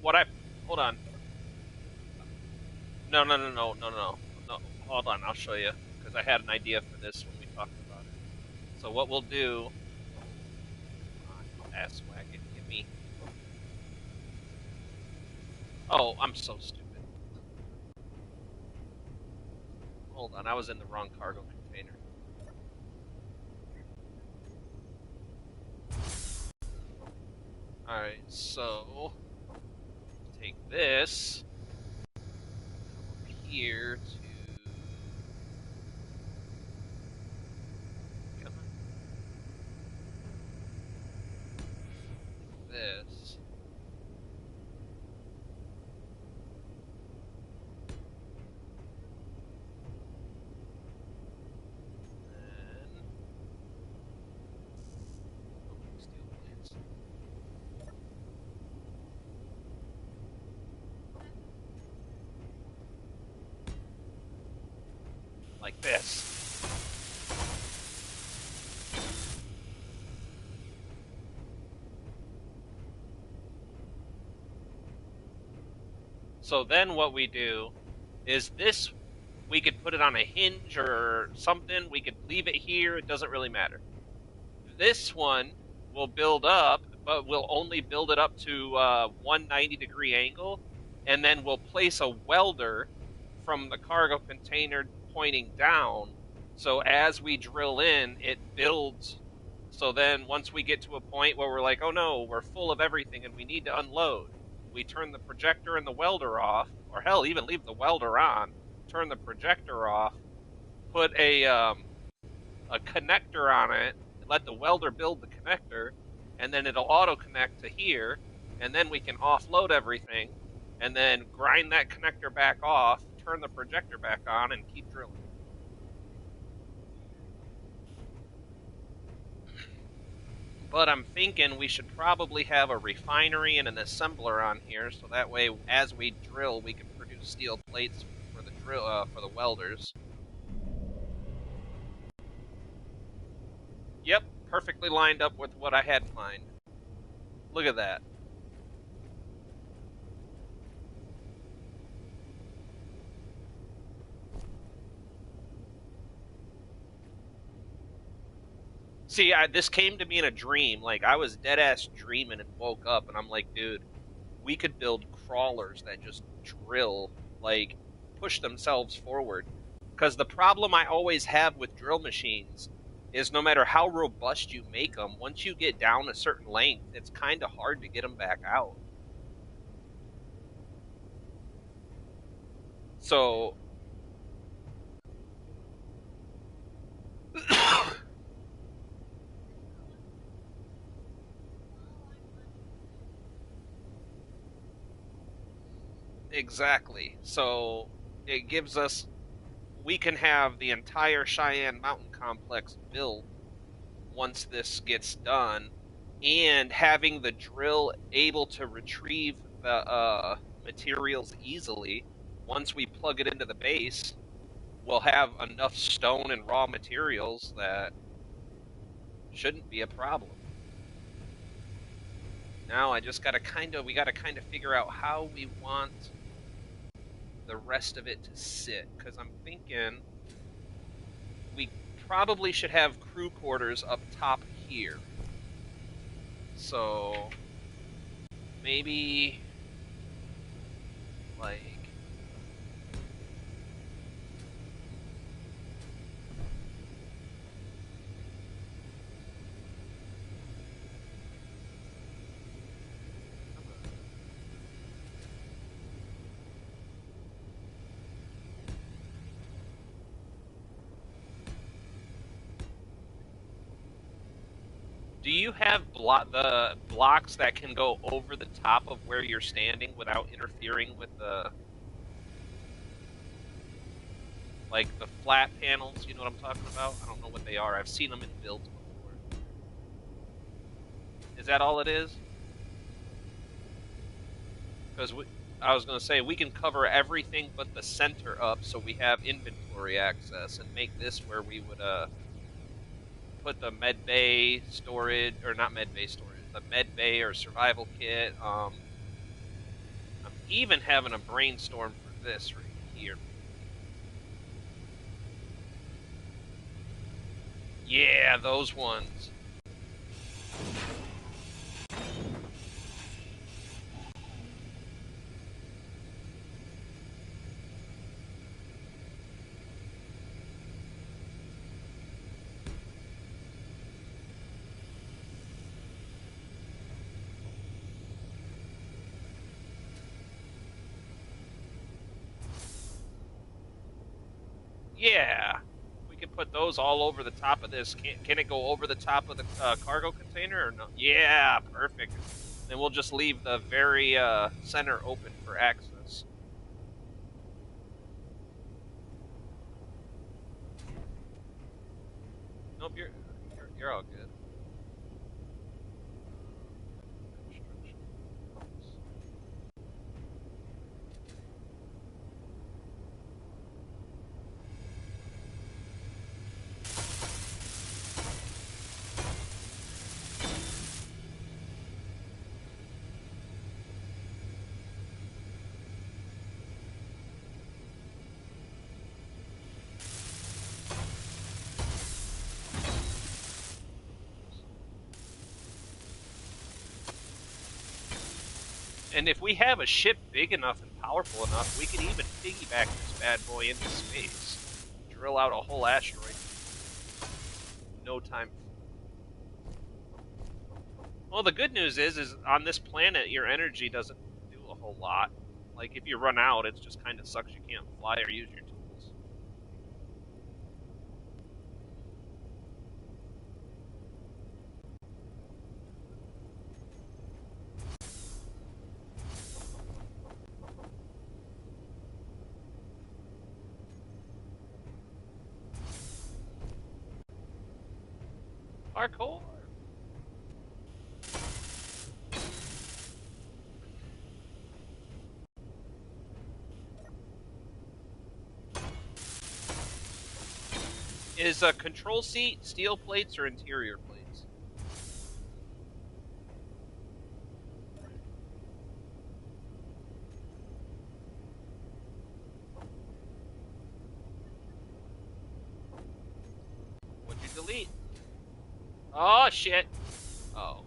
What I hold on. No. Hold on, I'll show you because I had an idea for this when we talked about it. So what we'll do? Ass wagon, give me. Oh, I'm so stupid. Hold on, I was in the wrong cargo container. All right, so take this over here to. Come on. This. Then. Oh, steel plates. Like this. So then what we do is this, we could put it on a hinge or something. We could leave it here. It doesn't really matter. This one will build up, but we'll only build it up to 190-degree angle. And then we'll place a welder from the cargo container pointing down. So as we drill in, it builds. So then once we get to a point where we're like, oh no, we're full of everything and we need to unload, we turn the projector and the welder off, or hell, even leave the welder on, turn the projector off, put a connector on it, let the welder build the connector, and then it'll auto connect to here, and then we can offload everything, and then grind that connector back off, turn the projector back on, and keep drilling. But I'm thinking we should probably have a refinery and an assembler on here, so that way, as we drill, we can produce steel plates for the for the welders. Yep, perfectly lined up with what I had in mind. Look at that. See, this came to me in a dream. Like, I was dead-ass dreaming and woke up, and I'm like, dude, we could build crawlers that just drill, like, push themselves forward. Because the problem I always have with drill machines is no matter how robust you make them, once you get down a certain length, it's kind of hard to get them back out. So... Exactly. So it gives us, we can have the entire Cheyenne Mountain Complex built once this gets done, and having the drill able to retrieve the materials easily. Once we plug it into the base, we'll have enough stone and raw materials that shouldn't be a problem. Now I just gotta we gotta kind of figure out how we want the rest of it to sit, because I'm thinking we probably should have crew quarters up top here. So maybe like do you have the blocks that can go over the top of where you're standing without interfering with the, like, the flat panels? You know what I'm talking about? I don't know what they are. I've seen them in builds before. Is that all it is? Because I was going to say we can cover everything but the center up, so we have inventory access, and make this where we would put the med bay storage, or not med bay storage, the med bay or survival kit. I'm even having a brainstorm for this right here. Yeah, those ones. Yeah, we can put those all over the top of this. Can it go over the top of the cargo container or no? Yeah, perfect. Then we'll just leave the very center open for access. Nope, you're all good. And if we have a ship big enough and powerful enough, we could even piggyback this bad boy into space. Drill out a whole asteroid. No time. Well, the good news is on this planet, your energy doesn't do a whole lot. Like, if you run out, it just kind of sucks you can't fly or use your tools. Parkour! Is a control seat steel plates or interior plates? What'd you delete? Oh, shit. Oh.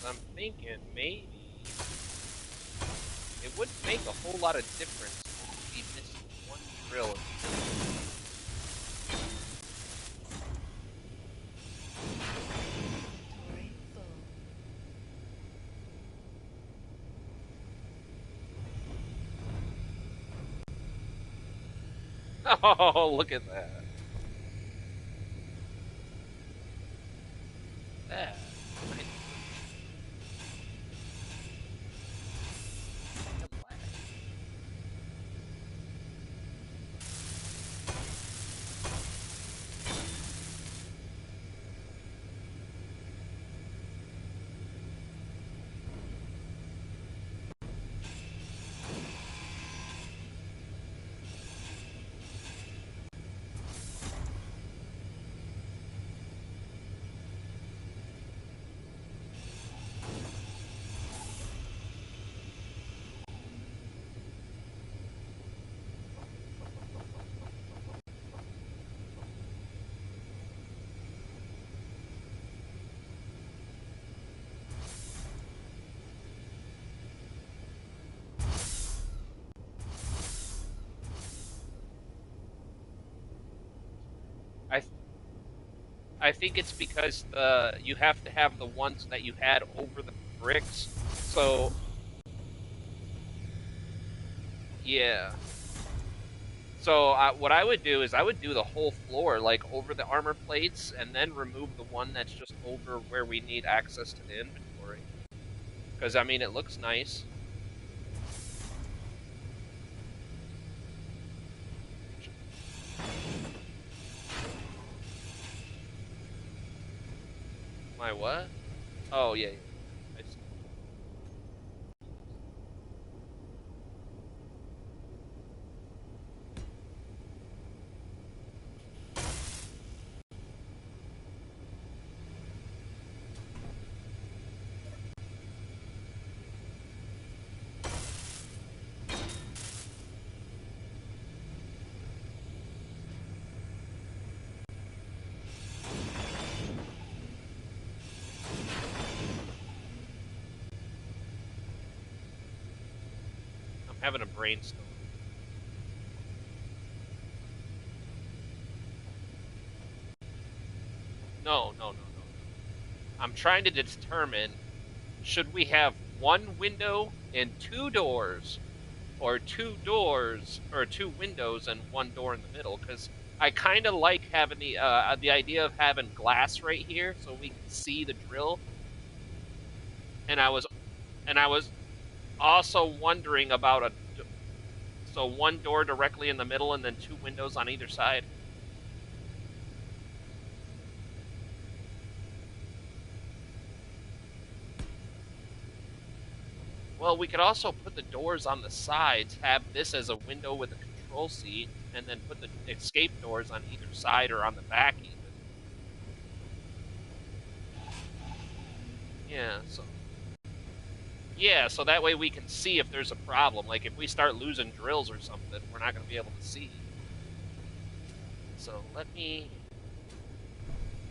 I'm thinking maybe it wouldn't make a whole lot of difference if we missed one drill. Inventory full. Oh, look at that. That. I think it's because you have to have the ones that you had over the bricks. So yeah. So what I would do is I would do the whole floor like over the armor plates, and then remove the one that's just over where we need access to the inventory. Because I mean, it looks nice. My what? Oh yeah, yeah. I see. I'm having a brainstorm. No, no, no, no, no. I'm trying to determine, should we have one window and two doors, or two doors or two windows and one door in the middle? Because I kind of like having the idea of having glass right here so we can see the drill. And I was also wondering about so one door directly in the middle and then two windows on either side. Well, we could also put the doors on the sides, have this as a window with a control seat, and then put the escape doors on either side or on the back even. Yeah, so that way we can see if there's a problem. Like if we start losing drills or something, we're not going to be able to see. So let me.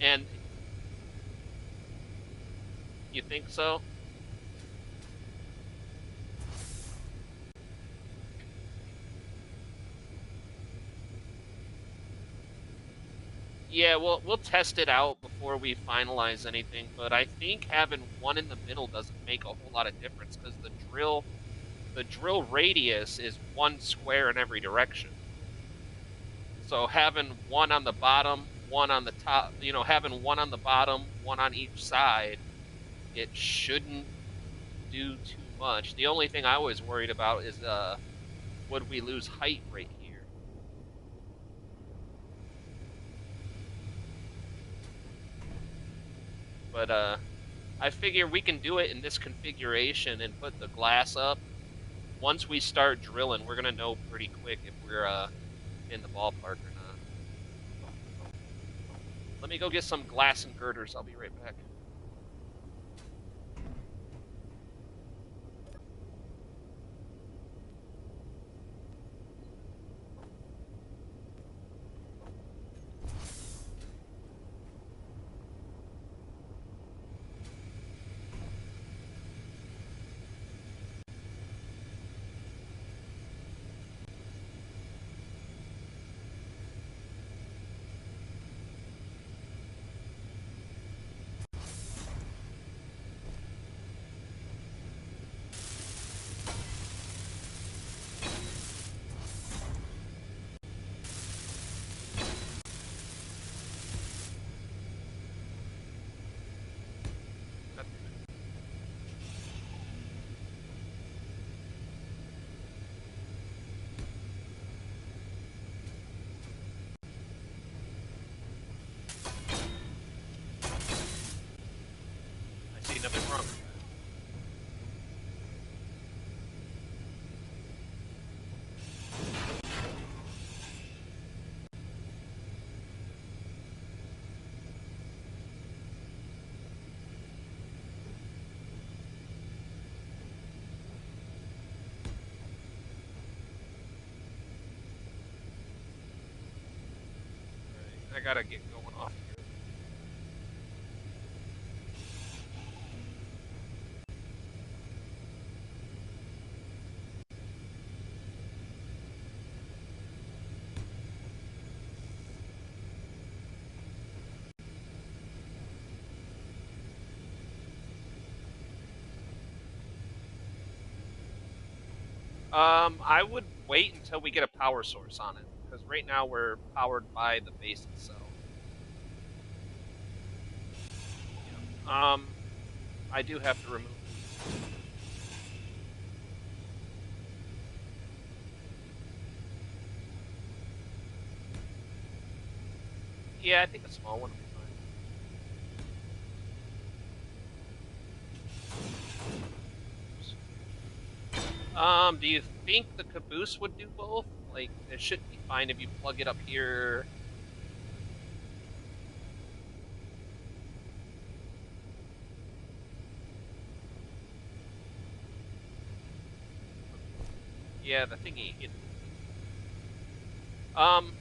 And you think so? Yeah, we'll test it out before we finalize anything. But I think having one in the middle doesn't make a whole lot of difference because the drill radius is one square in every direction. So having one on the bottom, one on the top, having one on the bottom, one on each side, it shouldn't do too much. The only thing I was worried about is would we lose height right here? But I figure we can do it in this configuration and put the glass up. Once we start drilling, we're gonna know pretty quick if we're in the ballpark or not. Let me go get some glass and girders. I'll be right back. I see nothing wrong with that. I gotta get going off here. I would wait until we get a power source on it, because right now we're powered by the base itself. Yeah. I do have to remove these. Yeah, I think a small one would be fine. Do you think the caboose would do both? Like, it should be fine if you plug it up here. Yeah, the thingy. Um,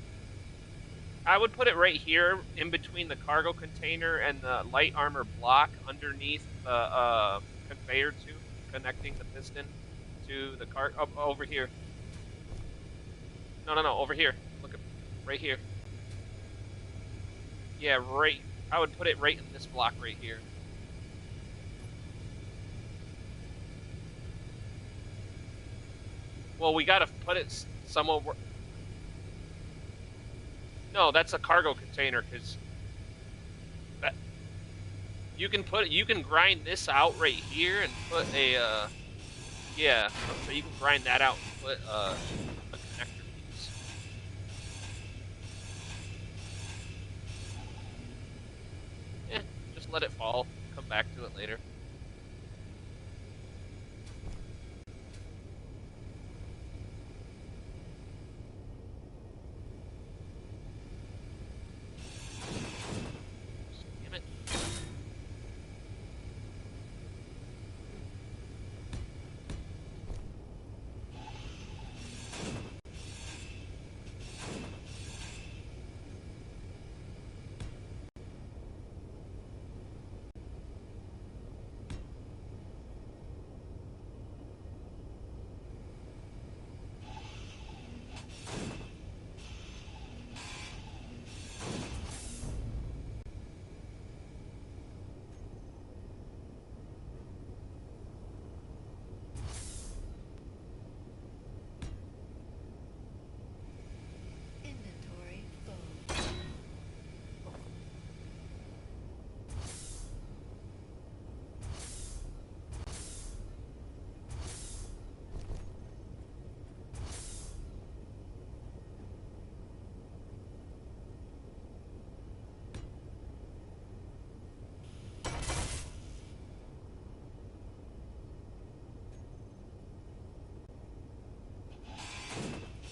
I would put it right here in between the cargo container and the light armor block underneath the conveyor tube connecting the piston to the car. Over here. No, over here. Look at right here. Yeah, right. I would put it right in this block right here. Well, we gotta put it somewhere. No, that's a cargo container because that you can put you can grind this out right here and put a yeah. So you can grind that out and put a connector piece. Yeah, just let it fall. Come back to it later. Damn it. Inventory full.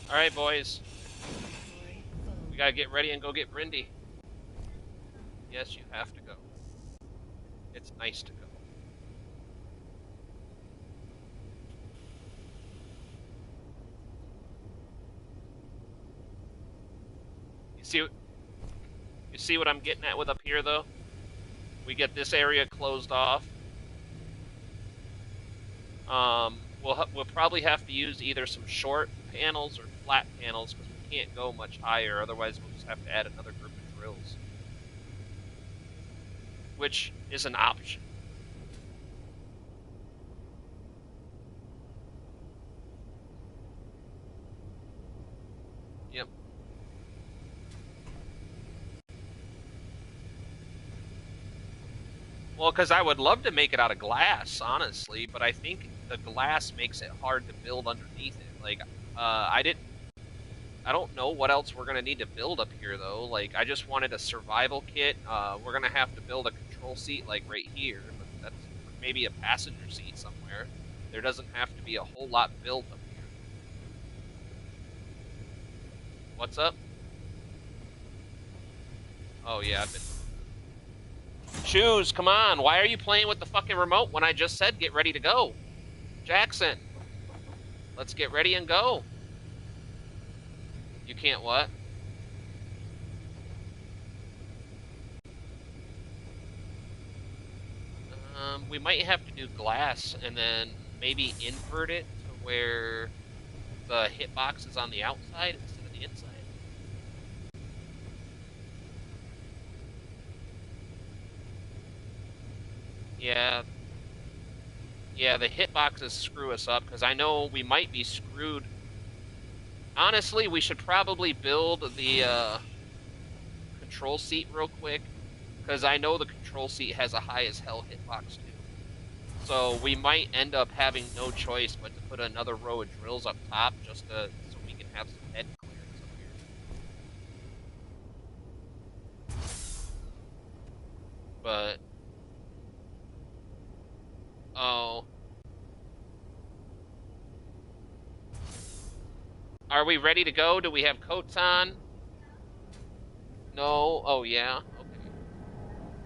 All right, boys. Inventory full. We gotta get ready and go get Brindy. Yes, you have to go. It's nice to go. You see what I'm getting at with up here, though? We get this area closed off. We'll probably have to use either some short panels or flat panels because we can't go much higher. Otherwise, we'll just have to add another group of drills, which is an option. Yep. Well, because I would love to make it out of glass, honestly, but I think the glass makes it hard to build underneath it. Like, I don't know what else we're gonna need to build up here though. Like, I just wanted a survival kit. We're gonna have to build a control seat like right here, but that's maybe a passenger seat somewhere. There doesn't have to be a whole lot built up here. What's up? Oh yeah, I've been. Shoes, come on. Why are you playing with the fucking remote when I just said get ready to go? Jackson, let's get ready and go. You can't what? We might have to do glass and then maybe invert it to where the hitbox is on the outside instead of the inside. Yeah. Yeah, the hitboxes screw us up, because I know we might be screwed. Honestly, we should probably build the control seat real quick, because I know the control seat has a high as hell hitbox too. So we might end up having no choice but to put another row of drills up top just so we can have some head clearance up here. But oh, are we ready to go? Do we have coats on? No. Oh yeah. Okay.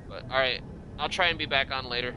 But all right, I'll try and be back on later.